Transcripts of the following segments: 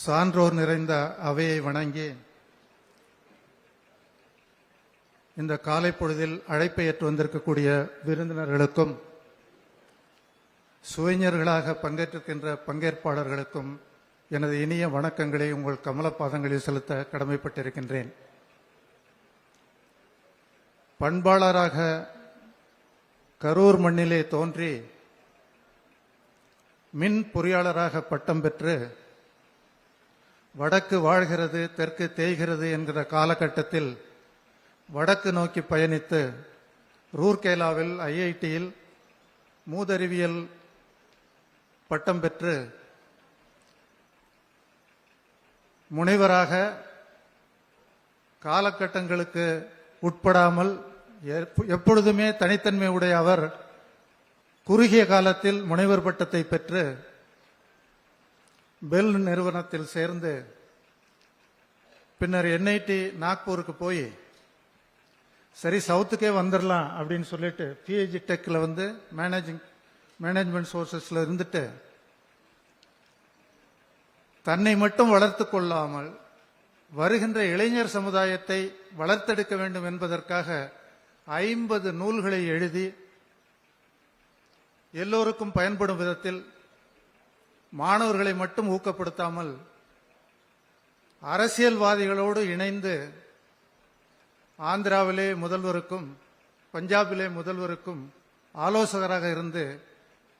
சான்றோர் நிறைந்த அவையை வணங்கி இந்த காலை பொழுதில் அழைப்பை ஏற்று வந்திருக்கக்கூடிய விருந்தினர்களுக்கும் சுவைஞர்களாக பங்கேற்றிருக்கின்ற பங்கேற்பாளர்களுக்கும் எனது இனிய வணக்கங்களை உங்கள் கமலப்பாதங்களில் செலுத்த கடமைப்பட்டிருக்கின்றேன். பண்பாளராக கரூர் மண்ணிலே தோன்றி மின் பொறியாளராக பட்டம் பெற்று வடக்கு வாழ்கிறது தெற்கு தேய்கிறது என்கிற காலகட்டத்தில் வடக்கு நோக்கி பயணித்து ரூர்கேலாவில் ஐஐடியில் மூதறிவியல் பட்டம் பெற்று முனைவராக காலகட்டங்களுக்கு உட்படாமல் எப்பொழுதுமே தனித்தன்மை உடைய அவர் குறுகிய காலத்தில் முனைவர் பட்டத்தை பெற்று பெல் நிறுவனத்தில் சேர்ந்து பின்னர் என்ஐடி நாக்பூருக்கு போய் சரி சவுத்துக்கே வந்துடலாம் அப்படின்னு சொல்லிட்டு பிஹெச்டி டெக்ல வந்து மேனேஜ்மெண்ட் சோர்சஸ்ல இருந்துட்டு தன்னை மட்டும் வளர்த்து கொள்ளாமல் வருகின்ற இளைஞர் சமுதாயத்தை வளர்த்தெடுக்க வேண்டும் என்பதற்காக 50 நூல்களை எழுதி எல்லோருக்கும் பயன்படும் விதத்தில் மாணவர்களை மட்டும் ஊக்கப்படுத்தாமல் அரசியல்வாதிகளோடு இணைந்து ஆந்திராவிலே முதல்வருக்கும் பஞ்சாபிலே முதல்வருக்கும் ஆலோசகராக இருந்து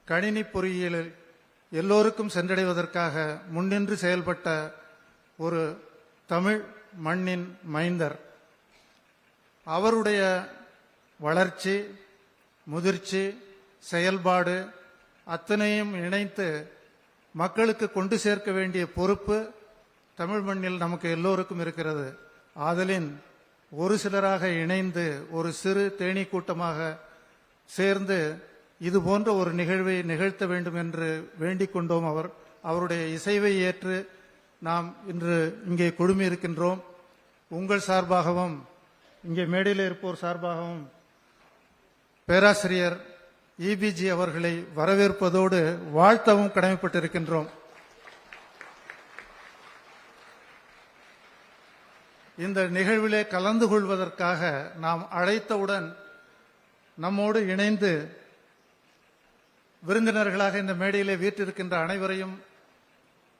கணினி பொறியியலில் எல்லோருக்கும் சென்றடைவதற்காக முன்னின்று செயல்பட்ட ஒரு தமிழ் மண்ணின் மைந்தர். அவருடைய வளர்ச்சி, முதிர்ச்சி, செயல்பாடு அத்தனையும் இணைத்து மக்களுக்கு கொண்டு சேர்க்க வேண்டிய பொறுப்பு தமிழ் மண்ணில் நமக்கு எல்லோருக்கும் இருக்கிறது. ஆதலின் ஒரு சிலராக இணைந்து ஒரு சிறு தேனீ கூட்டமாக சேர்ந்து இது போன்ற ஒரு நிகழ்வை நிகழ்த்த வேண்டும் என்று வேண்டிக் கொண்டோம். அவருடைய இசைவை ஏற்று நாம் இன்று இங்கே குழுமி இருக்கின்றோம். உங்கள் சார்பாகவும் இங்கே மேடையில் இருப்போர் சார்பாகவும் பேராசிரியர் EBG அவர்களை வரவேற்பதோடு வாழ்த்தவும் கடமைப்பட்டிருக்கின்றோம். இந்த நிகழ்விலே கலந்து கொள்வதற்காக நாம் அழைத்தவுடன் நம்மோடு இணைந்து விருந்தினர்களாக இந்த மேடையிலே வீற்றிருக்கின்ற அனைவரையும்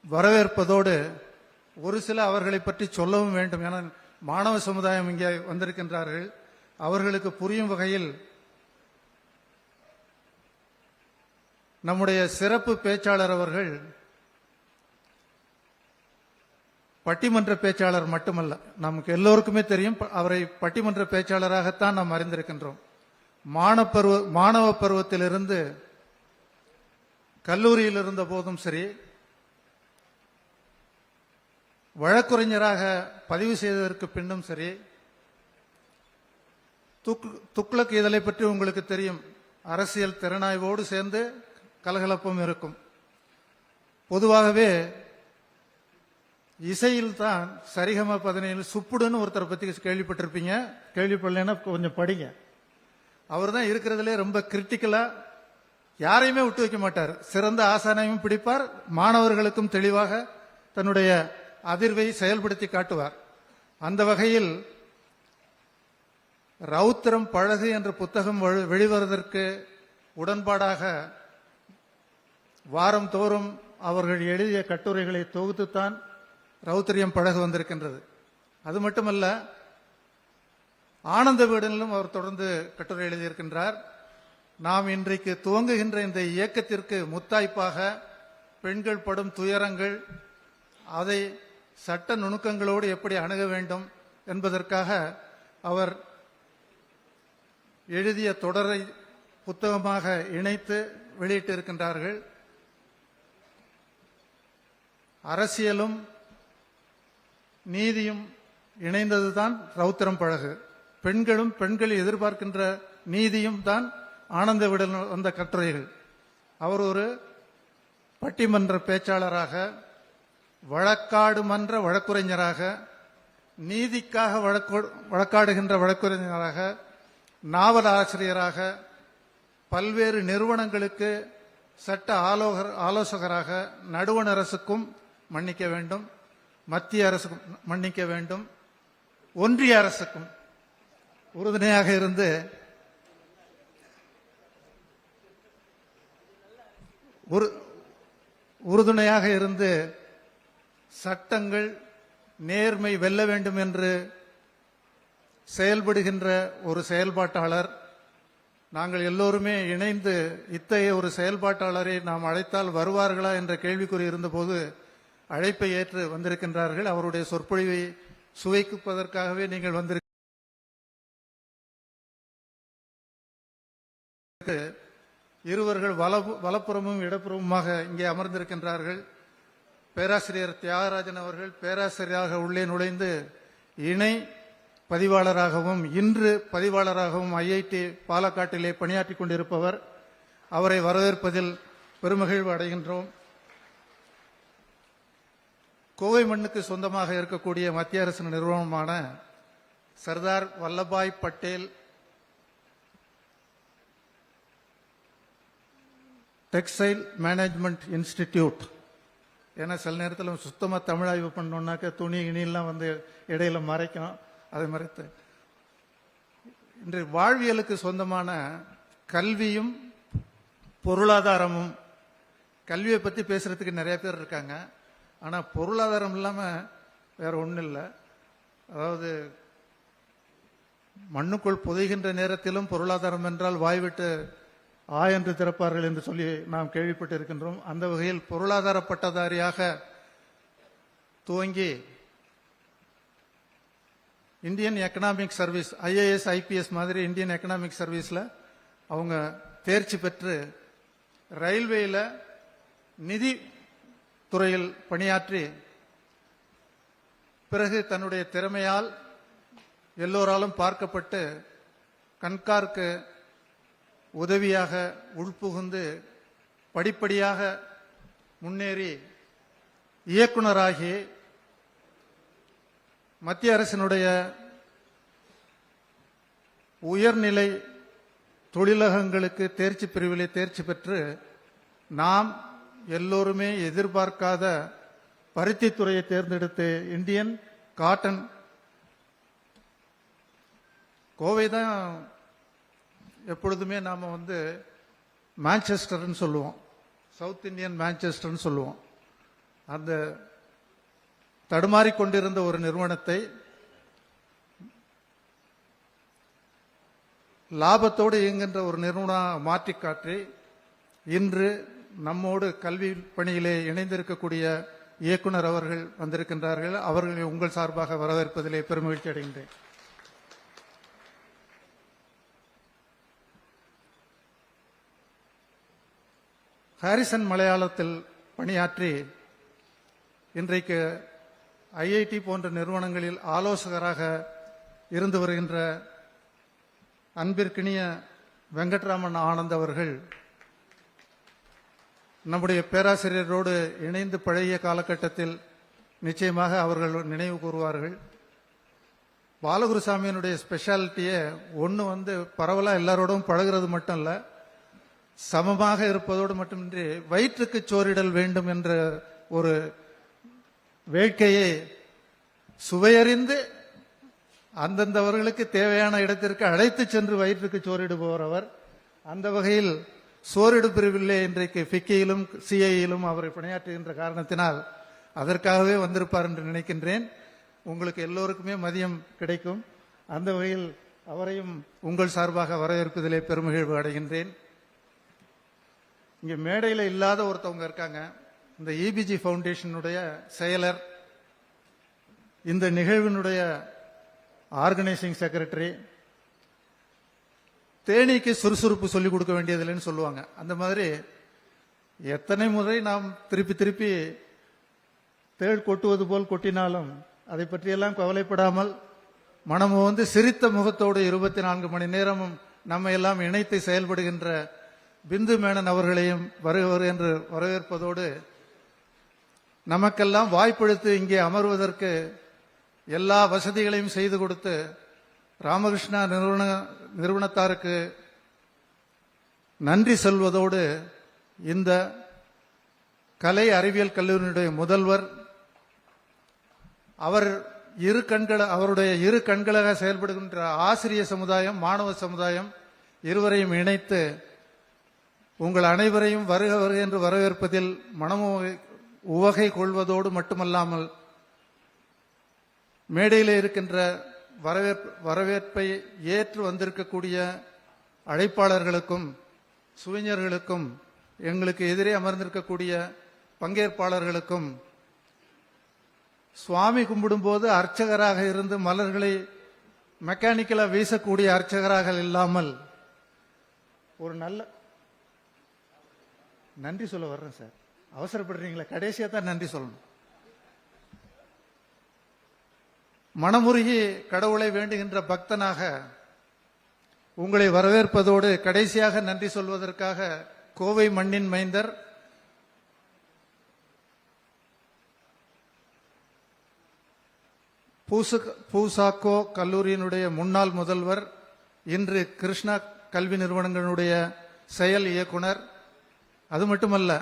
வரவேற்பதோடு ஒரு சில அவர்களை பற்றி சொல்லவும் வேண்டும். என மாணவ சமுதாயம் இங்கே வந்திருக்கின்றார்கள். அவர்களுக்கு புரியும் வகையில் நம்முடைய சிறப்பு பேச்சாளர் அவர்கள் பட்டிமன்ற பேச்சாளர் மட்டுமல்ல, நமக்கு எல்லோருக்குமே தெரியும் அவரை பட்டிமன்ற பேச்சாளராகத்தான் நாம் அறிந்திருக்கின்றோம். மாணவ பருவத்திலிருந்து கல்லூரியில் இருந்த போதும் சரி, வழக்குரைஞராக பதிவு செய்ததற்கு பின்னும் சரி, துக்ளக் இதழை பற்றி உங்களுக்கு தெரியும். அரசியல் திறனாய்வோடு சேர்ந்து கலகலப்பும் இருக்கும். பொதுவாகவே இசையில் தான் சரிகம 17 சுப்புடுன்னு ஒருத்தரை பத்தி கேள்விப்பட்டிருப்பீங்க. கேள்விப்படலைன்னா கொஞ்சம் படிங்க. அவர் தான் இருக்கிறதுலே ரொம்ப கிரிட்டிக்கலா யாரையுமே விட்டு வைக்க மாட்டார். சிறந்த ஆசானையும் பிடிப்பார். மாணவர்களுக்கும் தெளிவாக தன்னுடைய அதிர்வை செயல்படுத்தி காட்டுவார். அந்த வகையில் ரௌத்திரம் பழகு என்ற புத்தகம் வெளிவருவதற்கு உடன்பாடாக வாரம் தோறும் அவர்கள் எழுதிய கட்டுரைகளை தொகுத்துத்தான் ரௌத்திரியம் பழகு வந்திருக்கின்றது. அது மட்டுமல்ல, ஆனந்த வீடனிலும் அவர் தொடர்ந்து கட்டுரை எழுதியிருக்கின்றார். நாம் இன்றைக்கு துவங்குகின்ற இந்த இயக்கத்திற்கு முத்தாய்ப்பாக பெண்கள் படும் துயரங்கள், அதை சட்ட நுணுக்கங்களோடு எப்படி அணுக வேண்டும் என்பதற்காக அவர் எழுதிய தொடரை புத்தகமாக இணைத்து வெளியிட்டிருக்கின்றார்கள். அரசியலும் நீதியும் இணைந்ததுதான் ரௌத்திரம் பழகு. பெண்களும் பெண்கள் எதிர்பார்க்கின்ற நீதியும் தான் ஆனந்த விடல் வந்த கட்டுரைகள். அவர் ஒரு பட்டிமன்ற பேச்சாளராக, வழக்காடு மன்ற வழக்குரைஞராக, நீதிக்காக வழக்காடுகின்ற வழக்குரைஞராக, நாவல் ஆசிரியராக, பல்வேறு நிறுவனங்களுக்கு சட்ட ஆலோசகராக, நடுவண் அரசுக்கும் மன்னிக்க வேண்டும், மத்திய அரசுக்கும் மன்னிக்க வேண்டும், ஒன்றிய அரசுக்கும் உறுதுணையாக இருந்து சட்டங்கள் நேர்மை வெல்ல வேண்டும் என்று செயல்படுகின்ற ஒரு செயல்பாட்டாளர். நாங்கள் எல்லோருமே இணைந்து இத்தகைய ஒரு செயல்பாட்டாளரை நாம் அழைத்தால் வருவார்களா என்ற கேள்விக்குறி இருந்தபோது அழைப்பை ஏற்று வந்திருக்கின்றார்கள். அவருடைய சொற்பொழிவை சுவைக்குப்பதற்காகவே நீங்கள் வந்திருக்க இருவர்கள் வலப்புறமும் இடப்புறமுமாக இங்கே அமர்ந்திருக்கின்றார்கள். பேராசிரியர் தியாகராஜன் அவர்கள் பேராசிரியராக உள்ளே நுழைந்து இணை பதிவாளராகவும் இன்று பதிவாளராகவும் ஐஐடி பாலக்காட்டிலே பணியாற்றிக் கொண்டிருப்பவர். அவரை வரவேற்பதில் பெருமகிழ்வு அடைகின்றோம். கோவை மண்ணுக்கு சொந்தமாக இருக்கக்கூடிய மத்திய அரசு நிறுவனமான Sardar Vallabhbhai Patel textile management institute ஏன்னா சில நேரத்தில் சுத்தமாக தமிழ் ஆய்வு பண்ணோம்னாக்க துணி இனியெல்லாம் வந்து இடையில மறைக்கும். அதை மறைத்து இன்று வாழ்வியலுக்கு சொந்தமான கல்வியும் பொருளாதாரமும், கல்வியை பற்றி பேசுறதுக்கு நிறைய பேர் இருக்காங்க, ஆனால் பொருளாதாரம் இல்லாமல் வேற ஒன்றும் இல்லை. அதாவது மண்ணுக்குள் புதைகின்ற நேரத்திலும் பொருளாதாரம் என்றால் வாய்விட்டு என்று திறப்பார்கள் என்று சொல்லி நாம் கேள்விப்பட்டு இருக்கின்றோம். அந்த வகையில் பொருளாதார பட்டதாரியாக துவங்கி Indian economic service IAS IPS மாதிரி இந்தியன் எக்கனாமிக் சர்வீஸ்ல அவங்க தேர்ச்சி பெற்று ரயில்வேல நிதி துறையில் பணியாற்றி பிறகு தன்னுடைய திறமையால் எல்லோராலும் பார்க்கப்பட்டு கண்கார்க்கு உதவியாக உள்புகுந்து படிப்படியாக முன்னேறி இயக்குனராகி மத்திய அரசினுடைய உயர்நிலை தொழிலகங்களுக்கு தேர்ச்சி பிரிவிலே தேர்ச்சி பெற்று நாம் எல்லோருமே எதிர்பார்க்காத பருத்தி துறையை தேர்ந்தெடுத்து இந்தியன் காட்டன், கோவை தான் எப்பொழுதுமே நாம வந்து மான்செஸ்டர்னு சொல்லுவோம், சவுத் இந்தியன் மான்செஸ்டர்னு சொல்லுவோம். அந்த தடுமாறிக்கொண்டிருந்த ஒரு நிறுவனத்தை லாபத்தோடு இயங்குகின்ற ஒரு நிறுவனம் மாற்றி காட்டி இன்று நம்மோடு கல்வி பணியிலே இணைந்திருக்கக்கூடிய இயக்குனர் அவர்கள் வந்திருக்கின்றார்கள். அவர்களை உங்கள் சார்பாக வரவேற்பதிலே பெருமகிழ்ச்சி அடைகின்றேன். ஹாரிசன் மலையாளத்தில் பணியாற்றி இன்றைக்கு ஐஐடி போன்ற நிறுவனங்களில் ஆலோசகராக இருந்து வருகின்ற அன்பிற்கினிய வெங்கட்ராமன் ஆனந்த் அவர்கள் நம்முடைய பேராசிரியரோடு இணைந்து பழகிய காலகட்டத்தில் நிச்சயமாக அவர்கள் நினைவு கூறுவார்கள். பாலகுருசாமியினுடைய ஸ்பெஷாலிட்டியே ஒன்று வந்து பரவலாக எல்லாரோடும் பழகிறது மட்டும் இல்லை, சமமாக இருப்பதோடு மட்டுமின்றி வயிற்றுக்கு சோறிடல் வேண்டும் என்ற ஒரு வேட்கையை சுவையறிந்து அந்தந்தவர்களுக்கு தேவையான இடத்திற்கு அழைத்து சென்று வயிற்றுக்கு சோறிடுபவர் அவர். அந்த வகையில் சோறிடு பிரிவிலே இன்றைக்கு ஃபிக்கியிலும் சிஐயிலும் அவர் பணியாற்றுகின்ற காரணத்தினால் அதற்காகவே வந்திருப்பார் என்று நினைக்கின்றேன். உங்களுக்கு எல்லோருக்குமே மதியம் கிடைக்கும். அந்த வகையில் அவரையும் உங்கள் சார்பாக வரவேற்பதிலே பெருமகிழ்வு அடைகின்றேன். இங்கே மேடையில் இல்லாத ஒருத்தவங்க இருக்காங்க, இந்த EBG ஃபவுண்டேஷனுடைய செயலர், இந்த நிகழ்வினுடைய ஆர்கனைசிங் செக்ரட்டரி. தேனீக்கு சுறுசுறுப்பு சொல்லிக் கொடுக்க வேண்டியதில்லைன்னு சொல்லுவாங்க. அந்த மாதிரி எத்தனை முறை நாம் திருப்பி திருப்பி தேள் கொட்டுவது போல் கொட்டினாலும் அதை பற்றியெல்லாம் கவலைப்படாமல் மனமு வந்து சிரித்த முகத்தோடு 24 மணி நேரமும் நம்ம எல்லாம் இணைத்து செயல்படுகின்ற பிந்து மேனன் அவர்களையும் வருவர் என்று வரவேற்பதோடு நமக்கெல்லாம் வாய்ப்பளித்து இங்கே அமர்வதற்கு எல்லா வசதிகளையும் செய்து கொடுத்து ராமகிருஷ்ணா நிறுவனத்தாருக்கு நன்றி சொல்வதோடு இந்த கலை அறிவியல் கல்லூரியினுடைய முதல்வர். அவருடைய இரு கண்களாக செயல்படுகின்ற ஆசிரிய சமுதாயம், மாணவ சமுதாயம் இருவரையும் இணைத்து உங்கள் அனைவரையும் வருக வருக என்று வரவேற்பதில் உவகை கொள்வதோடு மட்டுமல்லாமல் மேடையில் இருக்கின்ற வரவேற்பை ஏற்று வந்திருக்கக்கூடிய அழைப்பாளர்களுக்கும் சுவிஞர்களுக்கும் எங்களுக்கு எதிரே அமர்ந்திருக்கக்கூடிய பங்கேற்பாளர்களுக்கும் சுவாமி கும்பிடும்போது அர்ச்சகராக இருந்து மலர்களை மெக்கானிக்கலா வீசக்கூடிய அர்ச்சகராக இல்லாமல் ஒரு நல்ல நன்றி சொல்ல வர்றேன் சார். அவசரப்படுறீங்களா? கடைசியா தான் நன்றி சொல்லணும். மனமுருகி கடவுளை வேண்டுகின்ற பக்தனாக உங்களை வரவேற்பதோடு கடைசியாக நன்றி சொல்வதற்காக கோவை மண்ணின் மைந்தர் பூசாக்கோ கல்லூரியினுடைய முன்னாள் முதல்வர், இன்று கிருஷ்ணா கல்வி நிறுவனங்களுடைய செயல் இயக்குனர், அது மட்டுமல்ல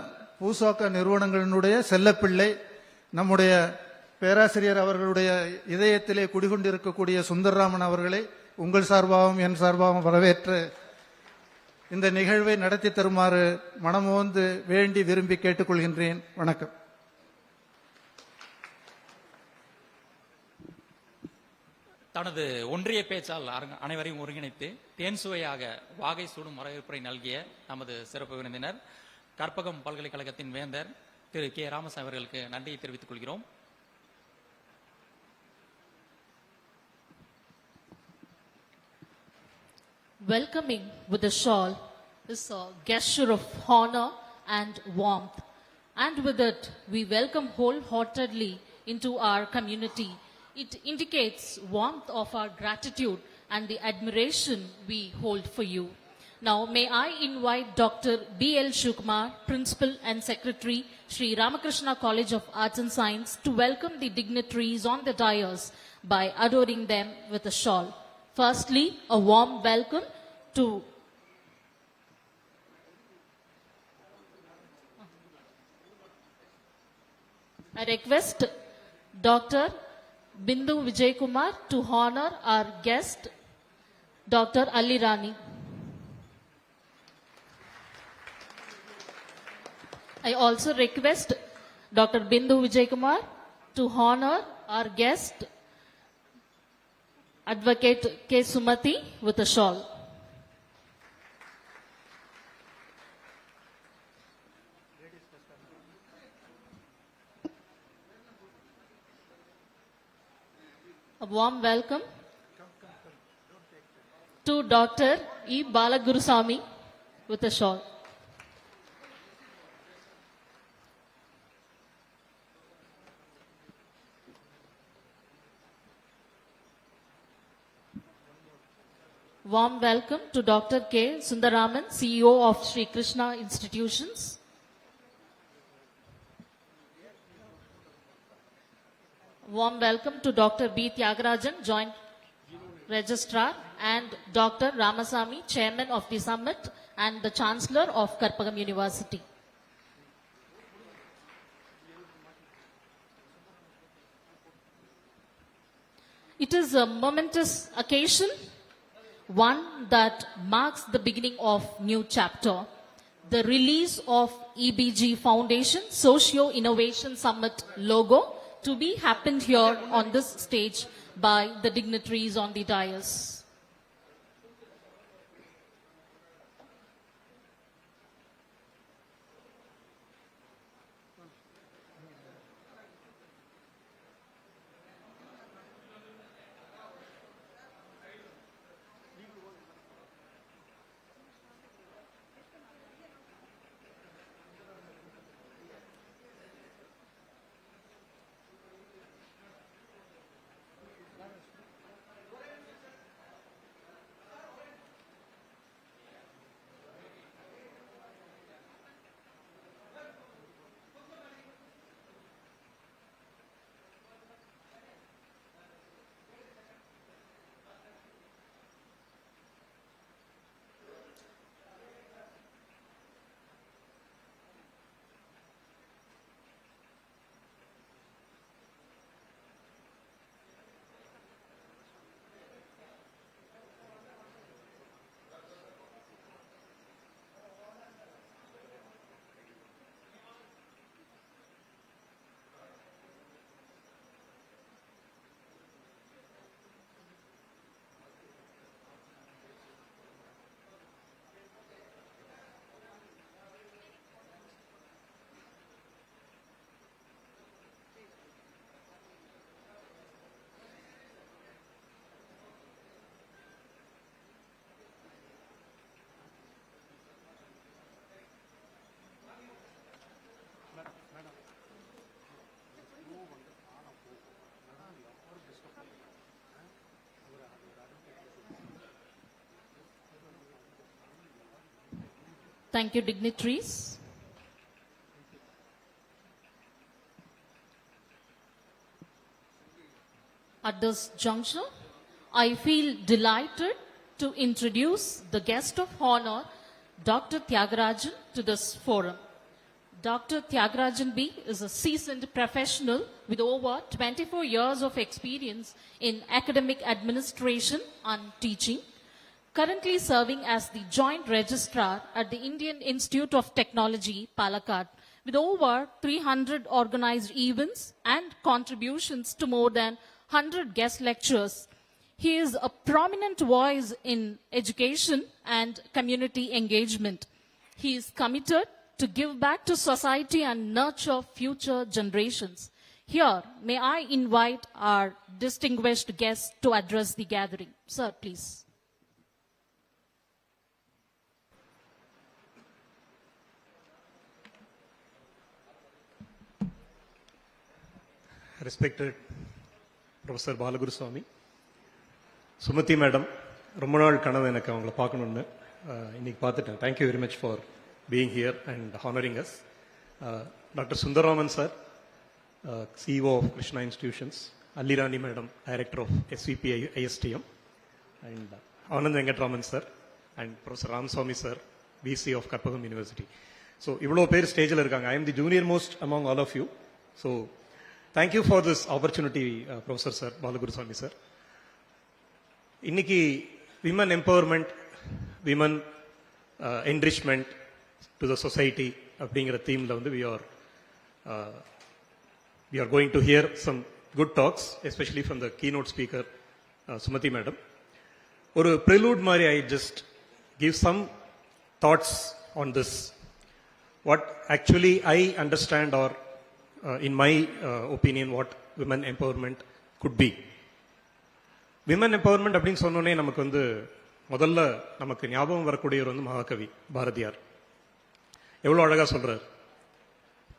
பூசாக்கோ நிறுவனங்களினுடைய செல்லப்பிள்ளை, நம்முடைய பேராசிரியர் அவர்களுடைய இதயத்திலே குடிகொண்டிருக்கக்கூடிய சுந்தரராமன் அவர்களை உங்கள் சார்பாகவும் என் சார்பாகவும் வரவேற்று இந்த நிகழ்வை நடத்தி தருமாறு மனமோந்து வேண்டி விரும்பி கேட்டுக்கொள்கின்றேன். வணக்கம். தனது ஒன்றிய பேச்சால் அனைவரையும் ஒருங்கிணைத்து தேன் சுவையாக வாகை சூடும் வரவேற்புரை நல்கிய நமது சிறப்பு விருந்தினர் கற்பகம் பல்கலைக்கழகத்தின் வேந்தர் திரு கே ராமசாமி அவர்களுக்கு நன்றியை தெரிவித்துக் கொள்கிறோம். Welcoming with a shawl is a gesture of honor and warmth, and with it we welcome wholeheartedly into our community. It indicates warmth of our gratitude and the admiration we hold for you. Now may I invite Dr. B.L. Shukmar, Principal and Secretary, Sri Ramakrishna College of Arts and Science, to welcome the dignitaries on the dais by adoring them with a shawl. Firstly, a warm welcome to I request Dr. Bindu Vijay Kumar to honor our guest, Dr. Ali Rani. I also request Dr. Bindu Vijay Kumar to honor our guest, Advocate K. Sumati, with a shawl. A warm welcome to Dr. E. Balagurusami with a shawl. Warm welcome to Dr. K. Sundaraman, CEO of Sri Krishna Institutions. Warm welcome to Dr. B. Tyagarajan, Joint Registrar, and Dr. Ramasamy, Chairman of the Summit and the Chancellor of Karpagam University. It is a momentous occasion, one that marks the beginning of new chapter, the release of EBG Foundation Socio Innovation Summit logo, to be happened here on this stage by the dignitaries on the dais. Thank you, dignitaries. At this juncture, I feel delighted to introduce the guest of honor, Dr. Tyagarajan, to this forum. Dr. Tyagarajan B is a seasoned professional with over 24 years of experience in academic administration and teaching, currently serving as the Joint Registrar at the Indian Institute of Technology, Palakkad, with over 300 organized events and contributions to more than 100 guest lectures. He is a prominent voice in education and community engagement. He is committed to give back to society and nurture future generations. Here, may I invite our distinguished guest to address the gathering. Sir, please. Respected Professor Balagurusami, Sumati Madam, ரொம்ப நாள் கனவு எனக்கு அவங்கள பார்க்கணும்னு இன்னைக்கு பார்த்துட்டேன். Thank you very much for being here and honoring us. Dr. Sundararaman sir, CEO of Krishna Institutions, Allirani Madam, Director of SVP ISTM, and Anand Venkatraman sir, and Professor Ramaswamy sir, VC of Karpagam University. So, இவ்வளோ பேர் ஸ்டேஜில் இருக்காங்க. I am the junior most among all of you. So, thank you for this opportunity, Professor sir, Balagurusami sir. இன்னைக்கு women empowerment, women enrichment to the society அப்படிங்கிற தீம்ல வந்து we are going to hear some good talks, especially from the keynote speaker, Sumati madam. ஒரு prelude மாதிரி I just give some thoughts on this. What actually I understand, or in my opinion, what women empowerment could be. Women empowerment அப்படின்னு சொன்னோன்னே நமக்கு வந்து முதல்ல நமக்கு ஞாபகம் வரக்கூடியவர் வந்து மகாகவி பாரதியார். எவ்வளவு அழகா சொல்றார்,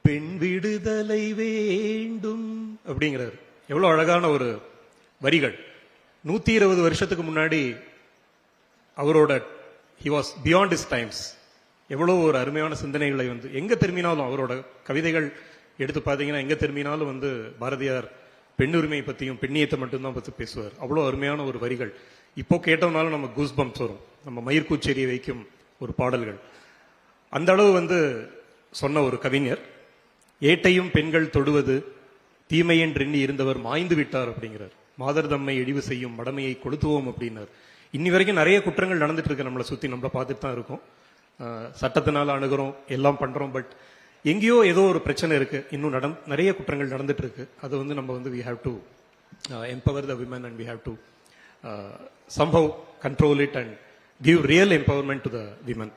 பெண் விடுதலை வேண்டும் அப்படிங்கிறார். எவ்வளவு அழகான ஒரு வரிகள். 120 வருஷத்துக்கு முன்னாடி அவரோட he was beyond his times. எவ்வளவு ஒரு அருமையான சிந்தனைகளை வந்து எங்க திரும்பினாலும் அவரோட கவிதைகள் எடுத்து பார்த்தீங்கன்னா எங்க திரும்பினாலும் வந்து பாரதியார் பெண்ணுரிமை பத்தியும் பெண்ணியத்தை மட்டும்தான் பத்தி பேசுவார். அவ்வளோ அருமையான ஒரு வரிகள். இப்போ கேட்டோம்னாலும் நம்ம கூஸ் பம்ப்ஸ் வரும், நம்ம மயிர்கூச்செறிய வைக்கும் ஒரு பாடல்கள். அந்த அளவு வந்து சொன்ன ஒரு கவிஞர். ஏட்டையும் பெண்கள் தொடுவது தீமையென்றெண்ணி இருந்தவர் மாய்ந்து விட்டார் அப்படிங்கிறார். மாதர் தம்மை இழிவு செய்யும் மடமையை கொளுத்துவோம் அப்படின்னார். இன்னி வரைக்கும் நிறைய குற்றங்கள் நடந்துட்டு இருக்கு, நம்மளை சுத்தி நம்மளை பார்த்துட்டு தான் இருக்கோம். சட்டத்தினால அணுகிறோம், எல்லாம் பண்றோம். பட் எங்கேயோ ஏதோ ஒரு பிரச்சனை இருக்கு, இன்னும் நிறைய குற்றங்கள் நடந்துட்டு இருக்கு. அது வந்து நம்ம வந்து we have to empower the women and we have to somehow control it and give real empowerment to the women.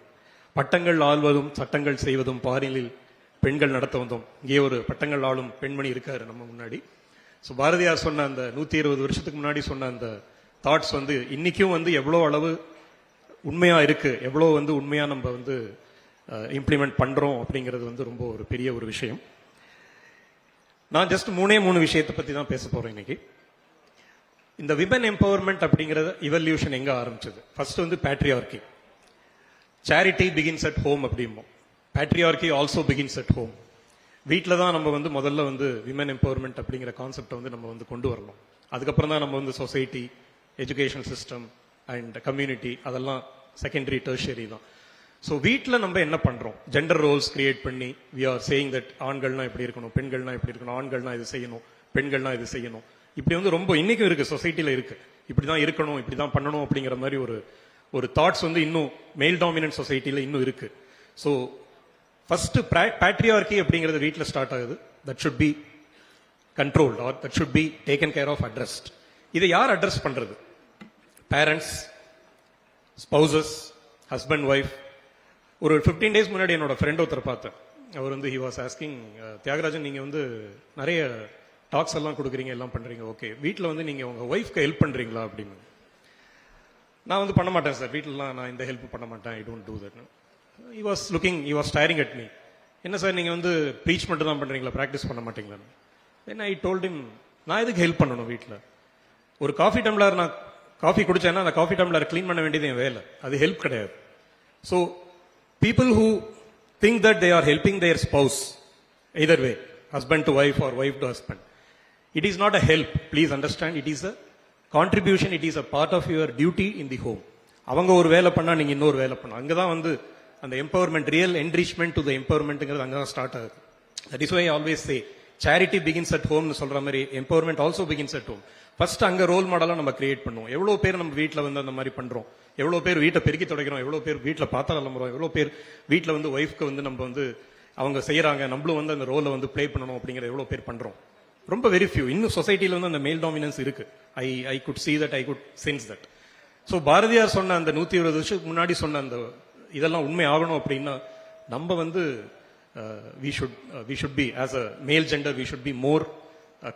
பட்டங்கள் ஆள்வதும் சட்டங்கள் செய்வதும் பாரினில் பெண்கள் நடத்த வந்தோம். இங்கே ஒரு பட்டங்கள் ஆளும் பெண்மணி இருக்காரு நம்ம முன்னாடி. ஸோ பாரதியார் சொன்ன அந்த 120 வருஷத்துக்கு முன்னாடி சொன்ன அந்த தாட்ஸ் வந்து இன்னைக்கும் வந்து எவ்வளோ அளவு உண்மையா இருக்கு, எவ்வளோ வந்து உண்மையா நம்ம வந்து இம்ப்ளிமெண்ட் பண்றோம் அப்படிங்கிறது வந்து ரொம்ப ஒரு பெரிய ஒரு விஷயம். நான் ஜஸ்ட் 3 விஷயத்தை பத்தி தான் பேச போறேன் இன்னைக்கு. இந்த விமன் எம்பவர்மெண்ட் அப்படிங்கறது இவல்யூஷன் எங்க ஆரம்பிச்சது? ஃபர்ஸ்ட் வந்து patriarchy. Charity begins at home அப்படிம்போம். Patriarchy also begins at home. வீட்டில் தான் நம்ம வந்து முதல்ல வந்து விமன் எம்பவர்மெண்ட் அப்படிங்கிற கான்செப்டை வந்து நம்ம வந்து கொண்டு வரணும். அதுக்கப்புறம் தான் நம்ம வந்து society, education system and community, அதெல்லாம் செகண்டரி டெர்ஷரி தான். ஸோ வீட்டில் நம்ம என்ன பண்றோம்? ஜெண்டர் ரோல்ஸ் கிரியேட் பண்ணி வி ஆர் சேயிங் தட் ஆண்கள்னா இப்படி இருக்கணும், பெண்கள்னா இப்படி இருக்கணும், ஆண்கள்னா இது செய்யணும், பெண்கள்னா இது செய்யணும். இப்படி வந்து ரொம்ப இன்னைக்கும் இருக்கு, சொசைட்டில இருக்கு. இப்படிதான் இருக்கணும், இப்படிதான் பண்ணணும் அப்படிங்கிற மாதிரி ஒரு தாட்ஸ் வந்து இன்னும் மேல் டாமினன்ட் சொசைட்டில இன்னும் இருக்கு. ஸோ ஃபர்ஸ்ட் பேட்ரியார்கி அப்படிங்கிறது வீட்டில் ஸ்டார்ட் ஆகுது. That should be controlled or that should be taken care of, addressed. இதை யார் அட்ரஸ் பண்றது? Parents, spouses, husband, wife. ஒரு 15 days முன்னாடி என்னோட ஃப்ரெண்ட் ஒருத்தர் பார்த்தேன். அவர் வந்து ஹி வாஸ் ஆஸ்கிங், தியாகராஜன் நீங்க வந்து நிறைய டாக்ஸ் எல்லாம் கொடுக்குறீங்க, எல்லாம் பண்றீங்க, ஓகே, வீட்டில் வந்து நீங்க உங்க ஒய்ஃப்க்கு ஹெல்ப் பண்றீங்களா அப்படின்னு. நான் வந்து பண்ண மாட்டேன் சார், வீட்டிலலாம் நான் இந்த ஹெல்ப் பண்ண மாட்டேன், I don't do that. he was staring at me. என்ன சார் நீங்க வந்து ப்ரீச் மட்டும் தான் பண்றீங்களா, ப்ராக்டிஸ் பண்ண மாட்டீங்களா? தென் ஐ டோல்ட் him, நான் எதுக்கு ஹெல்ப் பண்ணணும் வீட்டில்? ஒரு காஃபி டம்ளர் நான் காஃபி குடிச்சேன்னா அந்த காஃபி டம்ளர் கிளீன் பண்ண வேண்டியது என் வேலை, அது ஹெல்ப் கிடையாது. So people who think that they are helping their spouse, either way, husband to wife or wife to husband, it is not a help. Please understand, it is a contribution, it is a part of your duty in the home. அவங்க ஒரு வேலை பண்ணா நீங்க இன்னொரு வேலை பண்ணா, அங்கதான் வந்து அந்த empowerment, real enrichment to the எம்பவர்மெண்ட்ங்கிறது அங்கதான் ஸ்டார்ட் ஆகுது. That is why I always say charity begins at ஹோம்னு சொல்ற மாதிரி empowerment also begins at home. First அங்க ரோல் மாடலா நம்ம கிரியேட் பண்ணுவோம். எவ்வளவு பேர் நம்ம வீட்டுல வந்து அந்த மாதிரி பண்றோம், எவ்வளவு பேர் வீட்டை பெருக்கி துடைக்கிறோம், எவ்வளவு பேர் வீட்டுல பாத்திரம் விளம்புறோம், எவ்வளவு பேர் வீட்டுல வந்து ஒய்ஃப்க்கு வந்து நம்ம வந்து அவங்க செய்யறாங்க, நம்மளும் வந்து அந்த ரோலை வந்து பிளே பண்ணணும் அப்படிங்கிற எவ்வளவு பேர் பண்றோம். ரொம்ப வெரி ஃபியூ. இன்னும் சொசைட்டில வந்து அந்த மேல் டாமினன்ஸ் இருக்கு. I could see that, I could sense that. So Bharathiyar சொன்ன அந்த 120 வருஷத்துக்கு முன்னாடி சொன்ன அந்த இதெல்லாம் உண்மை ஆகணும் அப்படின்னா நம்ம வந்து we should be, as a male gender, we should be more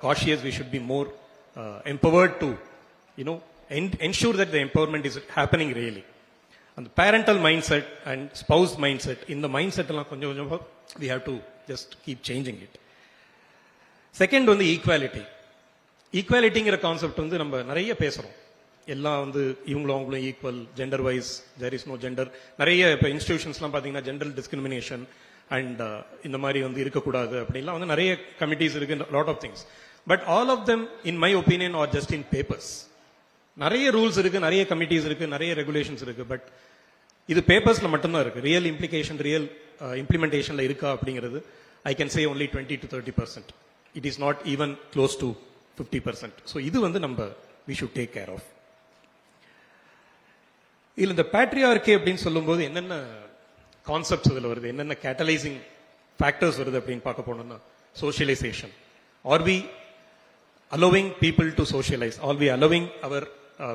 cautious, we should be more empowered to, ensure that the empowerment is happening really. And the parental mindset and spouse mindset, in the mindset எல்லாம் கொஞ்சம் கொஞ்சம் we have to just keep changing it. Second வந்து equality. ஈக்குவாலிட்டிங்கிற concept வந்து நம்ம நிறைய பேசுறோம். எல்லாம் வந்து இவங்களும் அவங்களும் equal, gender wise there is no gender. நிறைய இப்போ இன்ஸ்டிடியூஷன்ஸ்லாம் பார்த்தீங்கன்னா ஜெண்டர் டிஸ்கிரிமினேஷன் அண்ட் இந்த மாதிரி வந்து இருக்கக்கூடாது அப்படின்லாம் வந்து நிறைய கமிட்டிஸ் இருக்கு, lot of things. But all of them in my opinion are just in papers. நிறைய ரூல்ஸ் இருக்கு, நிறைய கமிட்டிஸ் இருக்கு, நிறைய ரெகுலேஷன்ஸ் இருக்கு. பட் இது பேப்பர்ஸ்ல மட்டும்தான் இருக்கு. ரியல் இம்ப்ளிகேஷன், ரியல் இம்ப்ளிமெண்டேஷன்ல இருக்கா அப்படிங்கிறது I can say only 20 to 30%. It is not even close to 50%. So இது வந்து நம்ம we should take care of. இதுல இந்த பேட்ரியார்கி அப்படின்னு சொல்லும்போது என்னென்ன கான்செப்ட்ஸ் இதுல வருது, என்னென்ன கேட்டலைசிங் ஃபேக்டர்ஸ் வருது அப்படின்னு பார்க்க போனோம்னா, socialization. Are we allowing people to socialize, are we allowing our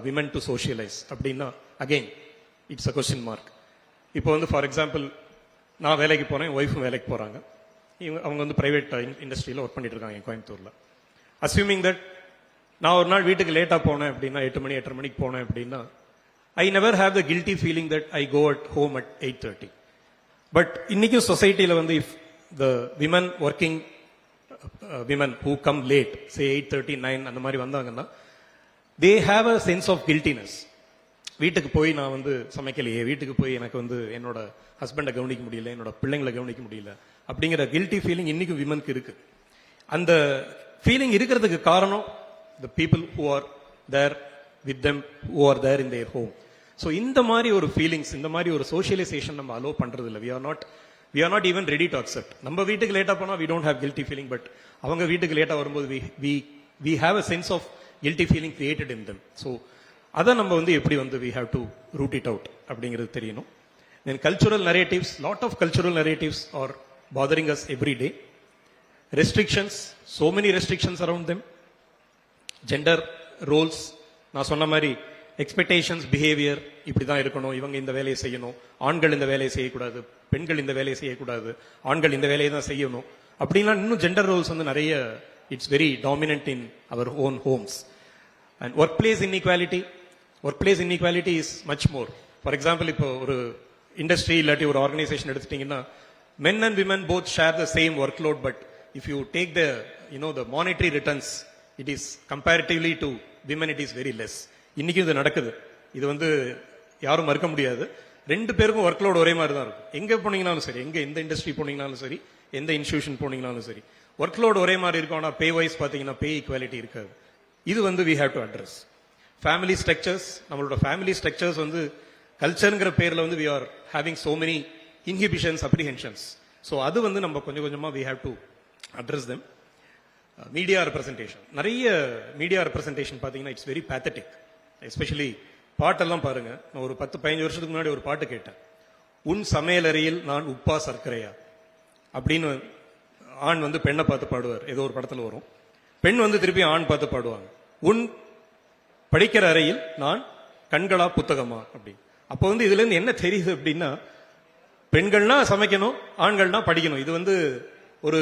women to socialize அப்படின்னா again it's a question mark. இப்போ வந்து ஃபார் எக்ஸாம்பிள் நான் வேலைக்கு போறேன், ஒய்ஃபும் வேலைக்கு போறாங்க. அவங்க வந்து பிரைவேட் இண்டஸ்ட்ரியில ஒர்க் பண்ணிட்டு இருக்காங்க கோயம்புத்தூர்ல. அஸ்யூமிங் தட் நான் ஒரு நாள் வீட்டுக்கு லேட்டா போனேன் அப்படின்னா, 8 மணி 8:30 மணிக்கு போனேன் அப்படின்னா, I never have the guilty feeling that I go at home at 8:30. But இன்னைக்கும் சொசைட்டில வந்து if the women working women who come late, say 8:30, 9 அந்த மாதிரி வந்தாங்கன்னா, they have a sense of guiltiness. வீட்டுக்கு போய் நான் வந்து சமைக்கலையே, வீட்டுக்கு போய் எனக்கு வந்து என்னோட ஹஸ்பண்டை கவனிக்க முடியல, என்னோட பிள்ளைங்களை கவனிக்க முடியல அப்படிங்கிற கில்ட்டி ஃபீலிங் இன்னைக்கும் விமனுக்கு இருக்கு. அந்த ஃபீலிங் இருக்கிறதுக்கு காரணம் the people who are there with them, who are there in their home. So இந்த மாதிரி ஒரு ஃபீலிங்ஸ், இந்த மாதிரி ஒரு சோஷியலைசேஷன் நம்ம அலோவ் பண்றது இல்லை. we are not even ready to accept. நம்ம வீட்டுக்கு லேட்டா போனா we don't have guilty feeling, but அவங்க வீட்டுக்கு லேட்டா வரும்போது we have a sense of guilty feeling created in them. So அதை நம்ம வந்து எப்படி வந்து we have to root it out அப்படிங்கிறது தெரியணும். Then cultural narratives, lot of cultural narratives are bothering us every day. Restrictions, so many restrictions around them. Gender roles, நான் சொன்ன மாதிரி எக்ஸ்பெக்டேஷன்ஸ், பிஹேவியர் இப்படி தான் இருக்கணும், இவங்க இந்த வேலையை செய்யணும், ஆண்கள் இந்த வேலையை செய்யக்கூடாது, பெண்கள் இந்த வேலையை செய்யக்கூடாது, ஆண்கள் இந்த வேலையை தான் செய்யணும் அப்படின்னா இன்னும் ஜெண்டர் ரோல்ஸ் வந்து நிறைய it's very dominant in our own homes. And work place inequality is much more. For example இப்போ ஒரு இண்டஸ்ட்ரி இல்லாட்டி ஒரு ஆர்கனைசேஷன் எடுத்துட்டீங்கன்னா, men and women both share the same workload, but if you take the the monetary returns, it is comparatively to women it is very less. இன்னைக்கு இது நடக்குது, இது வந்து யாரும் மறுக்க முடியாது. 2 பேருக்கும் ஒர்க்லோட் ஒரே மாதிரி தான் இருக்கும். எங்க போனீங்கனாலும் சரி, எந்த இண்டஸ்ட்ரி போனீங்கனாலும் சரி, எந்த இன்ஸ்டிடியூஷன் போனீங்கனாலும் சரி, ஒர்க்லோட் ஒரே மாதிரி இருக்கும். ஆனா பே வைஸ் பாத்தீங்கன்னா பே ஈக்குவாலிட்டி இருக்காது. இது வந்து we have to address. Family structures, நம்மளோட ஃபேமிலி ஸ்ட்ரக்சர்ஸ் வந்து கல்ச்சர்ங்கிற பேர்ல வந்து we are having so many inhibitions, apprehensions. So அது வந்து நம்ம கொஞ்சம் கொஞ்சமா we have to address them. Media representation, நிறைய மீடியா ரெப்ரசன்டேஷன் பாத்தீங்கன்னா இட்ஸ் வெரி பேத்தட்டிக். எஸ்பெஷலி பாட்டெல்லாம் பாருங்க. நான் ஒரு 10-15 வருஷத்துக்கு முன்னாடி ஒரு பாட்டு கேட்டேன். உன் சமையலறையில் நான் உப்பா சர்க்கரையா அப்படின்னு ஆண் வந்து பெண்ணை பார்த்து பாடுவார், ஏதோ ஒரு படத்துல வரும். பெண் வந்து திருப்பி ஆண் பார்த்து பாடுவாங்க, உன் படிக்கிற அறையில் நான் கண்களா புத்தகமா அப்படி. அப்போ வந்து இதுல இருந்து என்ன தெரியுது அப்படின்னா, பெண்கள்னா சமைக்கணும், ஆண்கள்னா படிக்கணும். இது வந்து ஒரு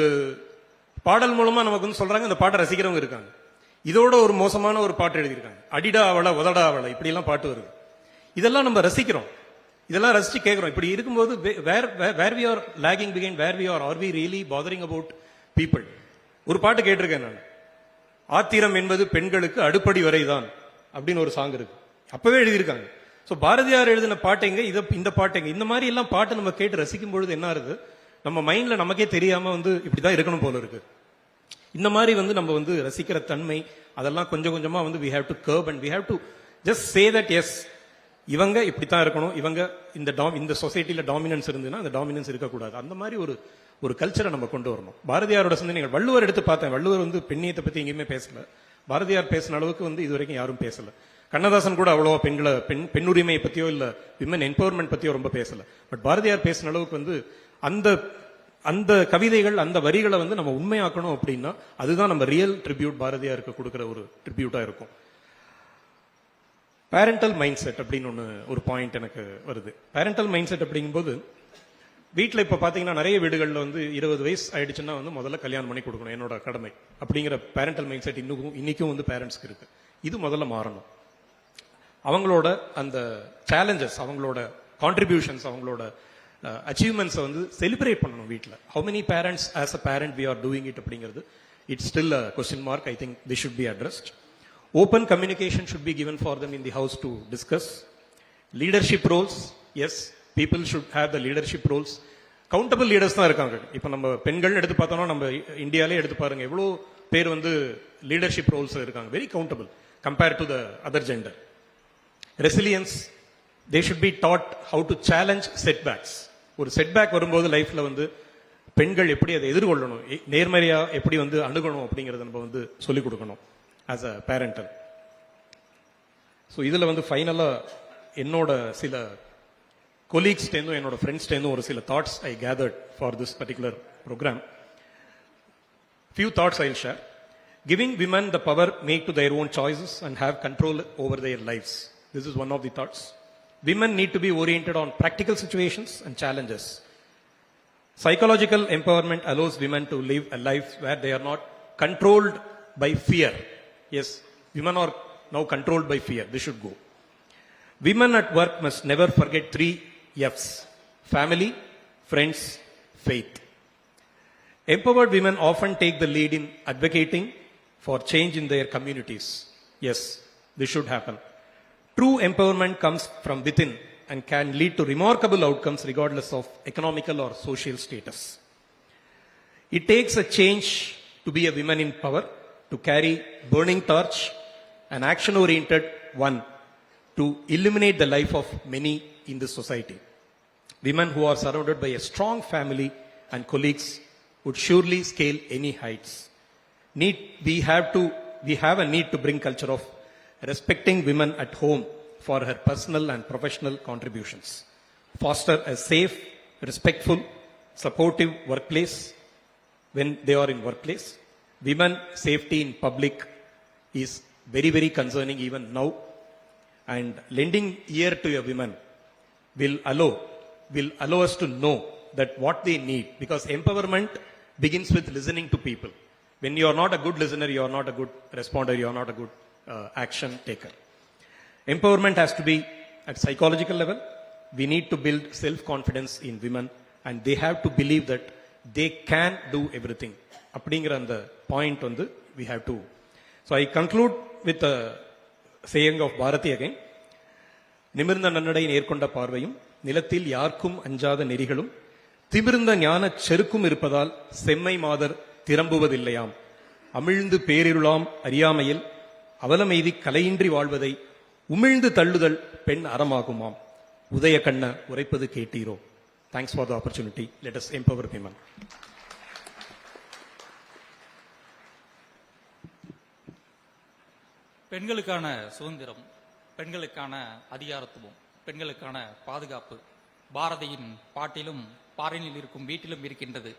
பாடல் மூலமா நமக்கு வந்து சொல்றாங்க. இந்த பாட்டை ரசிக்கிறவங்க இருக்காங்க. இதோட ஒரு மோசமான ஒரு பாட்டு எழுதியிருக்காங்க, அடிடா அவளை உதடா அவளை, இப்படி எல்லாம் பாட்டு வருது. இதெல்லாம் நம்ம ரசிக்கிறோம், இதெல்லாம் ரசிச்சு கேட்கிறோம். இப்படி இருக்கும்போது where we are lagging behind, where we are we really bothering about people. ஒரு பாட்டு கேட்டிருக்கேன் நான், ஆத்திரம் என்பது பெண்களுக்கு அடுப்படி வரைதான் அப்படின்னு ஒரு சாங் இருக்கு. அப்பவே எழுதியிருக்காங்க, ஸோ பாரதியார் எழுதின பாட்டுங்க இந்த பாட்டுங்க இந்த மாதிரி எல்லாம் பாட்டு நம்ம கேட்டு ரசிக்கும் பொழுது என்ன ஆகுது, நம்ம மைண்ட்ல நமக்கே தெரியாம இப்படிதான் இருக்கணும் போல இருக்கு. இந்த மாதிரி நம்ம ரசிக்கிற தன்மை அதெல்லாம் கொஞ்சம் கொஞ்சமா we have to curb and we have to just say that yes, இவங்க இப்படித்தான் இருக்கணும், இவங்க இந்த சொசைட்டில டாமினன்ஸ் இருந்ததுன்னா அந்த டாமினன்ஸ் இருக்கக்கூடாது. அந்த மாதிரி ஒரு கல்ச்சரை நம்ம கொண்டு வரணும். பாரதியாரோட சிந்தனைகள், வள்ளுவர் எடுத்து பார்த்தேன், வள்ளுவர் பெண்ணியத்தை பத்தி எங்கேயுமே பேசல. பாரதியார் பேசின அளவுக்கு இது வரைக்கும் யாரும் பேசல. கண்ணதாசன் கூட அவ்வளவா பெண் உரிமையை பத்தியோ இல்ல விமன் எம்பவர்மெண்ட் பத்தியோ ரொம்ப பேசல. பட் பாரதியார் பேசின அளவுக்கு அந்த கவிதைகள் அந்த வரிகளை நம்ம உண்மையாக்கணும் அப்படின்னா அதுதான் நம்ம ரியல் ட்ரிபியூட் பாரதியாருக்கு கொடுக்கிற ஒரு ட்ரிபியூட்டா இருக்கும். பேரண்டல் மைண்ட் செட் அப்படின்னு ஒரு பாயிண்ட் எனக்கு வருது. பேரண்டல் மைண்ட் செட் அப்படிங்கும்போது வீட்டில் இப்ப பாத்தீங்கன்னா நிறைய வீடுகளில் 20 வயசு ஆயிடுச்சுன்னா முதல்ல கல்யாணம் பண்ணி கொடுக்கணும், என்னோட கடமை அப்படிங்கிற பேரண்டல் மைண்ட் செட் இன்னைக்கும் பேரண்ட்ஸ்க்கு இருக்கு. இது முதல்ல மாறணும். அவங்களோட அந்த சேலஞ்சஸ், அவங்களோட கான்ட்ரிபியூஷன்ஸ், அவங்களோட அச்சீவ்மெண்ட்ஸை செலிப்ரேட் பண்ணணும் வீட்டில். How many parents as a parent we are doing it அப்படிங்கிறது it's still a question mark. I think they should be addressed. Open communication should be given for them in the house to discuss. Leadership roles, yes, people should have the leadership roles. Countable leaders தான் இருக்காங்க. இப்போ நம்ம பெண்கள் எடுத்து பார்த்தோம்னா நம்ம இந்தியாவிலே எடுத்து பாருங்க, எவ்வளோ பேர் லீடர்ஷிப் ரோல்ஸ் இருக்காங்க. Very countable compared to the other gender. Resilience, they should be taught how to challenge setbacks. ஒரு செட்பேக் வரும்போது லைஃப்ல பெண்கள் எப்படி அதை எதிர்கொள்ளணும், நேர்மறையா எப்படி அணுகணும் அப்படிங்கறத நம்ம சொல்லிக் கொடுக்கணும் as a parental. So இதுல ஃபைனலா என்னோட சில colleagues டேந்தும் என்னோட ஃப்ரெண்ட்ஸ் டேந்தும் ஒரு சில thoughts I gathered for this particular program. Few thoughts I'll share. Giving women the power make to their own choices and have control over their lives. This is one of the thoughts. Women need to be oriented on practical situations and challenges. Psychological empowerment allows women to live a life where they are not controlled by fear. Yes, women are now controlled by fear. This should go. Women at work must never forget 3 F's: family, friends, faith. Empowered women often take the lead in advocating for change in their communities. Yes, this should happen. True empowerment comes from within and can lead to remarkable outcomes regardless of economical or social status. It takes a change to be a woman in power, to carry burning torch, an action-oriented one, to illuminate the life of many in this society. Women who are surrounded by a strong family and colleagues would surely scale any heights. We have a need to bring culture of respecting women at home for her personal and professional contributions. Foster a safe, respectful, supportive workplace when they are in workplace. Women safety in public is very, very concerning even now. And lending ear to a woman will allow us to know that what they need, because empowerment begins with listening to people. When you are not a good listener, you are not a good responder, you are not a good action taker. Empowerment has to be at psychological level. We need to build self-confidence in women and they have to believe that they can do everything. அப்படிங்கிற அந்த point we have to. So I conclude with a saying of Bharati again. நிமிர்ந்த நன்னடை நேர்கொண்ட பார்வையும் நிலத்தில் யாருக்கும் அஞ்சாத நெறிகளும் திமிர்ந்த ஞான செருக்கும் இருப்பதால் செம்மை மாதர் திரம்புவதில்லையாம். அமிழ்ந்து பேரிருளாம் அறியாமையில் அவலமெய்தி கலையின்றி வாழ்வதை உமிழ்ந்து தள்ளுதல் பெண் அறமாகுமாம். உதய கண்ண உரைப்பது கேட்டீரோ. Thanks for the opportunity. Let us empower women. பெண்களுக்கான சுதந்திரம், பெண்களுக்கான அதிகாரத்துவம், பெண்களுக்கான பாதுகாப்பு பாரதியின் பாட்டிலும் பாரினில் இருக்கும் வீட்டிலும் இருக்கின்றது.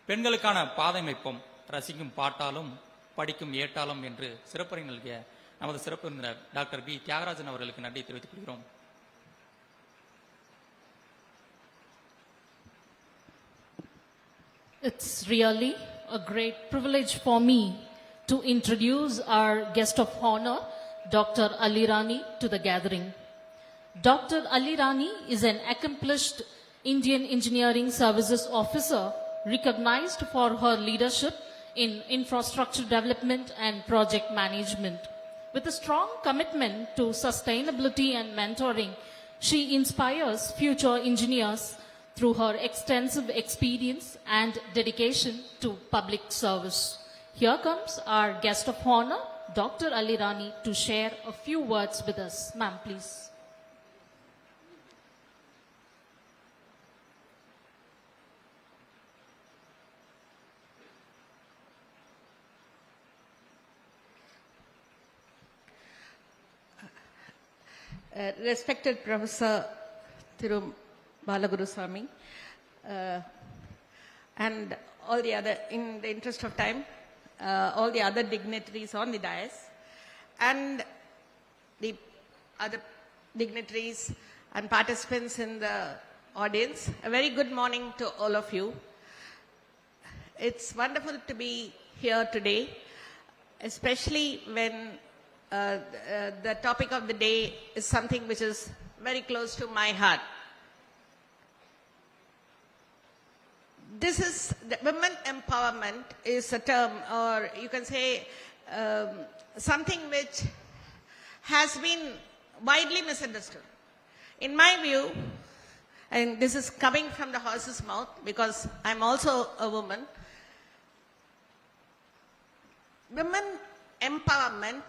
பெண்களுக்கான பாதைமைப்பம் ரசிக்கும் பாட்டாலும் படிக்கும் ஏட்டாலும் என்று சிறப்புரை நல்கிய நமது சிறப்பு விருந்தினர் டாக்டர் பி தியாகராஜன் அவர்களுக்கு நன்றி தெரிவித்துக் கொள்கிறோம். It's really a great privilege for me to introduce our guest of honor, Dr. Alirani, to the gathering. Dr. Alirani is an accomplished Indian Engineering Services officer recognized for her leadership in infrastructure development and project management. With a strong commitment to sustainability and mentoring, she inspires future engineers through her extensive experience and dedication to public service. Here comes our guest of honor, Dr. Alirani, to share a few words with us. Ma'am, please. Respected Professor Thiru Balagurusami, and all the other, in the interest of time, all the other dignitaries on the dais, and the other dignitaries and participants in the audience, a very good morning to all of you. It's wonderful to be here today, especially when the topic of the day is something which is very close to my heart. This is, the women empowerment is a term, or you can say something which has been widely misunderstood. In my view, and this is coming from the horse's mouth because I'm also a woman, women empowerment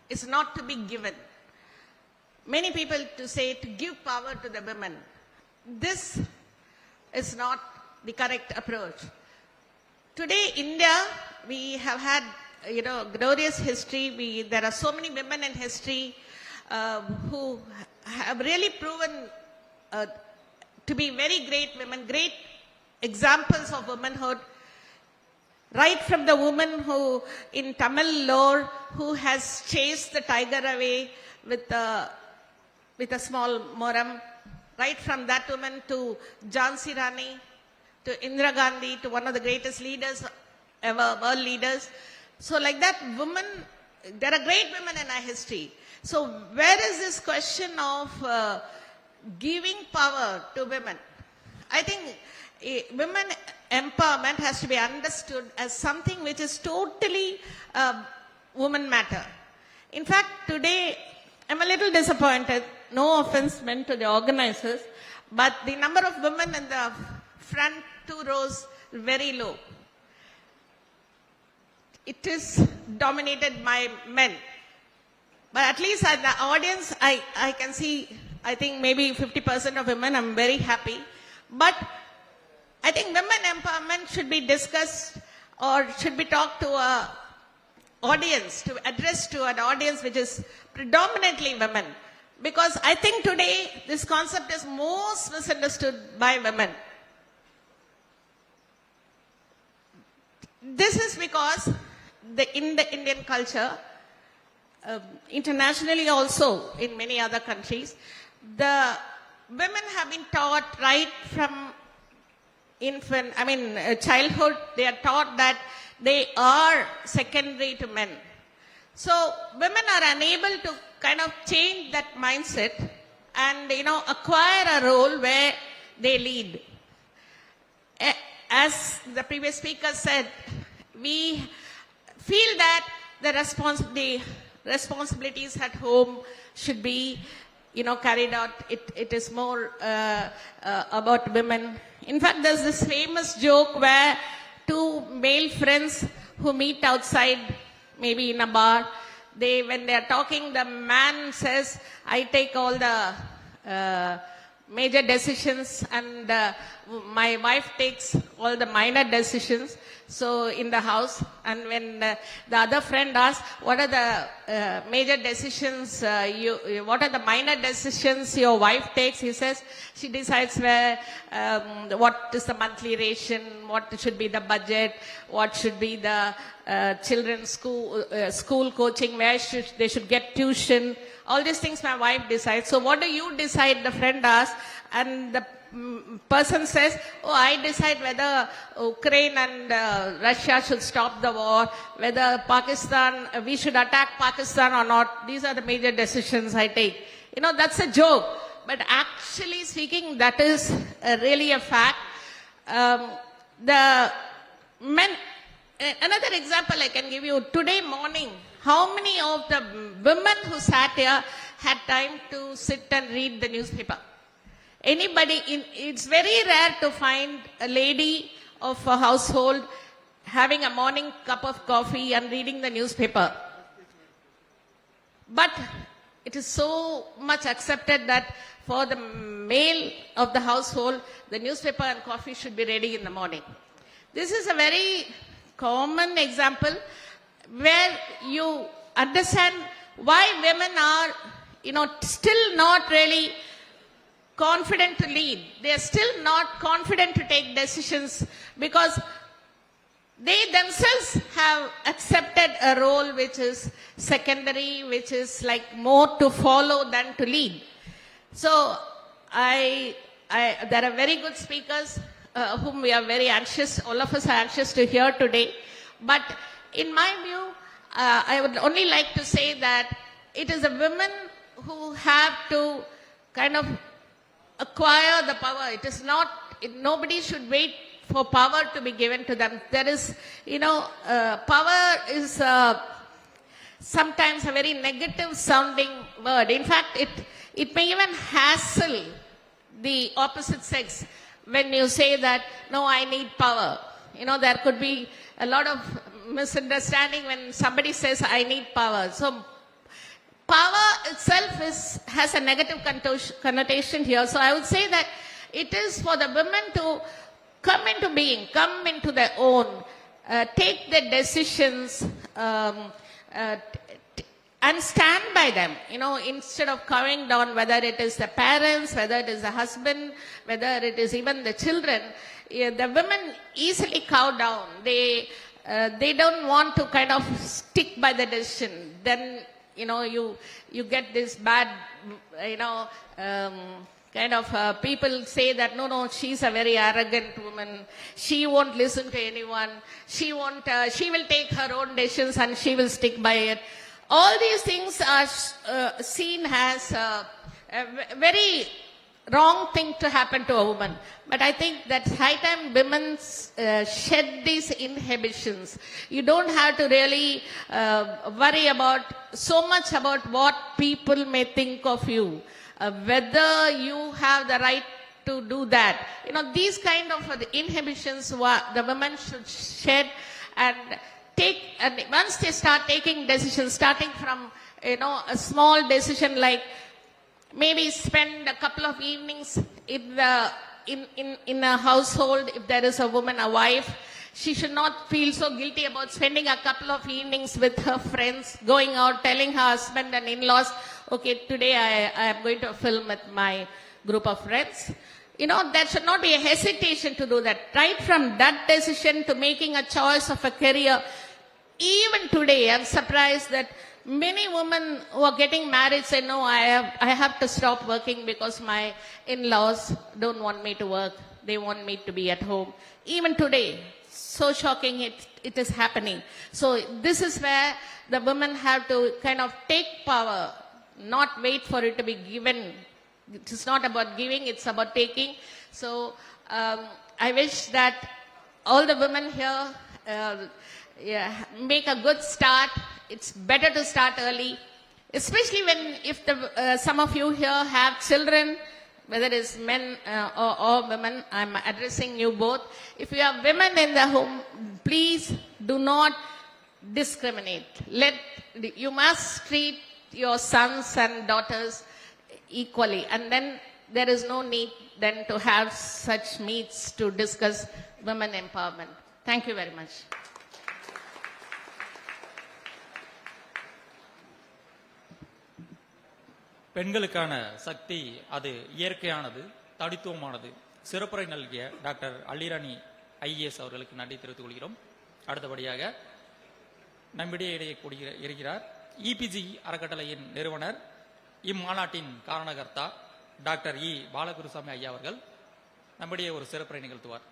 is not to be given. Many people to say to give power to the women. This is not the correct approach. Today, India, we have had, glorious history. There are so many women in history who have really proven to be very great women, great examples of womanhood. Right from the woman who, in Tamil lore, who has chased the tiger away with a small moram, right from that woman to Jhansi Rani, to Indira Gandhi, to one of the greatest leaders ever, world leaders. So like that, women, there are great women in our history. So where is this question of giving power to women? I think women empowerment has to be understood as something which is totally woman matter. In fact, today I'm a little disappointed, no offense meant to the organizers, but the number of women in the front 2 rows is very low. It is dominated by men. But at least in the audience, I can see, I think maybe 50% of women. I'm very happy. But I think women empowerment should be discussed or should be talked to an audience, to address to an audience which is predominantly women. Because I think today this concept is most misunderstood by women. This is because in the Indian culture, internationally also in many other countries, the women have been taught right from childhood, they are taught that they are secondary to men. So women are unable to kind of change that mindset and, acquire a role where they lead. As the previous speaker said, we feel that the responsibilities at home should be, carried out. It is more about women. In fact, there's this famous joke where 2 male friends who meet outside, maybe in a bar, when they are talking, the man says, I take all the major decisions and my wife takes all the minor decisions. So in the house, and when the other friend asks, what are the major decisions, what are the minor decisions your wife takes? He says, she decides what is the monthly ration, what should be the budget, what should be the children's school coaching, where they should get tuition. All these things my wife decides. So what do you decide? The friend asks, and the person says, I decide whether Ukraine and Russia should stop the war, whether we should attack Pakistan or not. These are the major decisions I take. That's a joke. But actually speaking, that is really a fact. The men, another example I can give you. Today morning, How many of the women who sat here had time to sit and read the newspaper? Anybody it's very rare to find a lady of a household having a morning cup of coffee and reading the newspaper. But it is so much accepted that for the male of the household, the newspaper and coffee should be ready in the morning. This is a very common example where you understand why women are, still not really confident to lead. They are still not confident to take decisions because they themselves have accepted a role which is secondary, which is like more to follow than to lead. So there are very good speakers whom we are very anxious, all of us are anxious to hear today. But in my view, I would only like to say that it is the women who have to kind of acquire the power. It is not, nobody should wait for power to be given to them. There is, power is sometimes a very negative sounding word. In fact, it may even hassle the opposite sex when you say that, no, I need power. There could be a lot of misunderstanding when somebody says, I need power. So power itself has a negative connotation here. So I would say that it is for the women to come into being, come into their own, take their decisions, and stand by them, instead of cowering down, whether it is the parents, whether it is the husband, whether it is even the children. The women easily cow down. They don't want to kind of stick by the decision. Then, you get this bad, kind of people say that, no, she's a very arrogant woman. She won't listen to anyone. She will take her own decisions and she will stick by it. All these things are seen as a very wrong thing to happen to a woman. But I think that high time women shed these inhibitions. You don't have to really worry so much about what people may think of you. Whether you have the right to do that. These kind of inhibitions the women should shed and take, and once they start taking decisions, starting from, a small decision like maybe spend a couple of evenings in a household, if there is a woman, a wife, she should not feel so guilty about spending a couple of evenings with her friends, going out, telling her husband and in-laws, okay, today I am going to film with my group of friends. There should not be a hesitation to do that. Right from that decision to making a choice of a career. Even today, I'm surprised that many women who are getting married say, no, I have to stop working because my in-laws don't want me to work. They want me to be at home. Even today, so shocking it is happening. So this is where the women have to kind of take power, not wait for it to be given. It is not about giving, it's about taking. So I wish that all the women here make a good start. It's better to start early, especially if some of you here have children, whether it's men or women. I'm addressing you both. If you have women in the home, please do not discriminate. You must treat your sons and daughters equally, and then there is no need then to have such meets to discuss women empowerment. Thank you very much. பெண்களுக்கான சக்தி அது இயற்கையானது, தனித்துவமானது. சிறப்புரை நல்கிய doctor Alliraani IAS அவர்களுக்கு நன்றி தெரிவித்துக் கொள்கிறோம். அடுத்தபடியாக நம்மிடையே இருக்கிறார் EBG அறக்கட்டளையின் நிறுவனர், இம்மாநாட்டின் காரணகர்த்தா டாக்டர் பாலகுருசாமி ஐயா அவர்கள் நம்மிடையே ஒரு சிறப்புரை நிகழ்த்துவார்.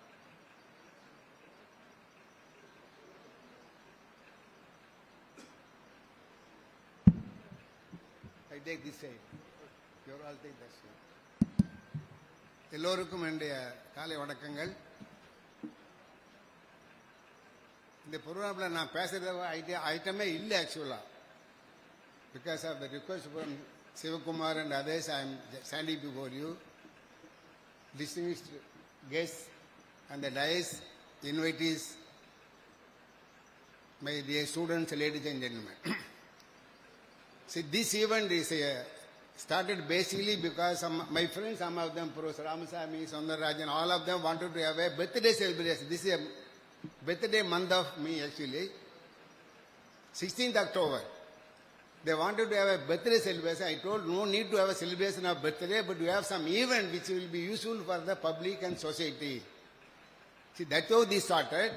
Take this side. You all take that side. எல்லோருக்கும் என்னுடைய காலை வணக்கங்கள். இந்த ப்ரோக்ராமில் நான் பேசுகிற ஐட்டமே இல்லை. ஆக்சுவலாக because of the request from Sivakumar and others, I am standing before you. Distinguished guests and the dais, invitees, my dear students, ladies and gentlemen. See, this event is started basically because my friends, some of them, Professor Ramasamy, Sundararajan, all of them wanted to have a birthday celebration. This is a birthday month of me actually. 16th October. They wanted to have a birthday celebration. I told no need to have a celebration of birthday, but you have some event which will be useful for the public and society. See, that's how this started.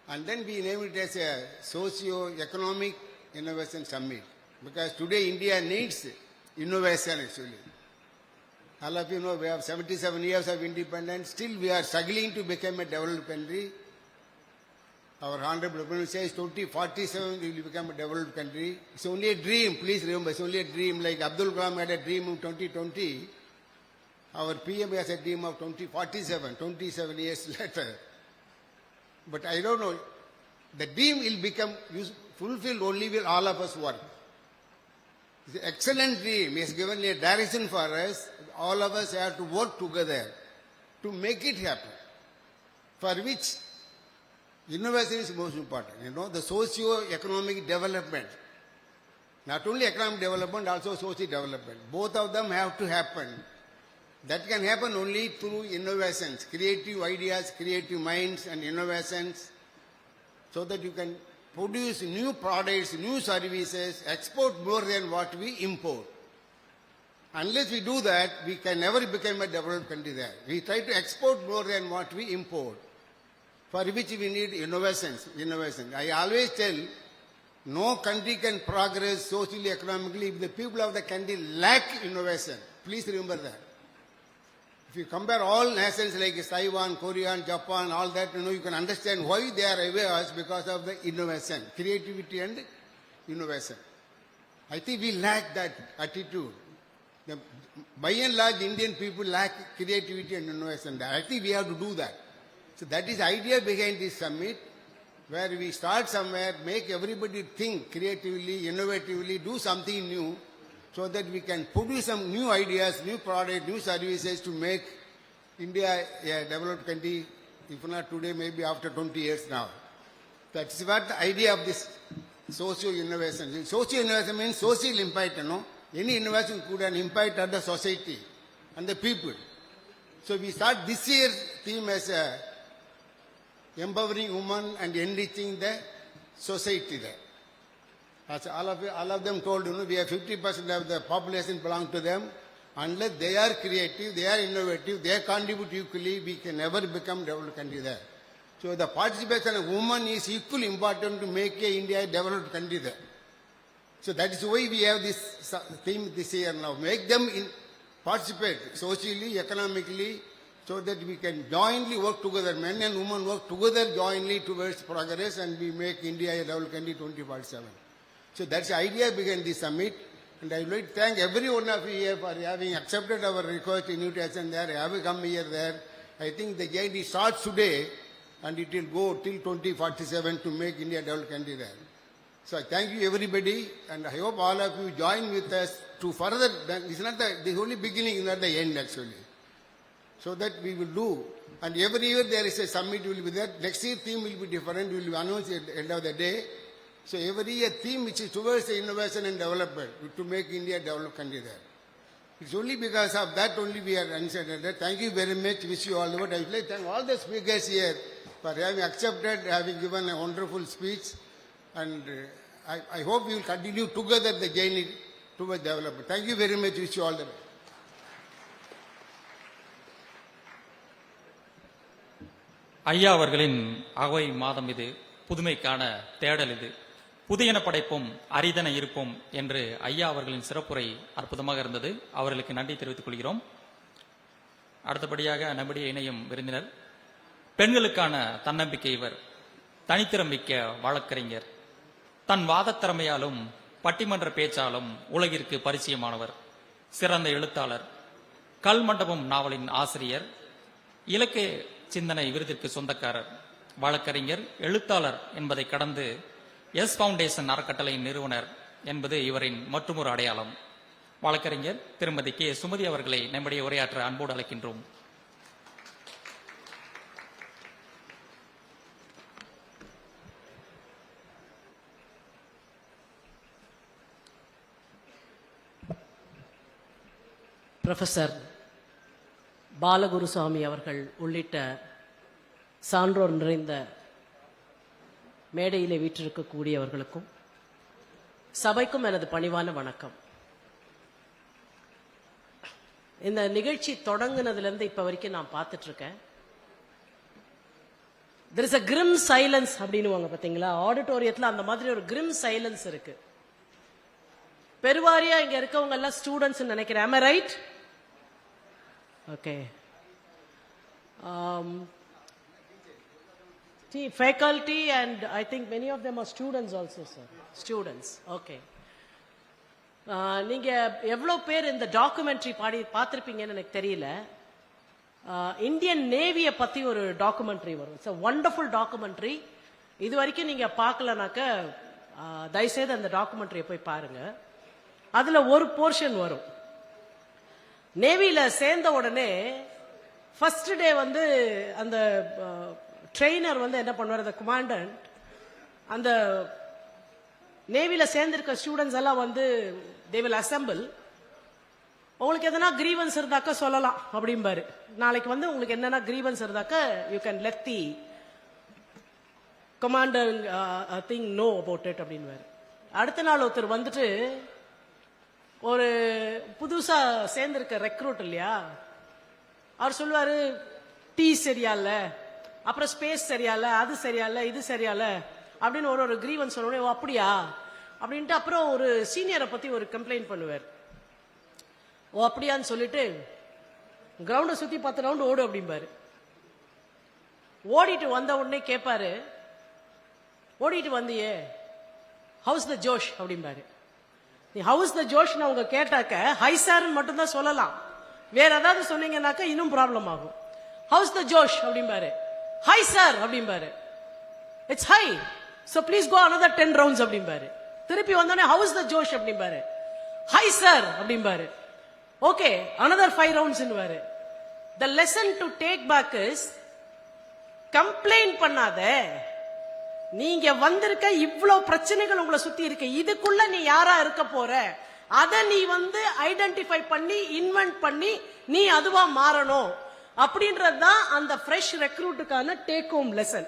And then we named it as a Socio-Economic Innovation Summit. Because today India needs innovation actually. All of you know we have 77 years of independence. Still we are struggling to become a developed country. Our Honorable President says 2047 we will become a developed country. It's only a dream, please remember, it's only a dream. Like Abdul Kalam had a dream of 2020. Our PM has a dream of 2047, 27 years later. But I don't know, the dream will become fulfilled only when all of us work. It's an excellent dream. He has given a direction for us. All of us have to work together to make it happen. For which innovation is most important. You know, the socio-economic development. Not only economic development, also social development. Both of them have to happen. That can happen only through innovations, creative ideas, creative minds and innovations, so that you can produce new products, new services, export more than what we import. Unless we do that, we can never become a developed country there. We try to export more than what we import, for which we need innovations. I always tell, no country can progress socially, economically if the people of the country lack innovation. Please remember that. If you compare all nations like Taiwan, Korea, Japan, all that, you can understand why they are away us because of the innovation, creativity and innovation. I think we lack that attitude. By and large, Indian people lack creativity and innovation. I think we have to do that. So that is the idea behind this summit, where we start somewhere, make everybody think creatively, innovatively, do something new, so that we can produce some new ideas, new products, new services to make India a developed country, if not today, maybe after 20 years now. That's what the idea of this socio-innovation. Socio-innovation means social impact, you know. Any innovation could have an impact on the society and the people. So we start this year's theme as empowering women and enriching the society there. As all of them told, we have 50% of the population belong to them. Unless they are creative, they are innovative, they contribute equally, we can never become developed country there. So the participation of women is equally important to make India a developed country there. So that is why we have this theme this year now. Make them participate socially, economically, so that we can jointly work together. Men and women work together jointly towards progress, and we make India a developed country 2047. So that's the idea behind this summit. And I would like to thank every one of you here for having accepted our request, invitation there, having come here there. I think the journey starts today and it will go till 2047 to make India a developed country there. So I thank you everybody, and I hope all of you join with us to further. It's not the only beginning, not the end actually. So that we will do. And every year there is a summit will be there. Next year theme will be different. We will announce at the end of the day. So every year theme which is towards the innovation and development to make India a developed country there. It's only because of that only we are answered. Thank you very much. Wish you all the best. I would like to thank all the speakers here for having accepted, having given a wonderful speech. And I hope we will continue together the journey towards development. Thank you very much. Wish you all the best. ஐயா அவர்களின் அகவை மாதம் இது, புதுமைக்கான தேடல் இது, புதியன படைப்போம் அரிதன இருப்போம் என்று ஐயா அவர்களின் சிறப்புரை அற்புதமாக இருந்தது. அவர்களுக்கு நன்றி தெரிவித்துக் கொள்கிறோம். அடுத்தபடியாக நம்முடைய இணையும் விருந்தினர், பெண்களுக்கான தன்னம்பிக்கை இவர், தனித்திறமிக்க வழக்கறிஞர், தன் வாதத்திறமையாலும் பட்டிமன்ற பேச்சாலும் உலகிற்கு பரிச்சயமானவர், சிறந்த எழுத்தாளர், கல் மண்டபம் நாவலின் ஆசிரியர், இலக்கிய சிந்தனை விருதிற்கு சொந்தக்காரர், வழக்கறிஞர், எழுத்தாளர் என்பதை கடந்து எஸ் ஃபவுண்டேஷன் அறக்கட்டளையின் நிறுவனர், என்பது இவரின் மற்றொரு அடையாளம். வழக்கறிஞர் திருமதி கே. சுமதி அவர்களை நம்முடைய உரையாற்ற அன்போடு அழைக்கின்றோம். ப்ரொஃபஸர் பாலகுருசாமி அவர்கள் உள்ளிட்ட சான்றோர் நிறைந்த மேடையிலே வீற்றிருக்கக்கூடியவர்களுக்கும் சபைக்கும் எனது பணிவான வணக்கம். இந்த நிகழ்ச்சி தொடங்குனதுலேருந்து இப்ப வரைக்கும் நான் பார்த்துட்டு இருக்கேன். there is a grim silence அப்படின்னுவாங்க பார்த்தீங்களா, ஆடிட்டோரியத்தில் அந்த மாதிரி ஒரு grim silence இருக்கு. பெருவாரியா இங்க இருக்கவங்க எல்லாம் ஸ்டூடெண்ட்ஸ் நினைக்கிறேன். am I right? Okay. Faculty and I think many of them are students also, sir. Students. Okay. நீங்க எவ்வளவு பேர் இந்த டாக்குமெண்ட்ரி பார்த்திருப்பீங்கன்னு எனக்கு தெரியல. இந்தியன் நேவியை பத்தி ஒரு டாக்குமெண்ட்ரி வரும். It's a wonderful documentary. இது வரைக்கும் நீங்க பார்க்கலனாக்க தயவுசெய்து அந்த டாக்குமெண்ட்ரியை போய் பாருங்க. அதுல ஒரு போர்ஷன் வரும். நேவியில சேர்ந்த உடனே ஃபர்ஸ்ட் டே வந்து அந்த ட்ரெயினர் வந்து என்ன பண்ணுவார், அந்த கமாண்டன்ட் அந்த நேவியில சேர்ந்திருக்க ஸ்டூடெண்ட்ஸ் எல்லாம் வந்து they will assemble. உங்களுக்கு எதனா கிரீவன்ஸ் இருந்தாக்க சொல்லலாம் அப்படிம்பாரு. நாளைக்கு வந்து உங்களுக்கு என்னென்ன கிரீவன்ஸ் இருந்தாக்க you can let the commander thing know about it அப்படின்வாரு. அடுத்த நாள் ஒருத்தர் வந்துட்டு ஒரு புதுசா சேர்ந்திருக்க ரெக்ரூட் இல்லையா, அவர் சொல்லுவாரு டீ சரியால, அப்புறம் ஸ்பேஸ் சரியால, அது சரியால, இது சரியால அப்படின்னு ஒரு கிரீவன்ஸ் சொல்லுவோம். அப்படியா அப்படின்ட்டு அப்புறம் ஒரு சீனியரை பத்தி ஒரு கம்ப்ளைண்ட் பண்ணுவார். ஓ அப்படியான்னு சொல்லிட்டு கிரவுண்டை சுத்தி 10 ரவுண்ட் ஓடு அப்படிம்பாரு. ஓடிட்டு வந்த உடனே கேட்பாரு, ஓடிட்டு வந்தியே ஹவுஸ் த ஜோஷ் அப்படிம்பாரு. நீ ஹவுஸ் த ஜோஷ்னு அவங்க கேட்டாக்க ஹை சார்ன்னு மட்டும்தான் சொல்லலாம். வேற ஏதாவது சொன்னீங்கன்னாக்க இன்னும் ப்ராப்ளம் ஆகும். ஹவுஸ் த ஜோஷ் அப்படிம்பாரு. ஹை சார் அப்படிம்பாரு. It's high, so please go another 10 rounds அப்படிம்பாரு. திருப்பி வந்தோடனே ஹவுஸ் த ஜோஷ் அப்படிம்பாரு. ஹை சார் அப்படிம்பாரு. Okay another 5 rounds ன்னுவாரு. the lesson to take back is complaint பண்ணாத, நீங்க வந்திருக்க இவ்வளவு பிரச்சனைகள் உங்களை சுத்தி இருக்கு, இதுக்குள்ள நீ யாரா இருக்க போற, அத நீ வந்து ஐடென்டிஃபை பண்ணி இன்வென்ட் பண்ணி நீ அதுவா மாறணும் அப்படின்றதுதான் அந்த ஃப்ரெஷ் ரெக்ரூட்டுக்கான take home lesson.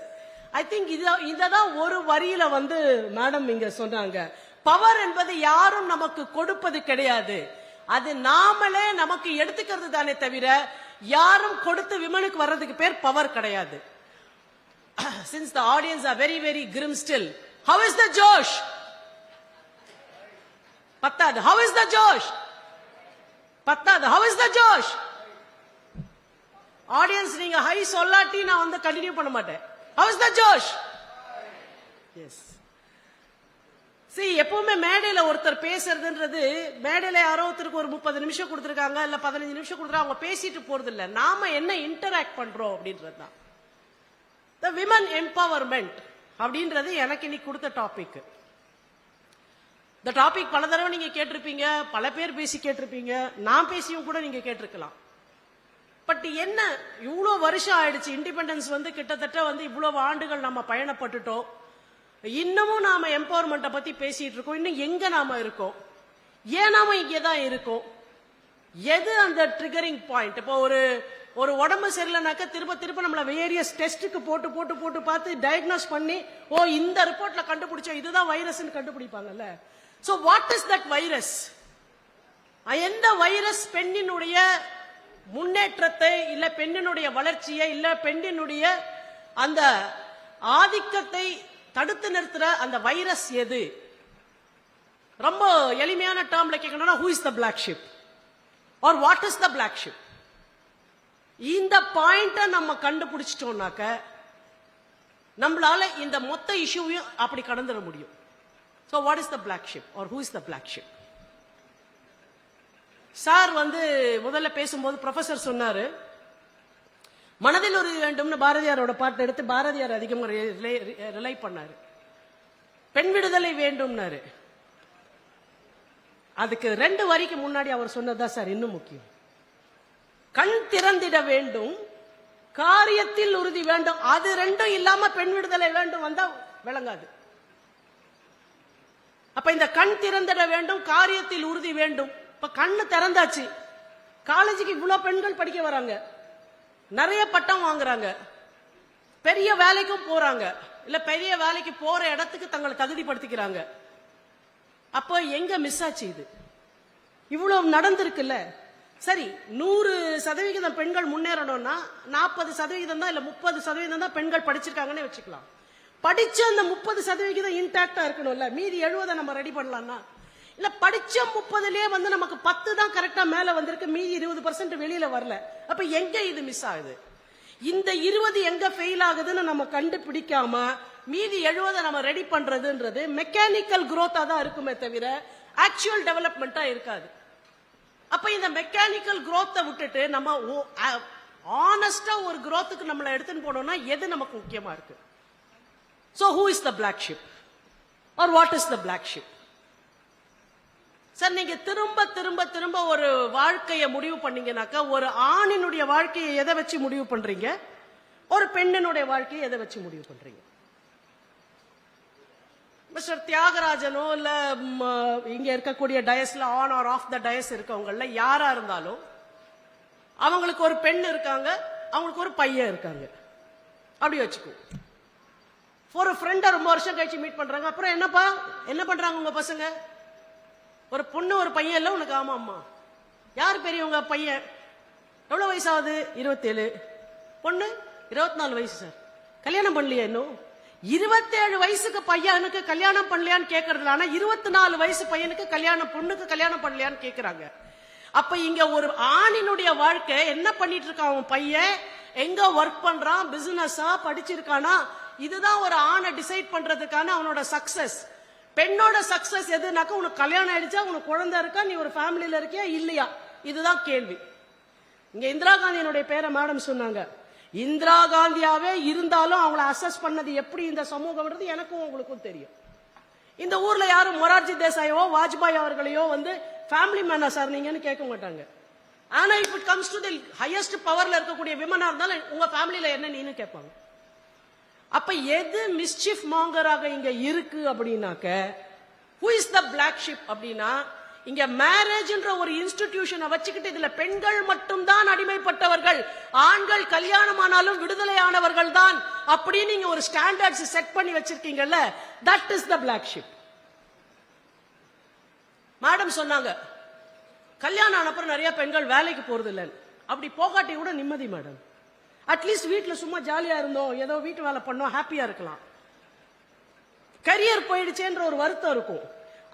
I think இததான் ஒரு வரியில வந்து மேடம் இங்க சொன்னாங்க. பவர் என்பது யாரும் நமக்கு கொடுப்பது கிடையாது, அது நாமளே நமக்கு எடுத்துக்கிறது தானே தவிர யாரும் கொடுத்து விமனுக்கு வர்றதுக்கு பேர் பவர் கிடையாது. Since the audience are very very grim still, how is the Josh? பத்தாது. How is the Josh? பத்தாது. How is the Josh? Audience நீங்க ஹை சொல்லாட்டி நான் வந்து கண்டினியூ பண்ண மாட்டேன். How is the Josh? Yes. See, எப்பவுமே மேடையில ஒருத்தர் பேசுறதுன்றது, மேடையில யாரோ ஒருத்தருக்கு ஒரு 30 நிமிஷம் கொடுத்துருக்காங்க இல்ல 15 நிமிஷம் கொடுத்துருக்காங்க, அவங்க பேசிட்டு போறது இல்ல, நாம என்ன இன்டராக்ட் பண்றோம் அப்படின்றது தான். The women empowerment அப்படின்றது எனக்கு இன்னைக்கு கொடுத்த டாபிக். இந்த டாபிக் பல தடவை நீங்க கேட்டிருப்பீங்க, பல பேர் பேசி கேட்டிருப்பீங்க, நான் பேசியும் கூட நீங்க கேட்டிருக்கலாம். பட் என்ன இவ்வளவு வருஷம் ஆயிடுச்சு, இண்டிபெண்டன்ஸ் வந்து கிட்டத்தட்ட வந்து இவ்வளவு ஆண்டுகள் நம்ம பயணப்பட்டுட்டோம், இன்னமும் நாம எம்பவர்மெண்ட்டை பத்தி பேசிட்டு இருக்கோம். இன்னும் எங்க நாம இருக்கோம், ஏன் நாம இங்கதான் இருக்கோம், எது அந்த ட்ரிகரிங் பாயிண்ட்? இப்போ ஒரு உடம்பு சரியில்லைனாக்க திரும்ப நம்மள வேரியஸ் டெஸ்ட்டுக்கு போட்டு பார்த்து டயக்னோஸ் பண்ணி, ஓ இந்த ரிப்போர்ட்ல கண்டுபிடிச்சோம் இதுதான் வைரஸ் கண்டுபிடிப்பாங்கல்ல. So what is that virus? எந்த வைரஸ் பெண்ணினுடைய முன்னேற்றத்தை இல்ல பெண்ணினுடைய வளர்ச்சியை இல்ல பெண்ணினுடைய அந்த ஆதிக்கத்தை தடுத்து நிறுத்துற அந்த வைரஸ் எது? ரொம்ப எளிமையான டேர்ம்ல கேட்கணும்னா who is the black sheep or what is the black sheep? இந்த பாயிண்ட நம்ம கண்டுபிடிச்சிட்டோம்னாக்க நம்மளால இந்த மொத்த இஷ்யூவையும் அப்படி கடந்துட முடியும். So what is the black sheep or who is the black sheep? Sir வந்து முதல்ல பேசும்போது ப்ரொஃபசர் சொன்னாரு, மனதில் ஒரு வேண்டும்னு பாரதியாரோட பாட்டை எடுத்து பாரதியார் அதிகம் ரிலை பண்ணாரு. பெண் விடுதலை வேண்டும்னாரு. அதுக்கு 2 வரிக்கு முன்னாடி அவர் சொன்னதுதான் சார் இன்னும் முக்கியம். கண் திறந்திட வேண்டும், காரியத்தில் உறுதி வேண்டும். அது 2 இல்லாம பெண் விடுதலை வேண்டும் வந்தா விளங்காது. அப்ப இந்த கண் திறந்திட வேண்டும், காரியத்தில் உறுதி வேண்டும். இப்ப கண்ணு திறந்தாச்சு, காலேஜுக்கு இவ்வளவு பெண்கள் படிக்க வராங்க, நிறைய பட்டம் வாங்குறாங்க, பெரிய வேலைக்கும் போறாங்க, இல்ல பெரிய வேலைக்கு போற இடத்துக்கு தங்களை தகுதிப்படுத்திக்கிறாங்க. அப்ப எங்க மிஸ் ஆச்சு? இது இவ்வளவு நடந்திருக்குல்ல. சரி, 100% பெண்கள் முன்னேறணும்னா 40% தான் இல்ல 30% தான் பெண்கள் படிச்சிருக்காங்கன்னு வச்சுக்கலாம். படிச்ச அந்த 30% இன்டாக்டா இருக்கணும்ல, மீதி 70 நம்ம ரெடி பண்ணலாம்னா, இல்ல படிச்ச 30லயே நமக்கு 10 தான் கரெக்டா மேல வந்திருக்கு, மீதி 20% வெளியில வரல. அப்ப எங்க இது மிஸ் ஆகுது? இந்த 20 எங்க ஃபெயில் ஆகுதுன்னு நம்ம கண்டுபிடிக்காம மீதி 70 நம்ம ரெடி பண்றதுன்றது மெக்கானிக்கல் growth தான் இருக்குமே தவிர ஆக்சுவல் டெவலப்மெண்டா இருக்காது. அப்ப இந்த மெக்கானிக்கல் growth விட்டுட்டு நம்ம ஆனஸ்டா ஒரு growthக்கு நம்மள எடுத்துன்னு போனோம்னா எது நமக்கு முக்கியமா இருக்கு? So who is the black sheep or what is the black sheep? Sir, நீங்க திரும்ப திரும்ப திரும்ப ஒரு வாழ்க்கையை முடிவு பண்ணீங்கன்னாக்கா, ஒரு ஆணினுடைய வாழ்க்கையை எதை வச்சு முடிவு பண்றீங்க, ஒரு பெண்ணினுடைய வாழ்க்கையை எதை வச்சு முடிவு பண்றீங்க? மிஸ்டர் தியாகராஜனோ இல்ல இங்க இருக்கக்கூடிய டயஸ்ல on or off the dais இருக்கவங்கள யாரா இருந்தாலும் அவங்களுக்கு ஒரு பெண் இருக்காங்க, அவங்களுக்கு ஒரு பையன் இருக்காங்க, அப்படி வச்சுக்கோ. ஒரு ஃப்ரெண்ட ரொம்ப வருஷம் கழிச்சு மீட் பண்றாங்க. அப்புறம் என்னப்பா என்ன பண்றாங்க உங்க பசங்க? ஒரு பொண்ணு ஒரு பையன் இல்ல உனக்கு? ஆமா அம்மா. யார் பெரியவங்க? பையன். எவ்வளவு வயசு ஆகுது? 27. பொண்ணு 24 வயசு. சார், கல்யாணம் பண்ணலையா இன்னும்? 27 வயசுக்கு பையனுக்கு கல்யாணம் பண்ணலையான்னு கேட்கறதுல, ஆனா 24 வயசு பையனுக்கு கல்யாணம், பொண்ணுக்கு கல்யாணம் பண்ணலையான்னு கேட்கிறாங்க. அப்ப இங்க ஒரு ஆணினுடைய வாழ்க்கை என்ன பண்ணிட்டு இருக்கான்? அவன் பையன் எங்க ஒர்க் பண்றான், பிசினஸா, படிச்சிருக்கானா, இதுதான் ஒரு ஆணை டிசைட் பண்றதுக்கான அவனோட சக்சஸ். பெண்ணோட சக்சஸ் எதுனாக்கா, உனக்கு கல்யாணம் ஆயிடுச்சா, உனக்கு குழந்தை இருக்கா, நீ ஒரு ஃபேமிலியில இருக்கியா இல்லையா, இதுதான் கேள்வி. இங்க இந்திரா காந்தியினுடைய பேரை மேடம் சொன்னாங்க. இந்திரா காந்தியாவே இருந்தாலும் அவங்கள அசஸ் பண்ணது எப்படி இந்த சமூகம்ன்றது எனக்கும் உங்களுக்கும் தெரியும். இந்த ஊர்ல யாரும் மொரார்ஜி தேசாயோ வாஜ்பாய் அவர்களையோ ஃபேமிலி மேனா சார் நீங்கன்னு கேட்க மாட்டாங்க. ஆனா if it comes to the highest பவர்ல இருக்கக்கூடிய விமனா இருந்தாலும் உங்க ஃபேமிலியில என்ன நீன்னு கேட்பாங்க. அப்ப எது மிஸ்chief மாங்கராக இங்க இருக்கு அப்படின்னாக்க, who is the black sheep அப்படின்னா, இங்க மேரேஜ்ன்ற ஒரு இன்ஸ்டிடியூஷனை வச்சுக்கிட்டு இதுல பெண்கள் மட்டும் தான் அடிமைப்பட்டவர்கள், ஆண்கள் கல்யாணமானாலும் விடுதலை ஆனவர்கள் தான் அப்படின்னு நீங்க ஒரு ஸ்டாண்டர்ட்ஸ் செட் பண்ணி வச்சிருக்கீங்கல்ல, that is the black sheep. Madam சொன்னாங்க கல்யாணம் ஆனப்புறம் நிறைய பெண்கள் வேலைக்கு போறது இல்லை. அப்படி போகாட்டி கூட நிம்மதி மேடம். அட்லீஸ்ட் வீட்டுல சும்மா ஜாலியா இருந்தோம், ஏதோ வீட்டு வேலை பண்ணோம், ஹாப்பியா இருக்கலாம். கரியர் போயிடுச்சேன்ற ஒரு வருத்தம் இருக்கும்,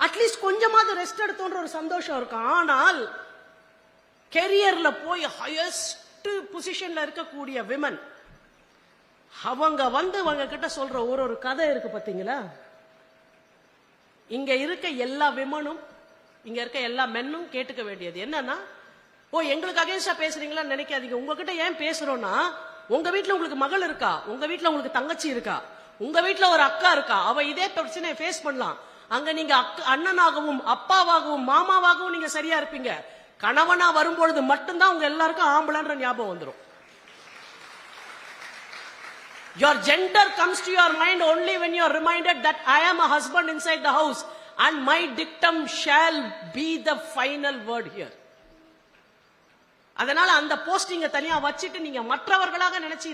அட்லீஸ்ட் கொஞ்சமாவது ரெஸ்ட் எடுத்தோன்ற ஒரு சந்தோஷம் இருக்கும். ஆனால் கெரியர்ல போய் ஹையஸ்ட் பொசிஷன்ல இருக்கக்கூடிய விமன் அவங்க அவங்க கிட்ட சொல்ற ஒரு கதை இருக்கு பாத்தீங்களா? இங்க இருக்க எல்லா விமனும், இங்க இருக்க எல்லா மென்னும் கேட்டுக்க வேண்டியது என்னன்னா, எங்களுக்கு அகேன்ஸ்டா பேசுறீங்களா நினைக்காதீங்க. உங்ககிட்ட ஏன் பேசுறோம்னா, உங்க வீட்டுல உங்களுக்கு மகள் இருக்கா, உங்க வீட்டுல உங்களுக்கு தங்கச்சி இருக்கா, உங்க வீட்டுல ஒரு அக்கா இருக்கா, அவ இதே பிரச்சனையை ஃபேஸ் பண்ணலாம். அங்க நீங்க அண்ணனாகவும் அப்பாவாகவும் மாமாவாகவும் நீங்க சரியா இருப்பீங்க. கணவனா வரும்பொழுது மட்டும்தான் உங்க எல்லாருக்கும் ஆம்பளன்ற ஞாபகம் வந்துடும். Your gender comes to your mind only when you are reminded that I am a husband inside the house and my dictum shall be the final word here. அதனால அந்த போஸ்டிங்க தனியா வச்சுட்டு நீங்க மற்றவர்களாக நினைச்சு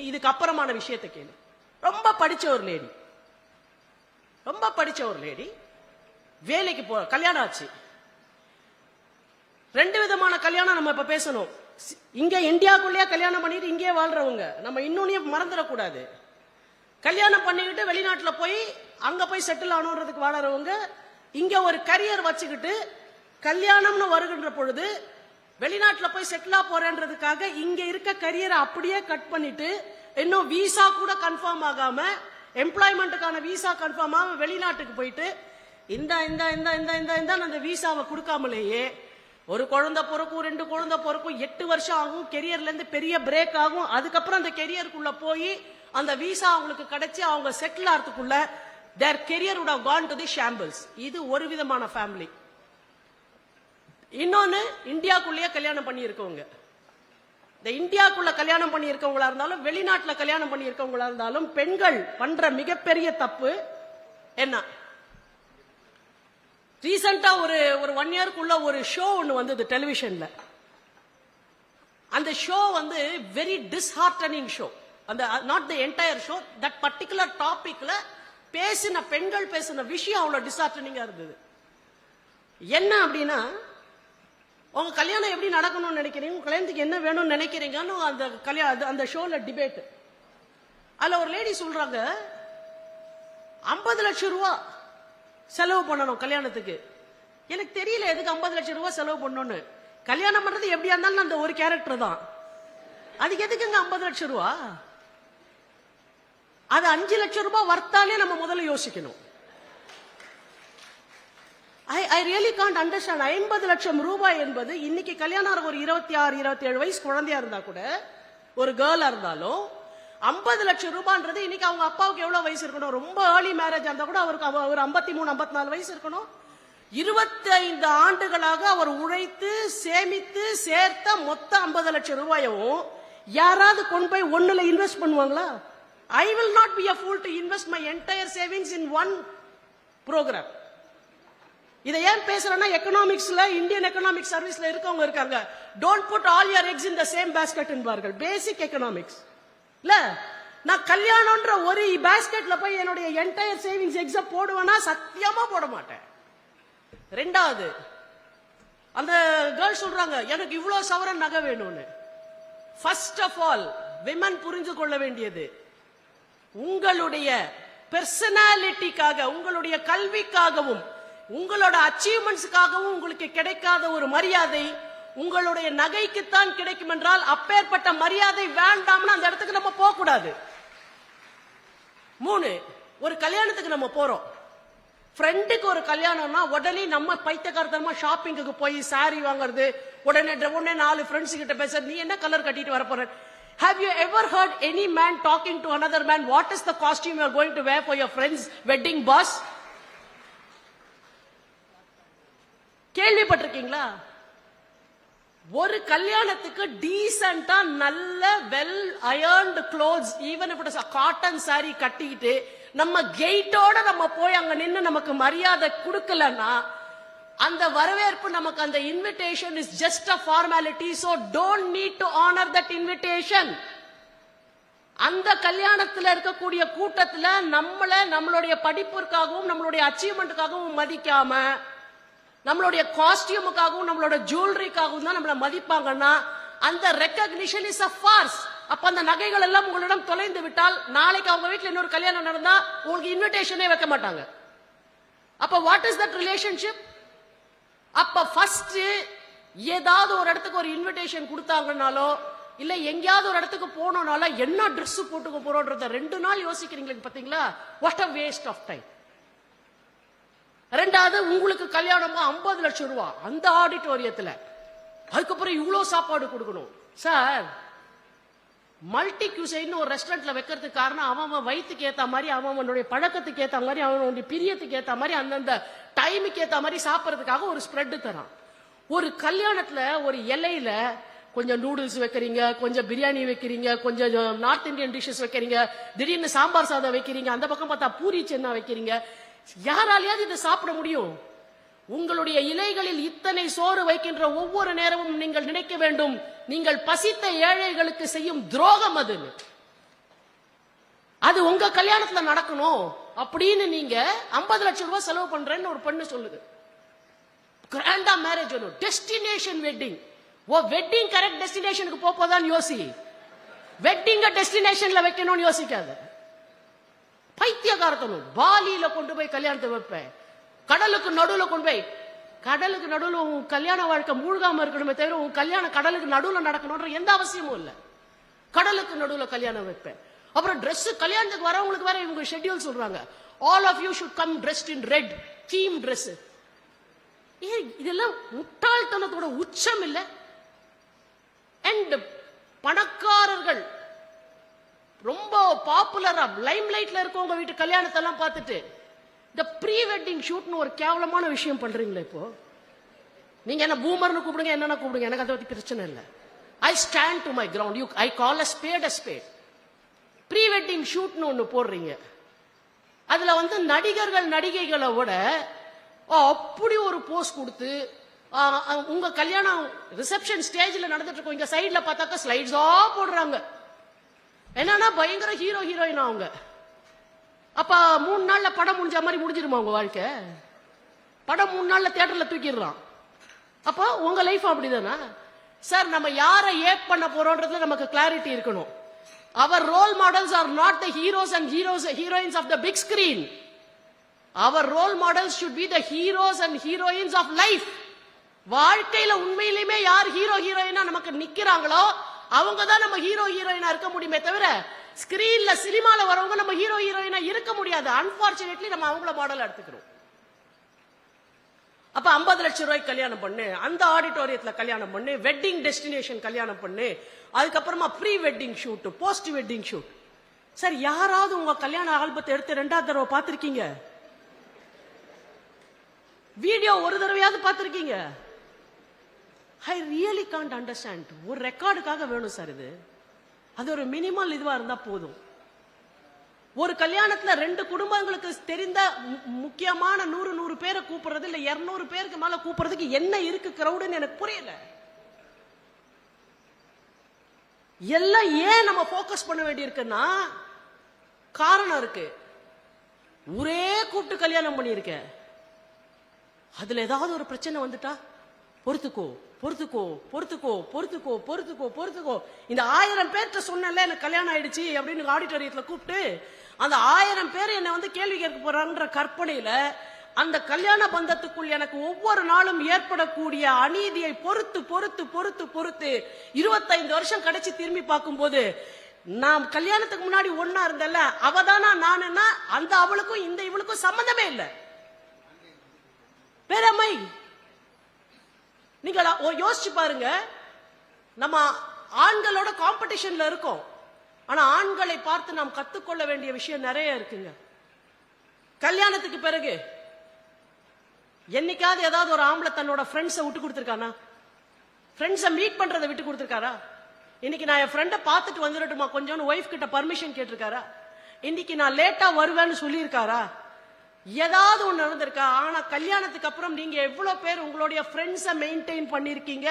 இதுக்கு அப்புறமான விஷயத்தை கேளு. ரொம்ப படிச்ச ஒரு லேடி வேலைக்கு கல்யாணம் ஆச்சு. 2 விதமான கல்யாணம் நம்ம இப்ப பேசணும். இங்க இந்தியாக்குள்ளேயே கல்யாணம் பண்ணிட்டு இங்கே வாழ்றவங்க நம்ம இன்னொன்னு மறந்துடக்கூடாது. கல்யாணம் பண்ணிக்கிட்டு வெளிநாட்டுல போய் அங்க போய் செட்டில் ஆனோன்றதுக்கு வாழறவங்க, இங்க ஒரு கரியர் வச்சுக்கிட்டு கல்யாணம்னு வருகின்ற பொழுது வெளிநாட்டுல போய் செட்டிலா போறேன்றதுக்காக இங்க இருக்க கரியரை அப்படியே கட் பண்ணிட்டு, இன்னும் விசா கூட கன்ஃபார்ம் ஆகாம, எம்ப்ளாய்மெண்ட்டுக்கான விசா கன்ஃபார்ம் ஆகாம வெளிநாட்டுக்கு போயிட்டு அந்த விசாவை கொடுக்காமலேயே ஒரு குழந்தை பிறக்கும், 2 குழந்தை பிறக்கும், 8 வருஷம் ஆகும், கெரியர்ல இருந்து பெரிய பிரேக் ஆகும். அதுக்கப்புறம் அந்த கெரியருக்குள்ள போய் அந்த விசா அவங்களுக்கு கிடைச்சி அவங்க settle ஆகிறதுக்குள்ள their career would have gone to the shambles. இது ஒரு விதமான ஃபேமிலி. இன்னொன்னு இந்தியாக்குள்ளேயே கல்யாணம் பண்ணி இருக்கவங்க. இந்த இந்தியாக்குள்ள கல்யாணம் பண்ணி இருக்கவங்களா இருந்தாலும் வெளிநாட்டுல கல்யாணம் பண்ணி இருக்கவங்களா இருந்தாலும் பெண்கள் பண்ற மிகப்பெரிய தப்பு என்ன? ரீசெண்டா ஒரு 1 இயர்க்குள்ள ஒரு ஷோ ஒன்னு வந்தது டெலிவிஷன்ல. அந்த ஷோ வந்து வெரி டிஸ்ஹார்டனிங் ஷோ. அந்த not the entire show, that particular டாபிக்ல பேசின பெண்கள் பேசின விஷயம் அவ்வளவு டிஸ்ஹார்டனிங்கா இருந்தது. என்ன அப்படின்னா, உங்க கல்யாணம் எப்படி நடக்கணும்னு நினைக்கிறீங்க, உங்க கல்யாணத்துக்கு என்ன வேணும்னு நினைக்கிறீங்கன்னு அந்த ஷோல டிபேட். அதுல ஒரு லேடி சொல்றாங்க, 50 லட்சம் ரூபாய் செலவு பண்ணணும் கல்யாணத்துக்கு. எனக்கு தெரியல எதுக்கு 50 லட்சம் ரூபாய் செலவு பண்ணணும்னு. கல்யாணம் பண்றது எப்படியா இருந்தாலும் அந்த ஒரு கேரக்டர் தான், அதுக்கு எதுக்குங்க 50 லட்சம் ரூபாய்? அது 5 லட்சம் ரூபாய் வர்த்தாலே நம்ம முதல்ல யோசிக்கணும். I really can't understand. 50 லட்சம் ரூபாய் என்பது இன்னைக்கு கல்யாணம் ஒரு 26, 27 வயசு குழந்தையா இருந்தா கூட, ஒரு கேர்ளா இருந்தாலும் 50 லட்சம் ரூபான்றது இன்னைக்கு அவங்க அப்பாவுக்கு எவ்வளவு வயசு இருக்கணும்? ரொம்ப ஏர்லி மேரேஜ் இருந்தா கூட அவருக்கு ஒரு 53, 54 வயசு இருக்கணும். 25 ஆண்டுகளாக அவர் உழைத்து சேமித்து சேர்த்த மொத்த 50 லட்சம் ரூபாயும் யாராவது கொண்டு போய் ஒண்ணுல இன்வெஸ்ட் பண்ணுவாங்களா? I will not be a fool to invest my entire savings in one program. இதை ஏன் பேசுறேன்னா, எக்கனாமிக்ஸ்ல இந்தியன் எக்கனாமிக் சர்வீஸ்ல இருக்கவங்க இருக்காங்க. Don't put all your eggs in the same basket என்பார்கள். பேசிக் எக்கனாமிக்ஸ் இல்ல. நான் கல்யாணம்ன்ற ஒரு பேஸ்கெட்ல போய் என்னுடைய என்டையர் சேவிங்ஸ் எக்ஸ போடுவேனா? சத்தியமா போட மாட்டேன். ரெண்டாவது, அந்த கேர்ள் சொல்றாங்க எனக்கு இவ்வளவு சவரன் நகை வேணும்னு. ஃபர்ஸ்ட் ஆஃப் ஆல் விமன் புரிஞ்சு கொள்ள வேண்டியது, உங்களுடைய பெர்சனாலிட்டிக்காக, உங்களுடைய கல்விக்காகவும் உங்களோட அச்சீவ்மெண்ட்ஸுக்காகவும் உங்களுக்கு கிடைக்காத ஒரு மரியாதை உங்களுடைய நகைக்குத்தான் கிடைக்கும் என்றால், அப்பேற்பட்ட மரியாதை வேண்டாம்னு அந்த இடத்துக்கு நம்ம போக கூடாது. 3, ஒரு கல்யாணத்துக்கு நம்ம போறோம், ஃப்ரெண்டுக்கு ஒரு கல்யாணம்னா உடனே நம்ம பைத்தியக்காரத்தனமா ஷாப்பிங்குக்கு போய் சாரி வாங்குறது, உடனே 4 ஃப்ரெண்ட்ஸ் கிட்ட பேச, நீ என்ன கலர் கட்டிட்டு வர போற? Have you ever heard any man talking to another man, what is the costume you are going to wear for your friend's wedding, boss? கேள்விப்பட்டிருக்கீங்களா? ஒரு கல்யாணத்துக்கு டீசென்ட்டா நல்ல well ironed clothes, even if it is a cotton sari கட்டிக்கிட்டு நம்ம கெயிட்டோட நம்ம போய் அங்க நின்னு நமக்கு மரியாதை கொடுக்கலன்னா, அந்த வரவேற்பு, நமக்கு அந்த invitation is just a formality. So don't need to honor that invitation. அந்த கல்யாணத்துல இருக்கக்கூடிய கூட்டத்துல நம்மளுடைய படிப்பிற்காகவும் நம்மளுடைய அச்சீவ்மெண்ட்டுக்காகவும் மதிக்காம, நம்மளுடைய காஸ்டியூமுக்காகவும் நம்மளோட ஜுவல்லரிக்காகவும் தான் நம்மளை மதிப்பாங்கன்னா, அந்த ரெக்கக்னிஷன் இஸ் a farce. அப்ப அந்த நகைகள் எல்லாம் உங்களிடம் தொலைந்து விட்டால், நாளைக்கு அவங்க வீட்டுல இன்னொரு கல்யாணம் நடந்தா உங்களுக்கு இன்விடேஷனே வைக்க மாட்டாங்க. அப்ப வாட் இஸ் தட் ரிலேஷன்ஷிப்? அப்ப ஃபர்ஸ்ட் ஏதாவது ஒரு இடத்துக்கு ஒரு இன்விடேஷன் கொடுத்தாங்கன்னாலோ, இல்ல எங்கேயாவது ஒரு இடத்துக்கு போனோம்னால என்ன ட்ரெஸ் போட்டுக்க போறோம்ன்றத 2 நாள் யோசிக்கிறீங்களா பாத்தீங்களா? What a waste of time. ரெண்டாவது, உங்களுக்கு கல்யாணமா 50 லட்சம் ரூபாய் அந்த ஆடிட்டோரியத்துல, அதுக்கப்புறம் இவ்வளவு சாப்பாடு கொடுக்கணும். சார், மல்டி கியூசைன்னு ஒரு ரெஸ்டாரண்ட்ல வைக்கிறதுக்கு காரணம், அவன் வயிற்றுக்கு ஏத்த மாதிரி, அவனுடைய பழக்கத்துக்கு ஏத்த மாதிரி, அவனுடைய பிரியத்துக்கு ஏத்த மாதிரி, அந்தந்த டைமுக்கு ஏத்த மாதிரி சாப்பிடறதுக்காக ஒரு ஸ்ப்ரெட் தரான். ஒரு கல்யாணத்துல ஒரு இலையில கொஞ்சம் நூடுல்ஸ் வைக்கிறீங்க, கொஞ்சம் பிரியாணி வைக்கிறீங்க, கொஞ்சம் நார்த் இந்தியன் டிஷஸ் வைக்கிறீங்க, திடீர்னு சாம்பார் சாதம் வைக்கிறீங்க, அந்த பக்கம் பார்த்தா பூரி சென்னா வைக்கிறீங்க. யாராலையாவது இதை சாப்பிட முடியும்? உங்களுடைய இலைகளில் இத்தனை சோறு வைக்கின்ற ஒவ்வொரு நேரமும் நீங்கள் நினைக்க வேண்டும், நீங்கள் பசித்த ஏழைகளுக்கு செய்யும் துரோகம் அது. அது உங்க கல்யாணத்துல நடக்கணும் அப்படின்னு நீங்க 50 லட்சம் ரூபாய் செலவு பண்றேன்னு ஒரு பெண்ணு சொல்லுது. கிராண்டா மேரேஜ் வேணும், டெஸ்டினேஷன் வெட்டிங். வெட்டிங் கரெக்ட் டெஸ்டினேஷனுக்கு போதான் யோசி, வெட்டிங்க டெஸ்டினேஷன்ல வைக்கணும்னு யோசிக்காத. பைத்தியக்காரத்தனும் பாலியில கொண்டு போய் கல்யாணத்தை வைப்பேன், கடலுக்கு நடுவுல கொண்டு போய், கடலுக்கு நடுவுல உன் கல்யாண வாழ்க்கை மூழ்காம இருக்கணுமே தவிர உன் கல்யாணம் கடலுக்கு நடுவுல நடக்கணும்ன்ற எந்த அவசியமும் இல்ல. கடலுக்கு நடுவுல கல்யாணம் வைப்பேன். அப்புறம் ட்ரெஸ், கல்யாணத்துக்கு வரவங்களுக்கு வேற இவங்க ஷெட்யூல் சொல்றாங்க, all of you should come dressed in red, theme dress. இதெல்லாம் முட்டாள்தனத்தோட உச்சம் இல்ல? அண்ட் பணக்காரர்கள் ரொம்ப பாப்புலரா லைம் லைட்ல இருக்கவங்க வீட்டு கல்யாணத்தை எல்லாம் பார்த்துட்டு இந்த ப்ரீ வெட்டிங் ஷூட்னு ஒரு கேவலமான விஷயம் பண்றீங்களா? இப்போ நீங்க என்ன பூமர்னு கூப்பிடுங்க, என்னன்னா கூப்பிடுங்க, எனக்கு அதை பத்தி பிரச்சனை இல்லை. I stand to my ground. You I call a spade a spade. Pre wedding ஷூட்னு ஒண்ணு போடுறீங்க, அதுல வந்து நடிகர்கள் நடிகைகளை விட அப்படி ஒரு போஸ்ட் கொடுத்து உங்க கல்யாணம் ரிசப்ஷன் ஸ்டேஜ்ல நடந்துட்டு இருக்கும், இங்க சைட்ல பார்த்தாக்க ஸ்லைட்ஸா போடுறாங்க. என்னன்னா பயங்கர ஹீரோ ஹீரோயின் அவங்க. அப்ப 3 நாள்ல படம் முடிஞ்ச மாதிரி முடிஞ்சிருமா உங்க வாழ்க்கை? படம் 3 நாள்ல தியேட்டர்ல தூக்கிடுறான். அப்போ உங்க லைஃப் அப்படிதானா சார்? நம்ம யாரை ஏப் பண்ண போறோம்ன்றதுல நமக்கு கிளாரிட்டி இருக்கணும். Our role models are not the heroes and heroines of the big screen. Our role models should be the heroes and heroines of life. வாழ்க்கையில உண்மையிலுமே யார் ஹீரோ ஹீரோயினா நமக்கு நிக்கிறாங்களோ அவங்க தான் நம்ம ஹீரோ ஹீரோயினா இருக்க முடியுமே தவிர ஸ்கிரீன்ல சினிமால வரவங்க நம்ம ஹீரோ ஹீரோயினா இருக்க முடியாது. அன்பார்ச்சுனேட்லி நம்ம அவங்கள மாடல் எடுத்துக்கிறோம். அப்ப 50 லட்சம் ரூபாய்க்கு கல்யாணம் பண்ணு, அந்த ஆடிட்டோரியத்துல கல்யாணம் பண்ணு, வெட்டிங் டெஸ்டினேஷன் கல்யாணம் பண்ணு, அதுக்கப்புறமா pre wedding shoot, post wedding shoot. Sir யாராவது உங்க கல்யாண ஆல்பத்தை எடுத்து 2வது தடவை பார்த்திருக்கீங்க? வீடியோ ஒரு தடவையாவது பார்த்திருக்கீங்க? I really can't understand. ஒரு ரெக்கார்டுக்காக வேணும் சார் இது. அது ஒரு மினிமல் இதுவா இருந்தா போதும். ஒரு கல்யாணத்துல 2 குடும்பங்களுக்கு தெரிந்த முக்கியமான 100 பேரை கூப்பிடுறது இல்ல 200 பேருக்கு மேல கூப்பிடுறதுக்கு என்ன இருக்கு கிரௌடுன்னு எனக்கு புரியல. எல்லாம் ஏன் நம்ம போக்கஸ் பண்ண வேண்டி இருக்குன்னா காரணம் இருக்கு. ஒரே கூப்பிட்டு கல்யாணம் பண்ணிருக்க, அதுல ஏதாவது ஒரு பிரச்சனை வந்துட்டா பொறுத்துக்கோ பொறுத்துக்கோ பொறுத்துக்கோ பொறுத்துக்கோ பொறுத்துக்கோ பொறுத்துக்கோ. இந்த 1000 பேர்கிட்ட சொன்னல எனக்கு கல்யாணம் ஆயிடுச்சு அப்படின்னு ஆடிட்டோரியத்துல கூப்பிட்டு அந்த 1000 பேர் என்ன வந்து கேள்வி கேட்க போறான்ற கற்பனையில அந்த கல்யாண பந்தத்துக்குள் எனக்கு ஒவ்வொரு நாளும் ஏற்படக்கூடிய அநீதியை பொறுத்து பொறுத்து பொறுத்து பொறுத்து 25 வருஷம் கடைசி திரும்பி பார்க்கும் போது நாம் கல்யாணத்துக்கு முன்னாடி ஒன்னா இருந்தல அவதானா நானுன்னா அந்த அவளுக்கும் இந்த இவளுக்கும் சம்பந்தமே இல்லை. பெருமை. நீங்க யோசிச்சு பாருங்க, நம்ம ஆண்களோட காம்படிஷன்ல இருக்கோம். ஆனா ஆண்களை பார்த்து நாம் கத்துக்கொள்ள வேண்டிய விஷயம் நிறைய இருக்குங்க. கல்யாணத்துக்கு பிறகு என்னைக்காவது ஏதாவது ஒரு ஆம்பளை தன்னோட ஃப்ரெண்ட்ஸை விட்டு கொடுத்துருக்கானா? ஃப்ரெண்ட்ஸை மீட் பண்றதை விட்டு கொடுத்துருக்காரா? இன்னைக்கு நான் என் ஃப்ரெண்டை பார்த்துட்டு வந்துடட்டுமா கொஞ்சம் ஒய்ஃப் கிட்ட பர்மிஷன் கேட்டிருக்காரா? இன்னைக்கு நான் லேட்டா வருவேன்னு சொல்லியிருக்காரா? ஏதாவது ஒண்ணு நடந்திருக்கா? ஆனா கல்யாணத்துக்கு அப்புறம் நீங்க எவ்வளவு பேர் உங்களுடைய ஃப்ரெண்ட்ஸை மெயின்டைன் பண்ணிருக்கீங்க?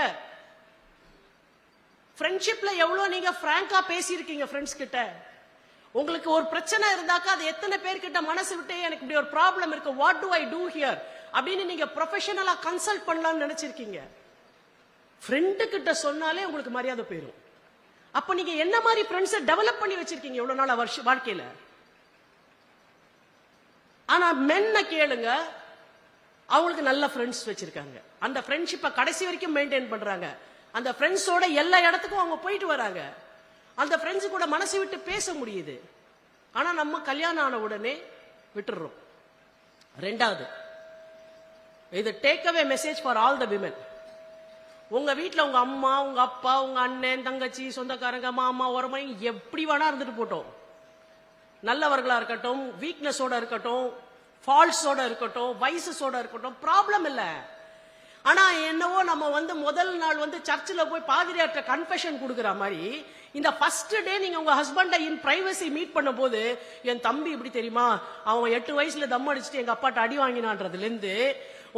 ஃப்ரெண்ட்ஷிப்ல எவ்வளவு நீங்க பிராங்கா பேசியிருக்கீங்க ஃப்ரெண்ட்ஸ் கிட்ட? உங்களுக்கு ஒரு பிரச்சனை இருந்தாக்கா அது எத்தனை பேர்கிட்ட மனசு விட்டு எனக்கு இப்படி ஒரு ப்ராப்ளம் இருக்கு, what do I do here அப்படின்னு நீங்க ப்ரொஃபஷனலா கன்சல்ட் பண்ணலாம்னு நினைச்சிருக்கீங்க? ஃப்ரெண்டு கிட்ட சொன்னாலே உங்களுக்கு மரியாதை போயிடும். அப்ப நீங்க என்ன மாதிரி ஃப்ரெண்ட்ஸை டெவலப் பண்ணி வச்சிருக்கீங்க எவ்வளவு நாள் வாழ்க்கையில? ஆனா மென்ன கேளுங்க, அவங்களுக்கு நல்ல ஃப்ரெண்ட்ஸ் வச்சிருக்காங்க, அந்த ஃப்ரெண்ட்ஷிப்பை கடைசி வரைக்கும் மெயின்டைன் பண்றாங்க, அந்த ஃப்ரெண்ட்ஸோட எல்லா இடத்துக்கும் அவங்க போயிட்டு வராங்க, அந்த ஃப்ரெண்ட்ஸ் கூட மனசு விட்டு பேச முடியுது. ஆனா நம்ம கல்யாணம் ஆன உடனே விட்டுறோம். 2வது, இது take away message for all the women. உங்க வீட்டுல உங்க அம்மா, உங்க அப்பா, உங்க அண்ணன், தங்கச்சி, சொந்தக்காரங்க, மாமா, ஒருமை எப்படி வேணா இருந்துட்டு போட்டோம். நல்லவர்களா இருக்கட்டும், வீக்னஸோட இருக்கட்டும், ஃபால்ட்ஸோட இருக்கட்டும், வைசஸோட இருக்கட்டும், ப்ராப்ளம் இல்ல. ஆனா என்னவோ நம்ம வந்து முதல் நாள் வந்து சர்ச்சில் போய் பாதிரியார்ட்ட கன்ஃபெஷன் கொடுக்குற மாதிரி இந்த ஃபர்ஸ்ட் டே நீங்க உங்க ஹஸ்பண்டை இன் பிரைவசி மீட் பண்ணும் போது என் தம்பி இப்படி தெரியுமா, அவன் 8 வயசுல தம் அடிச்சுட்டு எங்க அப்பாட்ட அடி வாங்கினான்றதுல இருந்து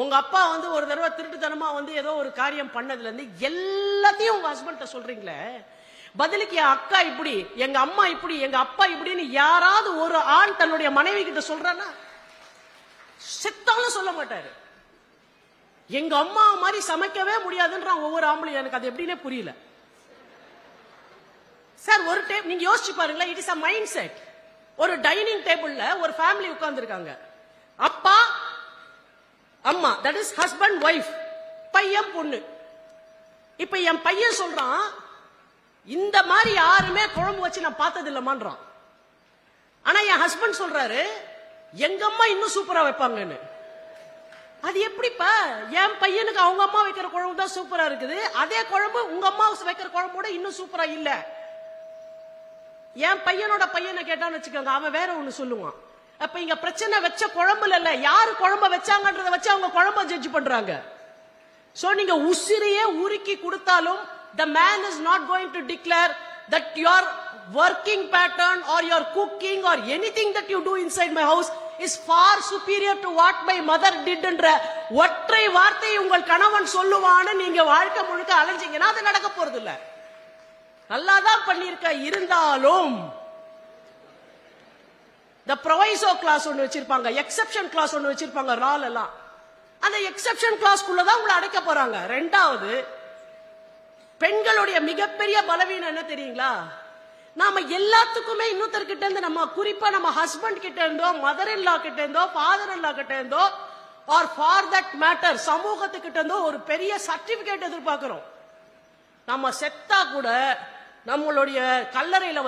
உங்க அப்பா வந்து ஒரு தடவை திருட்டுத்தனமா வந்து ஏதோ ஒரு காரியம் பண்ணதுல இருந்து எல்லாத்தையும் உங்க ஹஸ்பண்ட சொல்றீங்களே. பதிலுக்கு என் அக்கா இப்படி, எங்க அம்மா இப்படி, எங்க அப்பா இப்படின்னு யாராவது ஒரு ஆண் தன்னுடைய மனைவி கிட்ட சொல்றானா? செத்தாலும் சொல்ல மாட்டாரு. எங்க அம்மா மாதிரி சமைக்கவே முடியாதுன்றான் ஒவ்வொரு ஆம்பளையும். எனக்கு அது எப்படின்னே புரியல சார். ஒரு டைம் நீங்க யோசிச்சு பாருங்களேன், it is a mind set. ஒரு டைனிங் டேபிள்ல ஒரு ஃபேமிலி உட்கார்ந்து இருக்காங்க, அப்பா அம்மா, தட் இஸ் ஹஸ்பண்ட் ஒய்ஃப், பையன் பொண்ணு. இப்ப என் பையன் சொல்றான், இந்த மாதிரி யாருமே குழம்பு வச்சு நான் பார்த்தது இல்லமான்றான். ஆனா என் ஹஸ்பண்ட் சொல்றாரு, எங்க அம்மா இன்னும் சூப்பரா வைப்பாங்கன்னு. அது எப்படிப்பா? என் பையனுக்கு அவங்க அம்மா வைக்கிற குழம்பு தான் சூப்பரா இருக்குது, அதே குழம்பு உங்க அம்மா வைக்கிற குழம்போட இன்னும் சூப்பரா இல்ல. என் பையனோட பையனை கேட்டான்னு வச்சுக்கோங்க, அவன் வேற ஒண்ணு சொல்லுவான். அப்ப இங்க பிரச்சனை வச்ச குழம்புல இல்ல, யாரு குழம்ப வச்சாங்கன்றத வச்சு அவங்க குழம்ப ஜட்ஜ் பண்றாங்க. சோ நீங்க உசிரையே உருக்கி கொடுத்தாலும் the man is not going to declare that your working pattern or your cooking or anything that you do inside my house is far superior to what my mother did என்ற ஒற்றை வார்த்தை உங்கள் கணவன் சொல்லுவான்னு நீங்க வாழ்க்கை முழுக்க அலைஞ்சீங்கன்னா அது நடக்க போறது இல்ல. நல்லாதான் பண்ணிருக்க, இருந்தாலும் the proviso clause ஒன்னு வச்சிருப்பாங்க, exception clause ஒன்னு வச்சிருப்பாங்க ரால் எல்லாம். அந்த எக்ஸெப்ஷன் கிளாஸ்க்குள்ளதான் உங்களை அடைக்க போறாங்க. ரெண்டாவது, பெண்களுடைய மிகப்பெரிய பலவீனம் என்ன தெரியுங்களா? நாம எல்லாத்துக்குமே இன்னொருத்தர்கிட்ட இருந்து, நம்ம குறிப்பா நம்ம ஹஸ்பண்ட் கிட்ட இருந்தோ, மதர் இன் லா கிட்ட இருந்தோ, ஃபாதர் இன் லா கிட்ட இருந்தோ, ஆர் ஃபார் தட் மேட்டர் சமூகத்துக்கிட்ட இருந்தோ ஒரு பெரிய சர்டிபிகேட் எதிர்பார்க்கிறோம். நம்ம செத்தா கூட நம்மளுடைய கல்லறையில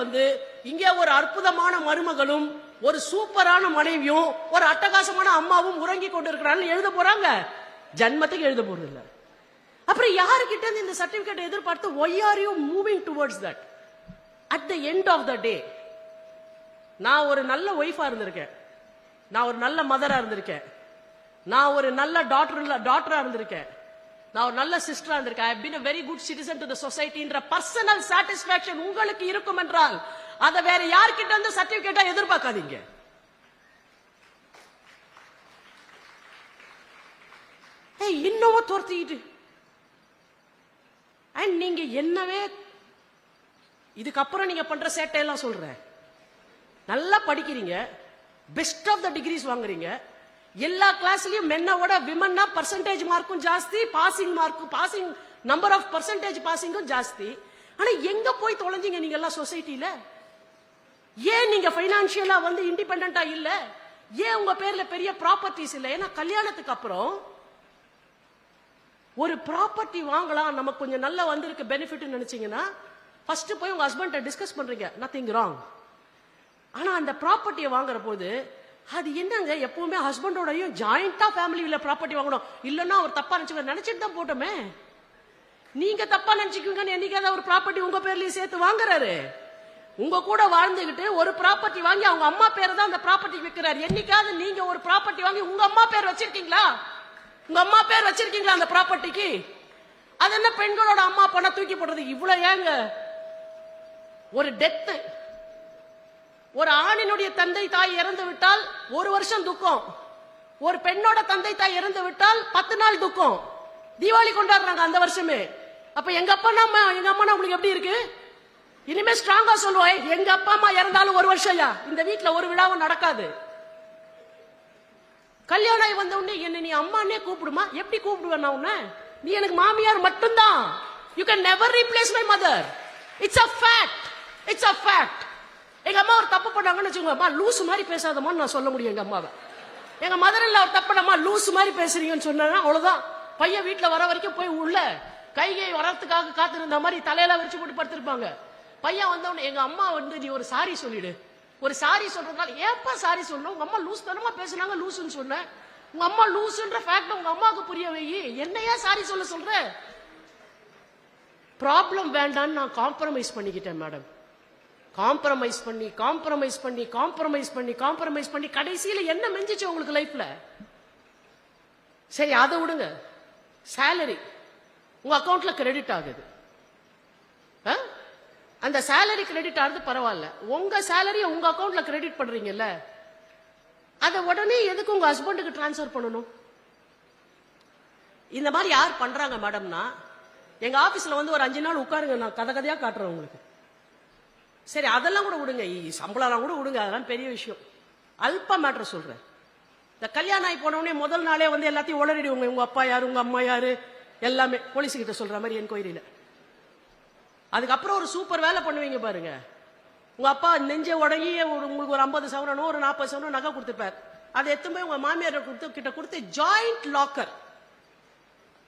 இங்கே ஒரு அற்புதமான மருமகளும் ஒரு சூப்பரான மனைவியும் ஒரு அட்டகாசமான அம்மாவும் உறங்கி கொண்டிருக்கிறாங்க எழுத போறாங்க, ஜன்மத்துக்கு எழுத போறது இல்ல. அப்புறம் யாருக்கிட்ட இருந்து இந்த சர்டிபிகேட் எதிர்பார்த்து why are you moving towards that? At the end of the day, நான் ஒரு நல்ல ஒய்ஃபா இருந்திருக்கேன், நான் ஒரு நல்ல மதரா இருந்திருக்கேன், நான் ஒரு நல்ல டாட்டரா இருந்திருக்கேன், நான் ஒரு நல்ல சிஸ்டரா இருந்திருக்கேன். I have been a very good citizen to the society என்ற பர்சனல் சாட்டிஸ்பாக்சன் உங்களுக்கு இருக்கும் என்றால் அத வேற யார்கிட்ட இருந்து சர்டிபிகேட்டா எதிர்பார்க்காதீங்க. இன்னமும் துரத்திட்டு நீங்க என்னவே இதுக்கப்புறம் நீங்க பண்ற சேட்டையெல்லாம் சொல்றேன். நல்லா படிக்கிறீங்க, பெஸ்ட் ஆஃப் த டிகிரிஸ் வாங்குறீங்க, எல்லா கிளாஸ்லயும் மென்னோட விமன்னா பர்சன்டேஜ் மார்க்கும் ஜாஸ்தி, பாசிங் நம்பர் ஆஃப் பர்சன்டேஜ் பாசிங்கும் ஜாஸ்தி. ஆனா எங்க போய் தொலைஞ்சீங்க நீங்க எல்லாம் சொசைட்டில? ஏன் நீங்க பைனான்சியலா இண்டிபெண்டா இல்ல? ஏன் உங்க பேர்ல பெரிய ப்ராப்பர்ட்டிஸ் இல்ல? ஏன்னா கல்யாணத்துக்கு அப்புறம் ஒரு ப்ராப்பர்ட்டி வாங்கலாம், நமக்கு கொஞ்சம் நல்லா வந்திருக்கு பெனிஃபிட் நினைச்சீங்கன்னா ஃபர்ஸ்ட் போய் உங்க ஹஸ்பண்ட் டிஸ்கஸ் பண்றீங்க, நத்திங் ராங். ஆனா அந்த ப்ராப்பர்ட்டியை வாங்குற போது அது என்னங்க, எப்பவுமே ஹஸ்பண்டோடையும் ஜாயிண்டா ஃபேமிலியில ப்ராப்பர்ட்டி வாங்கணும், இல்லன்னா அவர் தப்பா நினைச்சிட்டு தான் போட்டோமே. நீங்க தப்பா நினைச்சுக்கீங்கன்னு என்னைக்காவது ஒரு ப்ராப்பர்ட்டி உங்க பேர்லயும் சேர்த்து வாங்குறாரு? உங்க கூட வாழ்ந்துகிட்டு ஒரு ப்ராப்பர்ட்டி வாங்கி அவங்க அம்மா பேரை தான் அந்த ப்ராப்பர்ட்டி விற்கிறாரு. என்னைக்காவது நீங்க ஒரு ப்ராப்பர்ட்டி வாங்கி உங்க அம்மா பேர் வச்சிருக்கீங்களா? உங்க அம்மா பேர் வச்சிருக்கீங்களா அந்த ப்ராப்பர்ட்டிக்கு? அது என்ன பெண்களோட அம்மா பணம் தூக்கி போடுறது? இவ்வளவு ஏங்க ஒரு டெத், ஒரு ஆணினுடைய தந்தை தாய் இறந்து விட்டால் 1 வருஷம் துக்கம், ஒரு பெண்ணோட தந்தை தாய் இறந்து விட்டால் 10 நாள் துக்கம். தீபாவளி கொண்டாடுறாங்க அந்த வருஷமே. அப்ப எங்க அப்பா எங்க அம்மா உங்களுக்கு எப்படி இருக்கு? இனிமே ஸ்ட்ராங்கா சொல்லுவோம், எங்க அப்பா அம்மா இறந்தாலும் 1 வருஷம் இந்த வீட்டுல ஒரு விழாவும் நடக்காது. கல்யாணம் ஆகி வந்த உடனே என்ன நீ அம்மானே கூப்பிடுமா? எப்படி கூப்பிடுவேன் நான் உன்ன? நீ எனக்கு மாமியார் மட்டும்தான். You can never replace my mother. It's a fact, it's a fact. எங்க அம்மா ஒரு தப்பு பண்ணாங்கன்னு வச்சுக்கோங்க, அம்மா லூசு மாதிரி பேசாதமான்னு நான் சொல்ல முடியும் எங்க அம்மாவை. எங்க மதர் இல்ல ஒரு தப்புனம்மா லூசு மாதிரி பேசுறீங்கன்னு சொன்னா அவ்வளவுதான். பையன் வீட்டுல வர வரைக்கும் போய் உள்ள கைகை வரத்துக்காக காத்திருந்த மாதிரி தலையெல்லாம் விரிச்சு போட்டு படுத்திருப்பாங்க. பையன் வந்தவன எங்க அம்மா நீ ஒரு சாரி சொல்லிடு. ஒரு சாரி சொல்றதுனால ஏப்பா சாரி சொல்லணும்? உங்க அம்மா லூஸ் தனமா பேசுனாங்க லூசுன்னு சொன்ன. உங்க அம்மா லூசுன்ற ஃபேக்ட் உங்க அம்மாவுக்கு புரிய வை. என்னையா சாரி சொல்ற? ப்ராப்ளம் வேண்டான்னு நான் காம்ப்ரமைஸ் பண்ணிக்கிட்டேன் மேடம். காம்ப்ரமைஸ் பண்ணி கடைசியில என்ன மெஞ்சிச்சு உங்களுக்கு லைஃப்ல? சரி அதை விடுங்க, சேலரி உங்க அக்கௌண்ட்ல கிரெடிட் ஆகுது. அந்த சேலரி கிரெடிட் ஆகுது பரவாயில்ல, உங்க சேலரி உங்க அக்கௌண்ட்ல கிரெடிட் பண்றீங்கல்ல, அதை உடனே எதுக்கு உங்க ஹஸ்பண்டுக்கு டிரான்ஸ்பர் பண்ணணும்? இந்த மாதிரி யார் பண்றாங்க மேடம்னா, எங்க ஆபீஸ்ல ஒரு 5 நாள் உட்காருங்க, நான் கதையா காட்டுறேன் உங்களுக்கு. சரி அதெல்லாம் கூட விடுங்க, சம்பளம் கூட விடுங்க, அதெல்லாம் பெரிய விஷயம். அல்ப மேட்டர் சொல்றேன். இந்த கல்யாணம் ஆகி போனவனே முதல் நாளே எல்லாத்தையும் உளறிடுவோங்க, உங்க அப்பா யாரு உங்க அம்மா யாரு எல்லாமே போலீஸ் கிட்ட சொல்ற மாதிரி என்கொயரியில. அதுக்கப்புறம் ஒரு சூப்பர் வேலை பண்ணுவீங்க பாருங்க. உங்க அப்பா நெஞ்ச உடங்கி உங்களுக்கு ஒரு 50 சவரனோ ஒரு 40 சவரனோ நகை கொடுத்துப்பார். அதை எடுத்து போய் உங்க மாமியார் கிட்ட கொடுத்து ஜாயிண்ட் லாக்கர்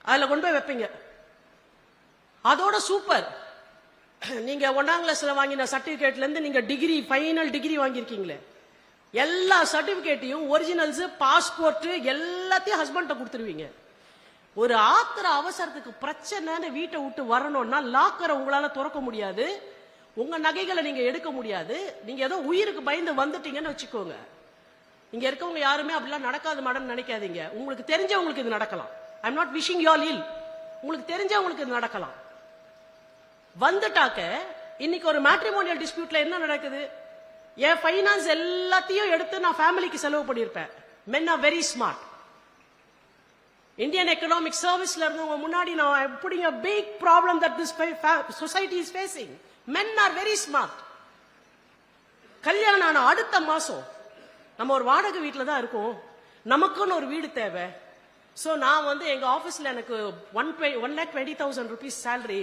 அதுல கொண்டு போய் வைப்பீங்க. அதோட சூப்பர், நீங்க 1ஆம் கிளாஸ்ல வாங்கின சர்டிபிகேட்ல இருந்து நீங்க டிகிரி ஃபைனல் டிகிரி வாங்கியிருக்கீங்களே, எல்லா சர்டிபிகேட்டையும் ஒரிஜினல்ஸ் பாஸ்போர்ட் எல்லாத்தையும் ஹஸ்பண்ட கொடுத்துருவீங்க. ஒரு ஆத்திர அவசரத்துக்கு பிரச்சனை வீட்டை விட்டு வரணும்னா லாக்கரை உங்களால திறக்க முடியாது, உங்க நகைகளை நீங்க எடுக்க முடியாது. நீங்க ஏதோ உயிருக்கு பயந்து வந்துட்டீங்கன்னு வச்சுக்கோங்க. இங்க இருக்கவங்க யாருமே அப்படிலாம் நடக்காது மேடம் நினைக்காதீங்க. உங்களுக்கு தெரிஞ்சவங்களுக்கு இது நடக்கலாம். I am not wishing you all ill. உங்களுக்கு தெரிஞ்சவங்களுக்கு இது நடக்கலாம். வந்துட்டாக்க இன்னைக்கு ஒரு மேட்ரிமோனியல் டிஸ்பியூட்ல என்ன நடக்குது? என் ஃபைனான்ஸ் எல்லாத்தையும் எடுத்து நான் ஃபேமிலிக்கு செலவு பண்ணியிருப்பேன். men are very smart. Indian economic சர்வீஸ்ல இருந்தவங்க முன்னாடி நான் putting a big problem that this society is facing. men are very smart. கல்யாணம் ஆன அடுத்த மாசம் நம்ம ஒரு வாடகை வீட்டில தான் இருக்கோம், நமக்குன்னு ஒரு வீடு தேவை. சோ நான் வந்து எங்க ஆபீஸ்ல எனக்கு 1,20,000 rupees salary,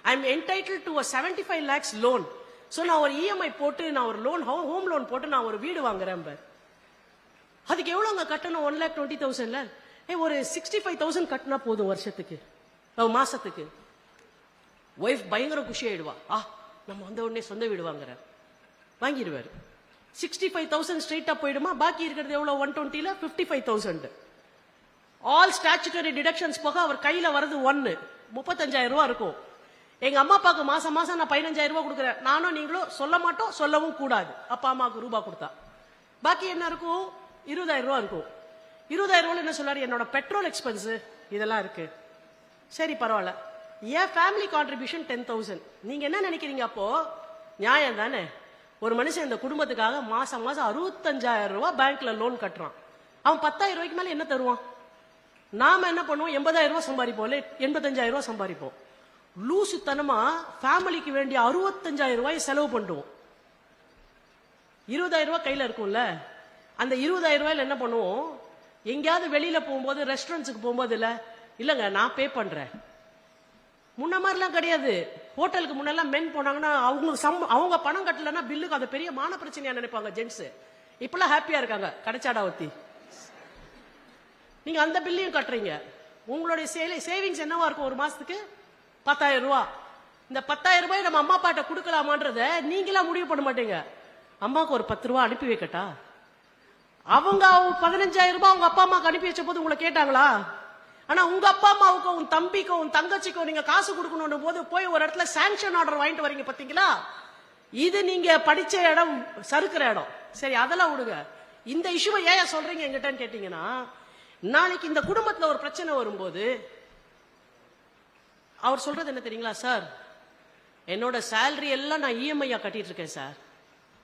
I am entitled to a 75 lakhs loan. So நான் ஒரு இஎம்ஐ போட்டு நான் ஒரு லோன் ஹோம் லோன் போட்டு நான் ஒரு வீடு வாங்குறேன். அதுக்கு எவ்வளவுங்க கட்டணும்? 1,20,000ல ஒரு 65,000 கட்டினா போதும் வருஷத்துக்கு, மாசத்துக்கு. ஒய்ஃப் பயங்கர குஷி ஆயிடுவா, நம்ம வந்த உடனே சொந்த வீடு வாங்குற வாங்கிடுவாரு. 65,000 ஸ்ட்ரெயிட்டா போயிடுமா? பாக்கி இருக்கிறது எவ்வளவு? 120ல 55,000. ஆல் ஸ்டாச்சுட்டரி டிடக்ஷன்ஸ் போக அவர் கையில வரது 35,000 ரூபாய் இருக்கும். எங்க அம்மா அப்பாவுக்கு மாசம் மாசம் நான் 15,000 ரூபாய் கொடுக்குறேன். நானும் நீங்களும் சொல்ல மாட்டோம், சொல்லவும் கூடாது. அப்பா அம்மாவுக்கு ரூபாய் கொடுத்தா பாக்கி என்ன இருக்கும்? 20,000 ரூபாய் இருக்கும். 20,000 ரூபாய் என்ன சொல்லாரு? என்னோட பெட்ரோல் எக்ஸ்பென்ஸ் இதெல்லாம் இருக்கு. சரி பரவாயில்ல, என் ஃபேமிலி கான்ட்ரிபியூஷன் 10,000. நீங்க என்ன நினைக்கிறீங்க? அப்போ நியாயம் தானே? ஒரு மனுஷன் இந்த குடும்பத்துக்காக மாசம் மாசம் 65,000 ரூபாய் பேங்க்ல லோன் கட்டுறான். அவன் 10,000 ரூபாய்க்கு மேல என்ன தருவான்? நாம என்ன பண்ணுவோம்? 80,000 ரூபாய் சம்பாதிப்போம், 85,000 ரூபாய் சம்பாதிப்போம். லூசுத்தனமா ஃபேமிலிக்கு வேண்டிய 65,000 ரூபாய் செலவு பண்ணுவோம். 20,000 ரூபாய் கையில இருக்கும்ல, அந்த 20,000 ரூபாயில என்ன பண்ணுவோம்? எங்கேயாவது வெளியில போகும்போது, ரெஸ்டாரண்ட்ஸுக்கு போகும்போது இல்லங்க நான் பே பண்றேன். முன்ன மாதிரிலாம் கிடையாது. ஹோட்டலுக்கு முன்னெல்லாம் மென் போனாங்கன்னா அவங்க பணம் கட்டலன்னா பில்லுக்கு அதை பெரிய மான பிரச்சனையா நினைப்பாங்க ஜென்ஸ். இப்பெல்லாம் ஹாப்பியா இருக்காங்க, கிடைச்சாடா ஒத்தி. நீங்க அந்த பில்லையும் கட்டுறீங்க. உங்களுடைய சேவிங்ஸ் என்னவா இருக்கும்? ஒரு மாசத்துக்கு 10,000 ரூபாய். இந்த 10,000 ரூபாய் நம்ம அம்மா அப்பாட்ட கொடுக்கலாமான்றத நீங்களா முடிவு பண்ண மாட்டீங்க. அம்மாவுக்கு ஒரு 10 ரூபாய் அனுப்பி வைக்கட்டா? அவங்க 15,000 ரூபாய் அவங்க அப்பா அம்மாவுக்கு அனுப்பி வச்ச போது உங்களை கேட்டாங்களா? ஆனா உங்க அப்பா அம்மாவுக்கும் உன் தம்பிக்கும் உன் தங்கச்சிக்கும் நீங்க காசு கொடுக்கணும் போது போய் ஒரு இடத்துல சாங்ஷன் ஆர்டர் வாங்கிட்டு வரீங்க பாத்தீங்களா? இது நீங்க படிச்ச இடம், சறுக்கிற இடம். சரி அதெல்லாம் விடுங்க. இந்த இஷ்யூவை ஏன் சொல்றீங்க எங்கிட்டன்னு கேட்டீங்கன்னா, நாளைக்கு இந்த குடும்பத்துல ஒரு பிரச்சனை வரும்போது அவர் சொல்றது என்ன தெரியுங்களா? சார் என்னோட சேலரி எல்லாம் நான் இஎம்ஐயா கட்டிட்டு இருக்கேன் சார்.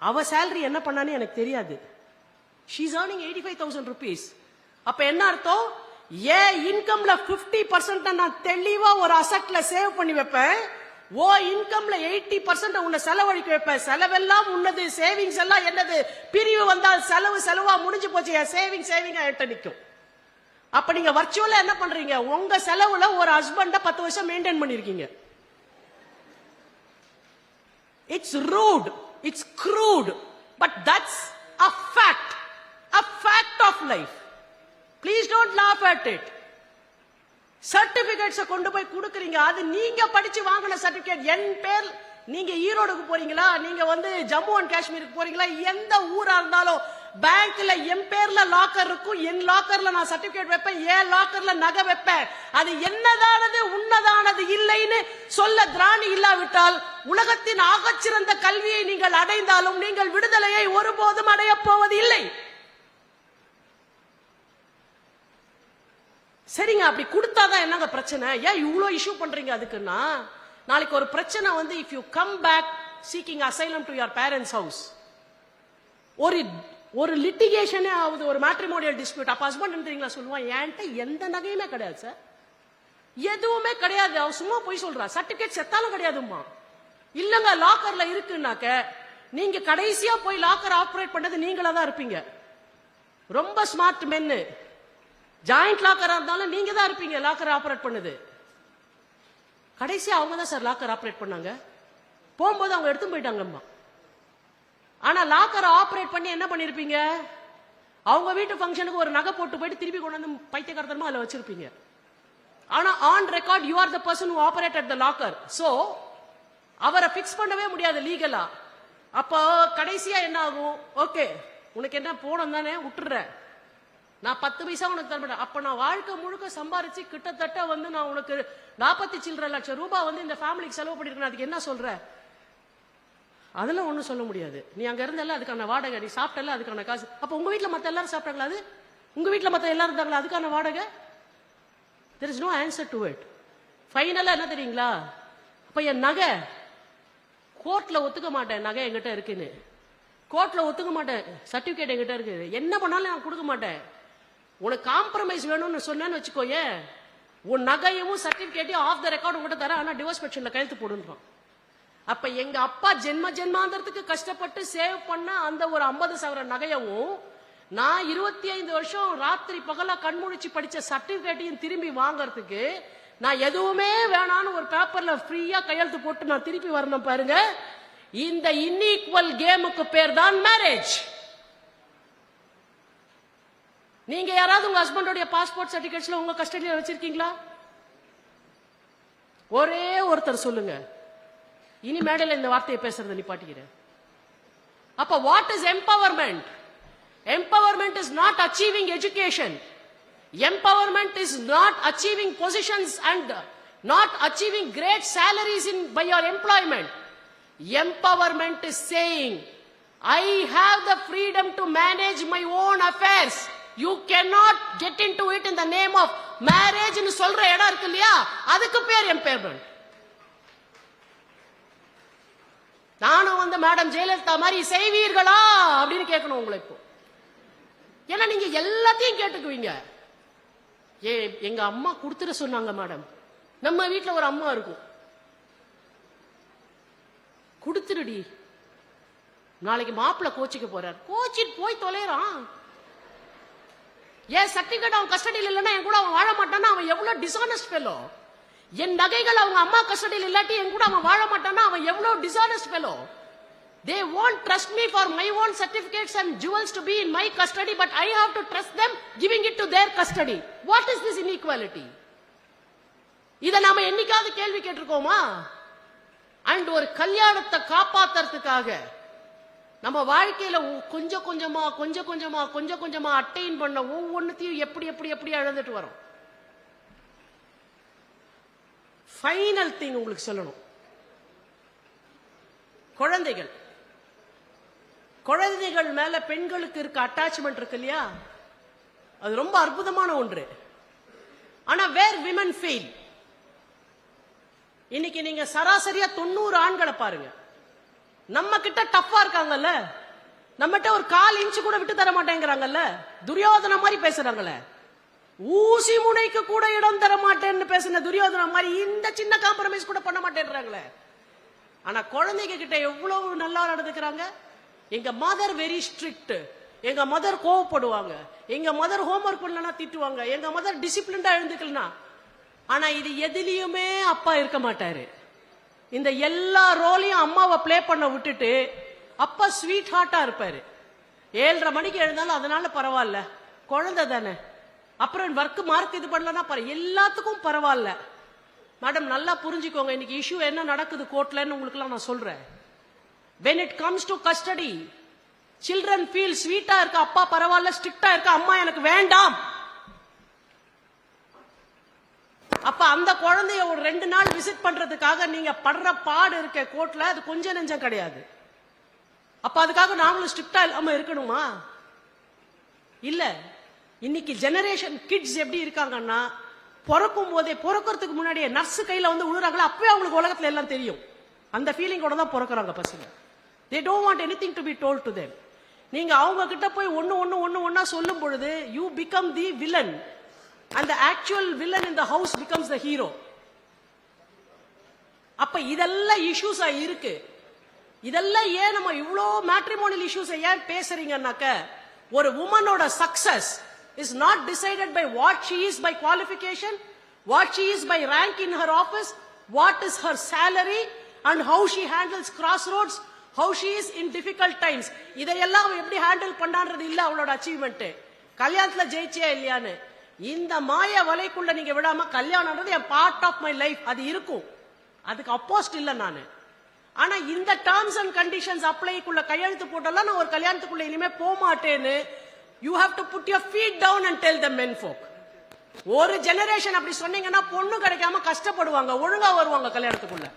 அவ சேலரி என்ன பண்ணான்னு எனக்கு தெரியாது. She's earning 85,000 rupees. அப்ப என்ன அர்த்தம்? ஏன் இன்கம்ல 50% நான் தெளிவா ஒரு அசெட்ல சேவ் பண்ணி வைப்பேன். ஓ இன்கம்ல 80% உன்னை செலவழிக்க வைப்பேன். செலவெல்லாம் உன்னது, சேவிங்ஸ் எல்லாம் என்னது? பிரிவு வந்தால் செலவா முடிஞ்சு போச்சு. என் சேவிங் எட்ட நிக்கும். அப்ப நீங்க வர்ச்சுவலா என்ன பண்றீங்க? உங்க செலவுல ஒரு ஹஸ்பண்ட 10 வருஷம் மெயின்டைன் பண்ணிருக்கீங்க. It's rude, it's crude, but that's a fact of life. Please don't laugh at it. Certificates கொண்டு போய் கொடுக்குறீங்க, அது நீங்க படிச்சு வாங்கின சர்டிபிகேட். என் பேர், நீங்க ஈரோடுக்கு போறீங்களா, நீங்க வந்து ஜம்மு அண்ட் காஷ்மீருக்கு போறீங்களா, எந்த ஊரா இருந்தாலும் பேங்க்ல என் பேர்ல லாக்கர் இருக்கும். என் லாக்கர்ல நான் சர்டிபிகேட் வைப்பேன், என் லாக்கர்ல நகை வைப்பேன். அது என்னதானது உன்னதானது இல்லைன்னு சொல்ல திராணி இல்லாவிட்டால் உலகத்தின் ஆகச்சிறந்த கல்வியை நீங்கள் அடைந்தாலும் நீங்கள் விடுதலையை ஒருபோதும் அடைய போவது இல்லை. சரிங்க, அப்படி கொடுத்தாதான் என்னங்க பிரச்சனை? ஏன் இவ்வளவு இஷ்யூ பண்றீங்க? அதுக்குன்னா நாளைக்கு ஒரு பிரச்சனை வந்து, if you come back seeking asylum to your parents house, ஒரு லிட்டிகேஷனே ஆகுது, ஒரு மேட்ரிமோனியல் டிஸ்பியூட். அப்ப ஹஸ்பண்ட் என்ன சொல்லுவான்? என்கிட்ட எந்த நகையுமே கிடையாது சார், எதுவுமே கிடையாது. அவ சும்மா போய் சொல்றா. சர்டிபிகேட் செத்தாலும் கிடையாதுமா. இல்லங்க லாக்கர்ல இருக்குன்னாக்க நீங்க கடைசியா போய் லாக்கர் ஆபரேட் பண்ணது நீங்களா தான் இருப்பீங்க. ரொம்ப ஸ்மார்ட் மென்னு. ஜாயிண்ட் லாக்கரா இருந்தாலும் நீங்க தான் இருப்பீங்க லாக்கர் ஆபரேட் பண்ணது. கடைசியா அவங்க தான் சார் லாக்கர் ஆபரேட் பண்ணாங்க. போகும்போது அவங்க எடுத்து போயிட்டாங்கம்மா. ஆனா லாக்கர் ஆபரேட் பண்ணி என்ன பண்ணிருப்பீங்க? அவங்க வீட்டு ஃபங்க்ஷனுக்கு ஒரு நகை போட்டு போயிட்டு திருப்பி கொண்டு வந்து பைத்தியக்காரத்தனமா அதுல வச்சிருப்பீங்க. ஆனா on record you are the person who operated the locker. So அவரை பிக்ஸ் பண்ணவே முடியாது லீகலா. அப்போ கடைசியா என்ன ஆகும்? ஓகே உனக்கு என்ன போனோம் தானே, விட்டுற, நான் 10 பைசா உனக்கு தரமாட்டேன். அப்ப நான் வாழ்க்கை முழுக்க சம்பாரிச்சு கிட்டத்தட்ட வந்து நான் உனக்கு 40 சில்லறை லட்சம் ரூபாய் வந்து இந்த ஃபேமிலிக்கு செலவு பண்ணிருக்கேன். அதுக்கு என்ன சொல்ற? அதெல்லாம் ஒண்ணும் சொல்ல முடியாது. நீ அங்க இருந்தல்ல அதுக்கான வாடகை, நீ சாப்பிட்டல அதுக்கான காசு. அப்ப உங்க வீட்டுல மத்த எல்லாரும் சாப்பிட்டாங்களா? அது உங்க வீட்டுல மத்த எல்லாரும் இருந்தாங்களா? அதுக்கான வாடகை? There is no answer to it. ஃபைனலா என்ன தெரியுங்களா? அப்ப என் நகை கோர்ட்ல ஒத்துக்க மாட்டேன், நகை என்கிட்ட இருக்குன்னு. கோர்ட்ல ஒத்துக்க மாட்டேன், சர்டிபிகேட் என்கிட்ட இருக்கு, என்ன பண்ணாலும் நான் கொடுக்க மாட்டேன். உனக்கு காம்ப்ரமைஸ் வேணும்னு சொன்னேன்னு வச்சுக்கோயே, உன் நகையும் சர்டிபிகேட்டையும் ஆஃப் த ரெக்கார்டு உங்ககிட்ட தர, ஆனா டிவோர்ஸ் பெட்டிஷன்ல கையெழுத்து போடுன்றோம். அப்ப எங்க அப்பா ஜென்மாந்தரத்துக்கு கஷ்டப்பட்டு சேவ் பண்ண அந்த ஒரு 50,000 நகையவும், நான் 25 வருஷம் ராத்திரி பகலா கண்முழிச்சு படிச்ச சர்டிபிகேட்டையும் திரும்பி வாங்கறதுக்கு நான் எதுவுமே வேணான்னு ஒரு பேப்பர்ல ஃப்ரீயா கையெழுத்து போட்டு நான் திருப்பி வரணும் பாருங்க. இந்த இன்ஈக்குவல் கேமுக்கு பேர் தான் மேரேஜ். நீங்க யாராவது உங்க ஹஸ்பண்டோட பாஸ்போர்ட் சர்டிபிகேட்ஸ்ல உங்க கஸ்டடியில வச்சிருக்கீங்களா? ஒரே ஒருத்தர் சொல்லுங்க. இனி மேடையில் இந்த வார்த்தையை பேசுறதை நிப்பாட்டிக்கிறேன். அப்ப what is empowerment? Empowerment is not achieving education. Empowerment is not achieving positions and not achieving great salaries by your employment. Empowerment is saying, I have the freedom to manage my own affairs. You cannot get into it in the name of marriage ன்னு சொல்ற இடம் இருக்கு இல்லையா, அதுக்கு பேர் empowerment. நானும் வந்து madam Jayalalithaa மாதிரி செய்வீர்களா அப்படின்னு கேட்கணும் உங்களை இப்போ. ஏன்னா நீங்க எல்லாத்தையும் கேட்டுக்குவீங்க. எங்க அம்மா கொடுத்துட சொன்னாங்க மேடம். நம்ம வீட்டுல ஒரு அம்மா இருக்கும், கொடுத்துருடி, நாளைக்கு மாப்பிள்ள கோச்சிக்க போறார், கோச்சிட்டு போய் தொலைறான். ஏன் சர்டிபிகேட் அவன் கஸ்டடியில் இல்லைன்னா என் கூட அவன் வாழ மாட்டான்னா அவன் எவ்வளவு டிஸ்ஆனஸ்ட் ஃபெலோ. என் நகைகள் அவங்க அம்மா கஸ்டடியில் இல்லாட்டி என் கூட அவன் வாழ மாட்டான்னா அவன் எவ்வளவு dishonest fellow. They won't trust me for my own certificates and jewels to be in my custody, but I have to trust them giving it to their custody. What is this inequality? இத நாம என்னைக்காவது கேள்வி கேட்டிருக்கோமா? And ஒரு கல்யாணத்தை காப்பாத்துறதுக்காக நம்ம வாழ்க்கையில கொஞ்சம் கொஞ்சமா அட்டைன் பண்ண ஒவ்வொன்னுத்தையும் எப்படி அழுதுட்டு வரோம். ஃபைனல் திங் உங்களுக்கு சொல்லணும். குழந்தைகள் மேல பெண்களுக்கு இருக்க அட்டாச்மெண்ட் இருக்கு இல்லையா, அது ரொம்ப அற்புதமான ஒன்று. ஆனா வேர் விமன் ஃபீல், இன்னைக்கு நீங்க சராசரியா 90 ஆண்களை பாருங்க, நம்ம கிட்ட டஃப்பா இருக்காங்கல்ல, நம்மகிட்ட ஒரு 1/4 இன்ச்சு கூட விட்டு தர மாட்டேங்கிறாங்கல்ல, துரியோதன மாதிரி பேசுறாங்கல்ல, ஊசி முனைக்கு கூட இடம் தர மாட்டேன்னு பேசின துரியோதன மாதிரி இந்த சின்ன காம்ப்ரமைஸ் கூட பண்ண மாட்டேன்றாங்களே. ஆனா குழந்தைங்க கிட்ட எவ்வளவு நல்லா நடந்துக்கிறாங்க. எங்க மதர் வெரி ஸ்ட்ரிக்ட், எங்க மதர் கோவப்படுவாங்க, எங்க மதர் ஹோம்ஒர்க் பண்ணலன்னா திட்டுவாங்க, எங்க மதர் டிசிப்ளின்டா எழுந்துக்கலனா. ஆனா இது எதிலையுமே அப்பா இருக்க மாட்டாரு. இந்த எல்லா ரோலையும் அம்மாவை பிளே பண்ண விட்டுட்டு அப்பா ஸ்வீட் ஹார்ட்டா இருப்பாரு. 7:30 மணிக்கு எழுந்தாலும் அதனால பரவாயில்ல, குழந்தை தானே, அப்புறம் ஒர்க் மார்க் இது பண்ணலன்னா எல்லாத்துக்கும் பரவாயில்ல. மேடம் நல்லா புரிஞ்சுக்கோங்க, இன்னைக்கு இஷ்யூ என்ன நடக்குது கோர்ட்லன்னு உங்களுக்கு எல்லாம் நான் சொல்றேன். When it comes to custody, children feel sweet-ஆ இருக்க அப்பா பரவாயில்ல, ஸ்ட்ரிக்டா இருக்க அம்மா எனக்கு வேண்டாம். அப்ப அந்த குழந்தைய ஒரு 2 நாள் விசிட் பண்றதுக்காக நீங்க படுற பாடு இருக்க கோர்ட்ல, அது கொஞ்சம் நெஞ்சம் கிடையாது. அப்ப அதுக்காக நாங்களும் ஸ்ட்ரிக்டா இல்லாம இருக்கணுமா? இல்ல. இன்னைக்கு ஜெனரேஷன் கிட்ஸ் எப்படி இருக்காங்கன்னா, பிறக்கிறதுக்கு முன்னாடியே நர்ஸ் கையில வந்து விழுறாங்களா, அப்பவே அவங்களுக்கு உலகத்துல எல்லாம் தெரியும். அந்த ஃபீலிங்கோட தான் பிறக்கிறாங்க பசங்க. They don't want anything to be told to them. நீங்க அவங்க கிட்ட போய் ஒன்னா சொல்லும் பொழுது you become the villain and the actual villain in the house becomes the hero. அப்ப இதெல்லாம் இஷ்யூஸா இருக்கு. இதெல்லாம் ஏன் நம்ம இவ்ளோ மேட்ரிமோனியல் இஷ்யூஸ் ஏன் பேசுறீங்கன்னாக்க, ஒரு உமனோட success is not decided by what she is by qualification, what she is by rank in her office, what is her salary and how she handles crossroads, how she is in difficult times. இதையெல்லாம் எப்படி handle பண்ணான்றது இல்ல அவளோட achievement. கல்யாணத்துல ஜெயிச்சியா இல்லையான்னு இந்த மாய வலைக்குள்ள நீங்க விடாம, கல்யாணம்ன்றது என் பார்ட் ஆஃப் மை லைஃப், அது இருக்கும், அதுக்கு அப்போஸ்ட் இல்ல நானு. ஆனா இந்த டேர்ம்ஸ் அண்ட் கண்டிஷன்ஸ் அப்ளைக்குள்ள கையெழுத்து போட்டெல்லாம் நான் ஒரு கல்யாணத்துக்குள்ள இனிமே போக மாட்டேன்னு you have to put your feet down and tell the men folk. ஒரு ஜெனரேஷன் அப்படி சொன்னீங்கன்னா பொண்ணு கிடைக்காம கஷ்டப்படுவாங்க, ஒழுங்கா வருவாங்க கல்யாணத்துக்குள்ள,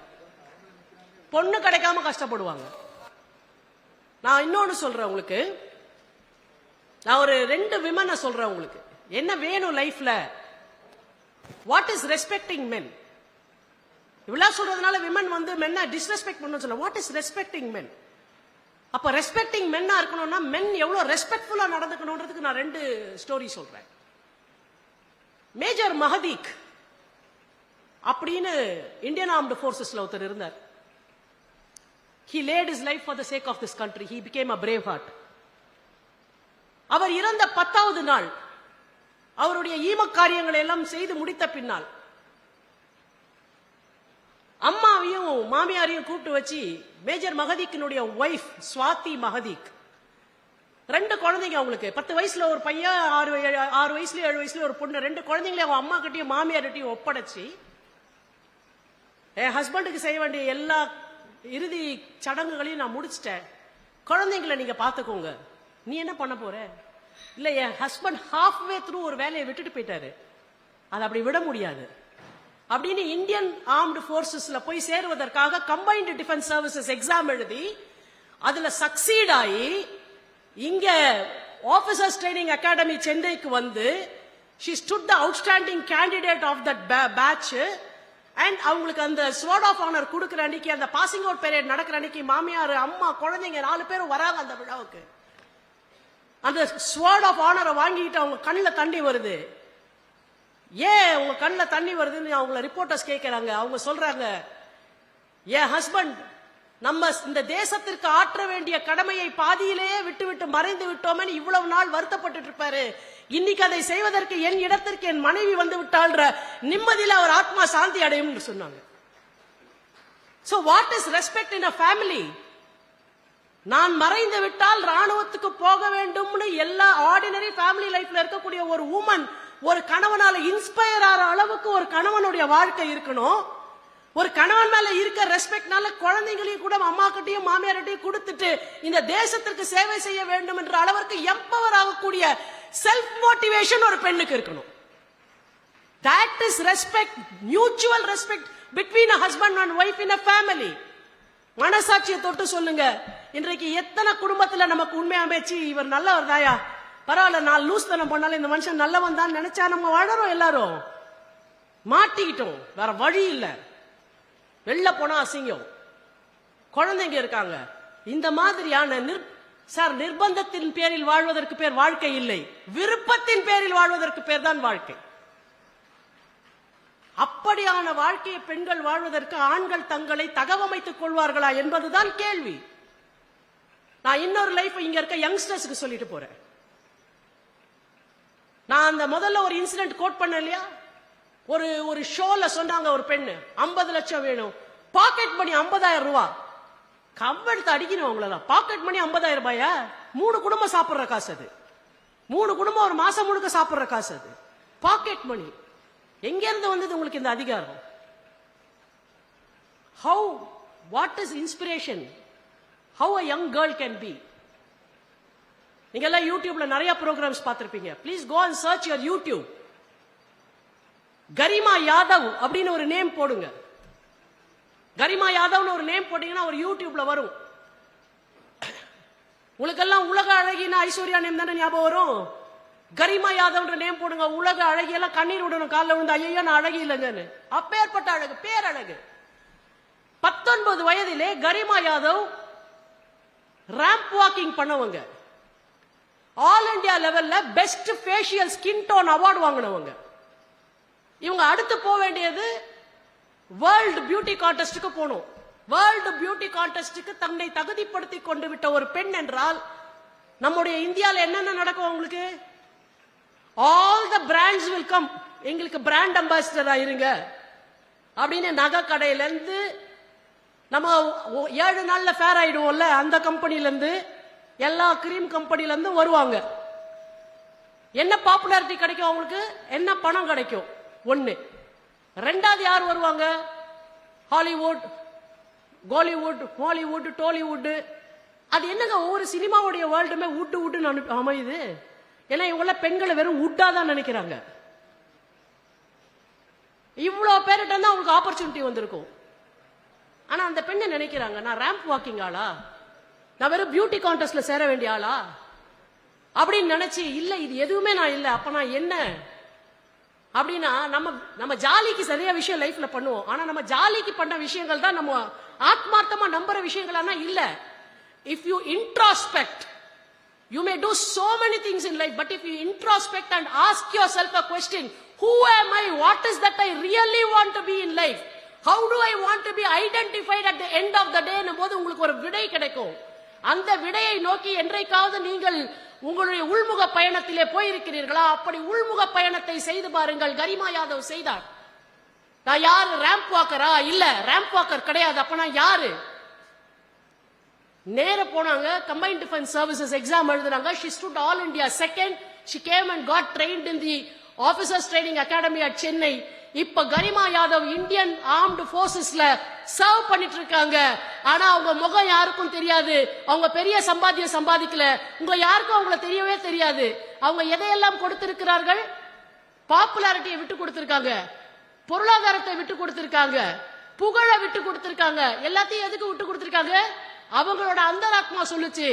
பொண்ணு கிடைக்காம கஷ்டப்படுவாங்க. நான் இன்னொன்னு சொல்றேன் உங்களுக்கு, நான் ஒரு 2 விமனை சொல்றேன் உங்களுக்கு, என்ன வேணும் லைஃப்ல. வாட் இஸ் ரெஸ்பெக்டிங் மென்? இவ்வளவு சொல்றதுனால விமன் வந்து மென்ன டிஸ்ரெஸ்பெக்ட் பண்ணணும் சொல்ல. வாட் இஸ் ரெஸ்பெக்டிங் மென்? அப்ப ரெஸ்பெக்டிங் மென்னா இருக்கணும்னா மென் எவ்வளவு ரெஸ்பெக்ட்ஃபுல்லா நடந்துக்கணும்ன்றதுக்கு நான் 2 ஸ்டோரி சொல்றேன். மேஜர் மஹதீக் அப்படின்னு இந்தியன் ஆர்ம்டு போர்சஸ்ல ஒருத்தர் இருந்தார். He laid his life for the sake of this country. He became a brave heart. அவர் இறந்த 10வது நாள் அவருடைய ஈம காரியங்களை எல்லாம் செய்து முடித்த பின்னால் அம்மாவையும் மாமியாரையும் கூப்பிட்டு வச்சு மேஜர் மஹதீக்கினுடைய ஒய்ஃப் ஸ்வாதி மஹதீக் 2 குழந்தைங்க அவங்களுக்கு 10 வயசுல ஒரு பையன் 6 வயசுல 7 வயசுல ஒரு பொண்ணு 2 குழந்தைங்களே அவங்க அம்மா கிட்டயும் மாமியார்கிட்டயும் ஒப்படைச்சு என் ஹஸ்பண்டுக்கு செய்ய வேண்டிய எல்லா இறுதி சடங்குகளையும் நான் முடிச்சிட்டேன், குழந்தைங்களை நீங்க பாத்துக்கோங்க, நீ என்ன பண்ண போற? இல்ல என் ஹஸ்பண்ட் ஹாஃப்வே த்ரூ ஒரு வேலையை விட்டுட்டு போயிட்டாரு, அதை அப்படி விட முடியாது அப்படின்னு இந்தியன் ஆர்ம்டு போர்சஸ்ல போய் சேருவதற்காக கம்பைன்டு டிஃபென்ஸ் சர்வீசஸ் எக்ஸாம் எழுதி அதுல சக்சீட் ஆகி இங்க ஆபீசர்ஸ் ட்ரைனிங் அகாடமி சென்னைக்கு வந்து she stood the outstanding candidate of that batch and அவங்களுக்கு அந்த ஸ்வார்ட் ஆஃப் ஆனர் கொடுக்கிற அன்னைக்கு, அந்த பாசிங் அவுட் பீரியட் நடக்கிற அன்னைக்கு மாமியார் அம்மா குழந்தைங்க 4 பேரும் வராங்க அந்த விழாவுக்கு. அந்த ஸ்வார்ட் ஆஃப் ஆனரை வாங்கிட்டு அவங்க கண்ணுல தண்ணி வருது. ஏன் உங்க கண்ணுல தண்ணி வருதுன்னு அவங்கள ரிப்போர்ட்டர்ஸ் கேட்கிறாங்க. அவங்க சொல்றாங்க, என் ஹஸ்பண்ட் நம்ம இந்த தேசத்திற்கு ஆற்ற வேண்டிய கடமையை பாதியிலேயே விட்டு மறைந்து விட்டோமே இவ்வளவு நாள் வருத்தப்பட்டு இருப்பாரு. இன்னைக்கு அதை செய்வதற்கு என் இடத்திற்கு என் மனைவி வந்து விட்டாள்ன்ற நிம்மதியில அவர் ஆத்மா சாந்தி அடையும் சொன்னாங்க. So what is respect in a family? நான் மறைந்து விட்டால் ராணுவத்துக்கு போக வேண்டும்னு எல்லா ஆர்டினரி ஃபேமிலி லைஃப்ல இருக்கக்கூடிய ஒரு உமன் ஒரு கணவனால இன்ஸ்பயர் ஆற அளவுக்கு ஒரு கணவனுடைய வாழ்க்கை இருக்கணும். ஒரு கணவன் மேல இருக்க ரெஸ்பெக்ட்னால குழந்தைகளையும் கூட அம்மா கிட்டையும் மாமியார்கிட்டையும் கொடுத்துட்டு இந்த தேசத்திற்கு சேவை செய்ய வேண்டும் என்ற அளவிற்கு எம்பவர் ஆகக்கூடிய செல்ஃப் மோட்டிவேஷன் ஒரு பெண்ணுக்கு இருக்கணும். That is respect, mutual respect between a husband and wife in a family. மனசாட்சியை தொட்டு சொல்லுங்க, இன்றைக்கு எத்தனை குடும்பத்துல நமக்கு உண்மை அமைச்சு இவர் நல்லவர் தாயா, பரவாயில்ல நான் லூஸ் தனம் பண்ணாலும் இந்த மனுஷன் நல்லவன் தான் நினைச்சா நம்ம வாழறோம். எல்லாரும் மாட்டிக்கிட்டோம், வேற வழி இல்ல. வெளில போனா அசிங்கம், குழந்தைங்க இருக்காங்க. இந்த மாதிரியான நிர்பந்தத்தின் பேரில் வாழ்வதற்கு பேர் வாழ்க்கை இல்லை, விருப்பத்தின் பேரில் வாழ்வதற்கு பேர் தான் வாழ்க்கை. அப்படியான வாழ்க்கையை பெண்கள் வாழ்வதற்கு ஆண்கள் தங்களை தகவமைத்துக் கொள்வார்களா என்பதுதான் கேள்வி. நான் இன்னொரு லைஃப் இங்க இருக்க யங்ஸ்டர்ஸ்க்கு சொல்லிட்டு போறேன். நான் அந்த முதல்ல ஒரு இன்சிடென்ட் கோட் பண்ண இல்லையா, ஒரு ஷோல சொன்னாங்க ஒரு பெண்ணு 50 லட்சம் வேணும், பாக்கெட் மணி 50,000 ரூபாய். கவ்வெடுத்து அடிக்கணும் அவங்களதான். பாக்கெட் மணி 50,000 ரூபாயா? 3 குடும்பம் சாப்பிடுற காசு அது. 3 குடும்பம் ஒரு மாசம் முழுக்க சாப்பிடுற காசு அது. பாக்கெட் மணி எங்க இருந்து வந்தது உங்களுக்கு இந்த அதிகாரம்? How, what is inspiration? How a young girl can be? நீங்க எல்லாம் யூடியூப்ல நிறைய ப்ரோக்ராம்ஸ் பார்த்திருப்பீங்க. Please go and search your YouTube. Garima Yadav அப்படின்னு ஒரு நேம் போடுங்க. கரிமா யாதவ்னு ஒரு நேம் போட்டீங்கன்னா ஒரு யூடியூப்ல வரும். உங்களுக்கெல்லாம் உலக அழகினா ஐஸ்வர்யா நேம் தானே ஞாபகம் வரும். கரிமா யாதவ்ன்ற நேம் போடுங்க. உலக அழகியெல்லாம் கண்ணீர் விடணும் காலில் விழுந்து, ஐயோ நான் அழகி இல்லைங்கன்னு. அப்பேற்பட்ட அழகு, பேரழகு. 19 வயதிலே கரிமா யாதவ் ரேம்ப் வாக்கிங் பண்ணவங்க. ஆல் இண்டியா லெவல்ல best facial skin tone award வாங்கினவங்க. இவங்க அடுத்து போக வேண்டியது வேர்ல்டு பியூட்டி கான்டெஸ்டுக்கு போகணும். வேர்ல்டு பியூட்டி கான்டெஸ்டுக்கு தன்னை தகுதிப்படுத்தி கொண்டு விட்ட ஒரு பெண் என்றால் நம்முடைய இந்தியாவில் என்னென்ன நடக்கும் உங்களுக்கு? All the brands will come, எங்களுக்கு பிராண்ட் அம்பாசிடரா இருங்க அப்படின்னு நகை கடையில இருந்து நம்ம 7 நாள்ல ஃபேர் ஆயிடுவோம்ல, அந்த கம்பெனில இருந்து எல்லா கிரீம் கம்பெனில இருந்து வருவாங்க. என்ன பாப்புலாரிட்டி கிடைக்கும் அவங்களுக்கு? என்ன பணம் கிடைக்கும்? ஒண்ணு. ரெண்டாவது யார் வருவாங்க? Hollywood, Kollywood, Hollywood, Tollywood. அது என்னங்க, ஒவ்வொரு சினிமாவுடைய வேர்ல்டுமே வுட் அமையுது. ஏன்னா இவங்கள பெண்களை வெறும் வுட்டா தான் நினைக்கிறாங்க. இவ்வளவு பேர்கிட்ட தான் அவங்களுக்கு ஆப்பர்ச்சுனிட்டி வந்திருக்கும். ஆனா அந்த பெண்ணை நினைக்கிறாங்க, நான் ரேம்ப் வாக்கிங் ஆளா, நான் வெறும் பியூட்டி கான்டெஸ்ட்ல சேர வேண்டிய ஆளா அப்படின்னு நினைச்சு, இல்ல இது எதுவுமே நான் இல்ல, அப்ப நான் என்ன அப்படின்னா நம்ம ஜாலிக்கு சரியா விஷயம் லைஃப்ல பண்ணுவோம். ஆனா நம்ம ஜாலிக்கு பண்ண விஷயங்கள் தான் நம்ம ஆத்மார்த்தமா நம்புற விஷயங்களானா இல்ல. If you introspect, you may do so many things in life, but if you introspect and ask yourself a question, who am I? What is that I really want to be in life? How do I want to be identified at the end of the day? போது உங்களுக்கு ஒரு விடை கிடைக்கும். அந்த விடையை நோக்கி என்றைக்காவது நீங்கள் உங்களுடைய உள்முக பயணத்திலே போயிருக்கிறீர்களா? அப்படி உள்முக பயணத்தை செய்து பாருங்கள். கரிமா யாதவ் செய்தார். நான் யாரு? ரேம்ப் வாக்கரா? இல்ல, ரேம்ப் வாக்கர் கிடையாது. அப்ப நான் யாரு? நேர போனாங்க, கம்பைன்ட் டிஃபென்ஸ் சர்வீசஸ் எக்ஸாம் எழுதுறாங்க. she stood all India second. she came and got trained in the officers training academy at Chennai. இப்ப கரிமா யாதவ் இந்தியன் ஆர்ம்டு போர்சஸ்ல சர்வ் பண்ணிட்டு இருக்காங்க. ஆனா அவங்க முகம் யாருக்கும் தெரியாது. அவங்க பெரிய சம்பாதிக்கல. உங்க யாருக்கும் அவங்கள தெரியவே தெரியாது. அவங்க எதையெல்லாம் கொடுத்திருக்கிறார்கள்? பாப்புலாரிட்டியை விட்டு கொடுத்திருக்காங்க, பொருளாதாரத்தை விட்டு கொடுத்திருக்காங்க, புகழை விட்டு கொடுத்திருக்காங்க. எல்லாத்தையும் எதுக்கு விட்டு கொடுத்திருக்காங்க? அவங்களோட அந்தராத்மா சொல்லுச்சு,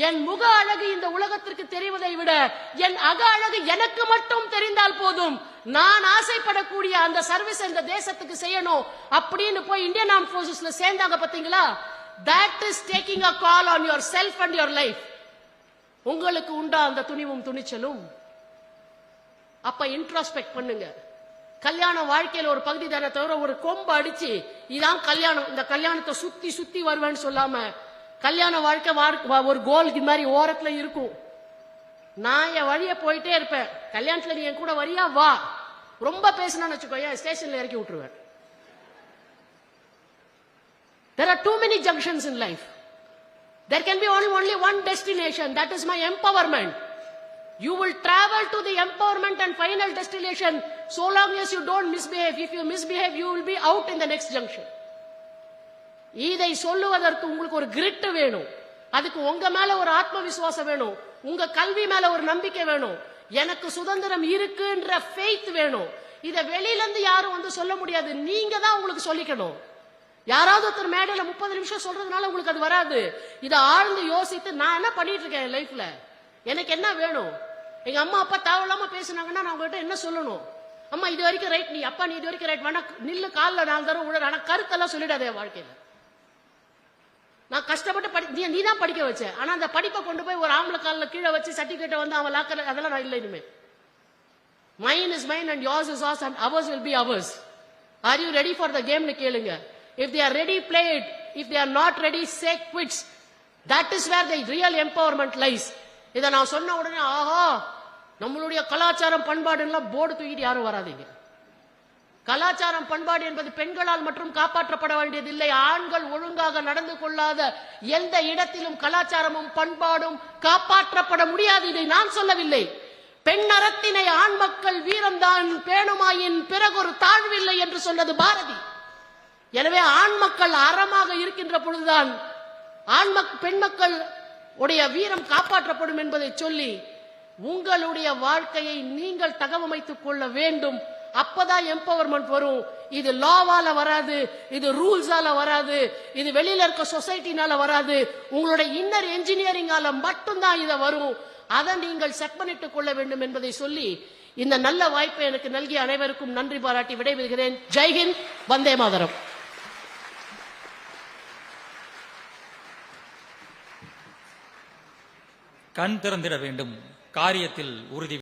என் முக அழகு இந்த உலகத்திற்கு தெரிவதை விட என் அக அழகு எனக்கு மட்டும் தெரிந்தால் போதும். நான் ஆசைப்படக்கூடிய அந்த சர்வீஸ் இந்த தேசத்துக்கு செய்யணும் அப்படின்னு போய் இந்தியன் ஆர்ம் போர்சஸ்ல சேர்ந்தாங்க. பாத்தீங்களா? that is taking a call on yourself and your life. உங்களுக்கு உண்டா அந்த துணிவும் துணிச்சலும்? அப்ப இன்ட்ரோஸ்பெக்ட் பண்ணுங்க. கல்யாண வாழ்க்கையில ஒரு பகுதி தானே தவிர ஒரு கொம்பு அடிச்சு இதான் கல்யாணம், இந்த கல்யாணத்தை சுத்தி சுத்தி வருவேன்னு சொல்லாம, கல்யாண வாழ்க்கை ஒரு கோல் மாதிரி ஓரத்துல இருக்கும். நான் என் வழிய போயிட்டே இருப்பேன். கல்யாணத்துல நீ என் கூட வரியா? வா. ரொம்ப பேசினான்னு வச்சுக்கோங்க, ஸ்டேஷன்ல இறக்கி விட்டுருவேன். There are too many junctions in life. There can be only one destination. That is my empowerment. You will travel to the empowerment and final destination so long as you don't misbehave. If you misbehave, you will be out in the next junction. இதை சொல்லுவதற்கு உங்களுக்கு ஒரு grid வேணும். அதுக்கு உங்க மேல ஒரு ஆத்ம விசுவாசம் வேணும். உங்க கல்வி மேல ஒரு நம்பிக்கை வேணும். எனக்கு சுதந்திரம் இருக்குன்ற ஃபெய்த் வேணும். இத வெளியில இருந்து யாரும் வந்து சொல்ல முடியாது. நீங்க தான் உங்களுக்கு சொல்லிக்கணும். யாராவது ஒருத்தர் மேடையில 30 நிமிஷம் சொல்றதுனால உங்களுக்கு அது வராது. இதை ஆழ்ந்து யோசித்து நான் என்ன பண்ணிட்டு இருக்கேன் லைஃப்ல, எனக்கு என்ன வேணும்? எங்க அம்மா அப்பா தேவையில்லாம பேசினாங்கன்னா நான் உங்ககிட்ட என்ன சொல்லணும்? அம்மா இது வரைக்கும் ரைட், நீ அப்பா நீ இது வரைக்கும் ரைட் வேணா நில்லு, காலில் 4 தடவை விட. ஆனா கருத்தெல்லாம் சொல்லிடாதே வாழ்க்கையில. நான் கஷ்டப்பட்டு நீ தான் படிக்க வச்ச. ஆனா அந்த படிப்பை கொண்டு போய் ஒரு ஆம்பளை காலில் கீழே வச்சு சர்டிபிகேட்டை வந்து அவன் லாக்கர், அதெல்லாம் நான் இல்லை இனிமே. Mine is mine and yours is yours and ours will be ours. Are you ready for the game னு கேளுங்க. If they are ready, play it. If they are not ready, say quits. That is where the real empowerment lies. இதை நான் சொன்ன உடனே ஆஹா நம்மளுடைய கலாச்சாரம் பண்பாடு எல்லாம் போர்டு தூக்கிட்டு யாரும் வராதீங்க. கலாச்சாரம் பண்பாடு என்பது பெண்களால் மட்டும் காப்பாற்றப்பட வேண்டியதில்லை. ஆண்கள் ஒழுங்காக நடந்து கொள்ளாத எந்த இடத்திலும் கலாச்சாரமும் பண்பாடும் காப்பாற்றப்பட முடியாது. இதை நான் சொல்லவில்லை. பெண் அறத்தினை ஆண் மக்கள் வீரம்தான் பேணுமாயின் பிறகு ஒரு தாழ்வில்லை என்று சொன்னது பாரதி. எனவே ஆண் மக்கள் அறமாக இருக்கின்ற பொழுதுதான் பெண் மக்கள் உடைய வீரம் காப்பாற்றப்படும் என்பதை சொல்லி உங்களுடைய வாழ்க்கையை நீங்கள் தகவமைத்துக் கொள்ள வேண்டும். அப்பதான் எம்பவர்மெண்ட் வரும். இது லாவால வராது, இது ரூல்ஸால வராது, இது வெளியில இருக்க சொசைட்டினால வராது. உங்களுடைய இன்னர் என்ஜினியரிங்கால மட்டும்தான் இதை வரும். அதை நீங்கள் செட் பண்ணிட்டுக் கொள்ள வேண்டும் என்பதை சொல்லி இந்த நல்ல வாய்ப்பை எனக்கு நல்கிய அனைவருக்கும் நன்றி பாராட்டி விடைபெறுகிறேன். ஜெய்ஹிந்த், வந்தே மாதரம். கண் திறந்திட வேண்டும், காரியத்தில் உறுதி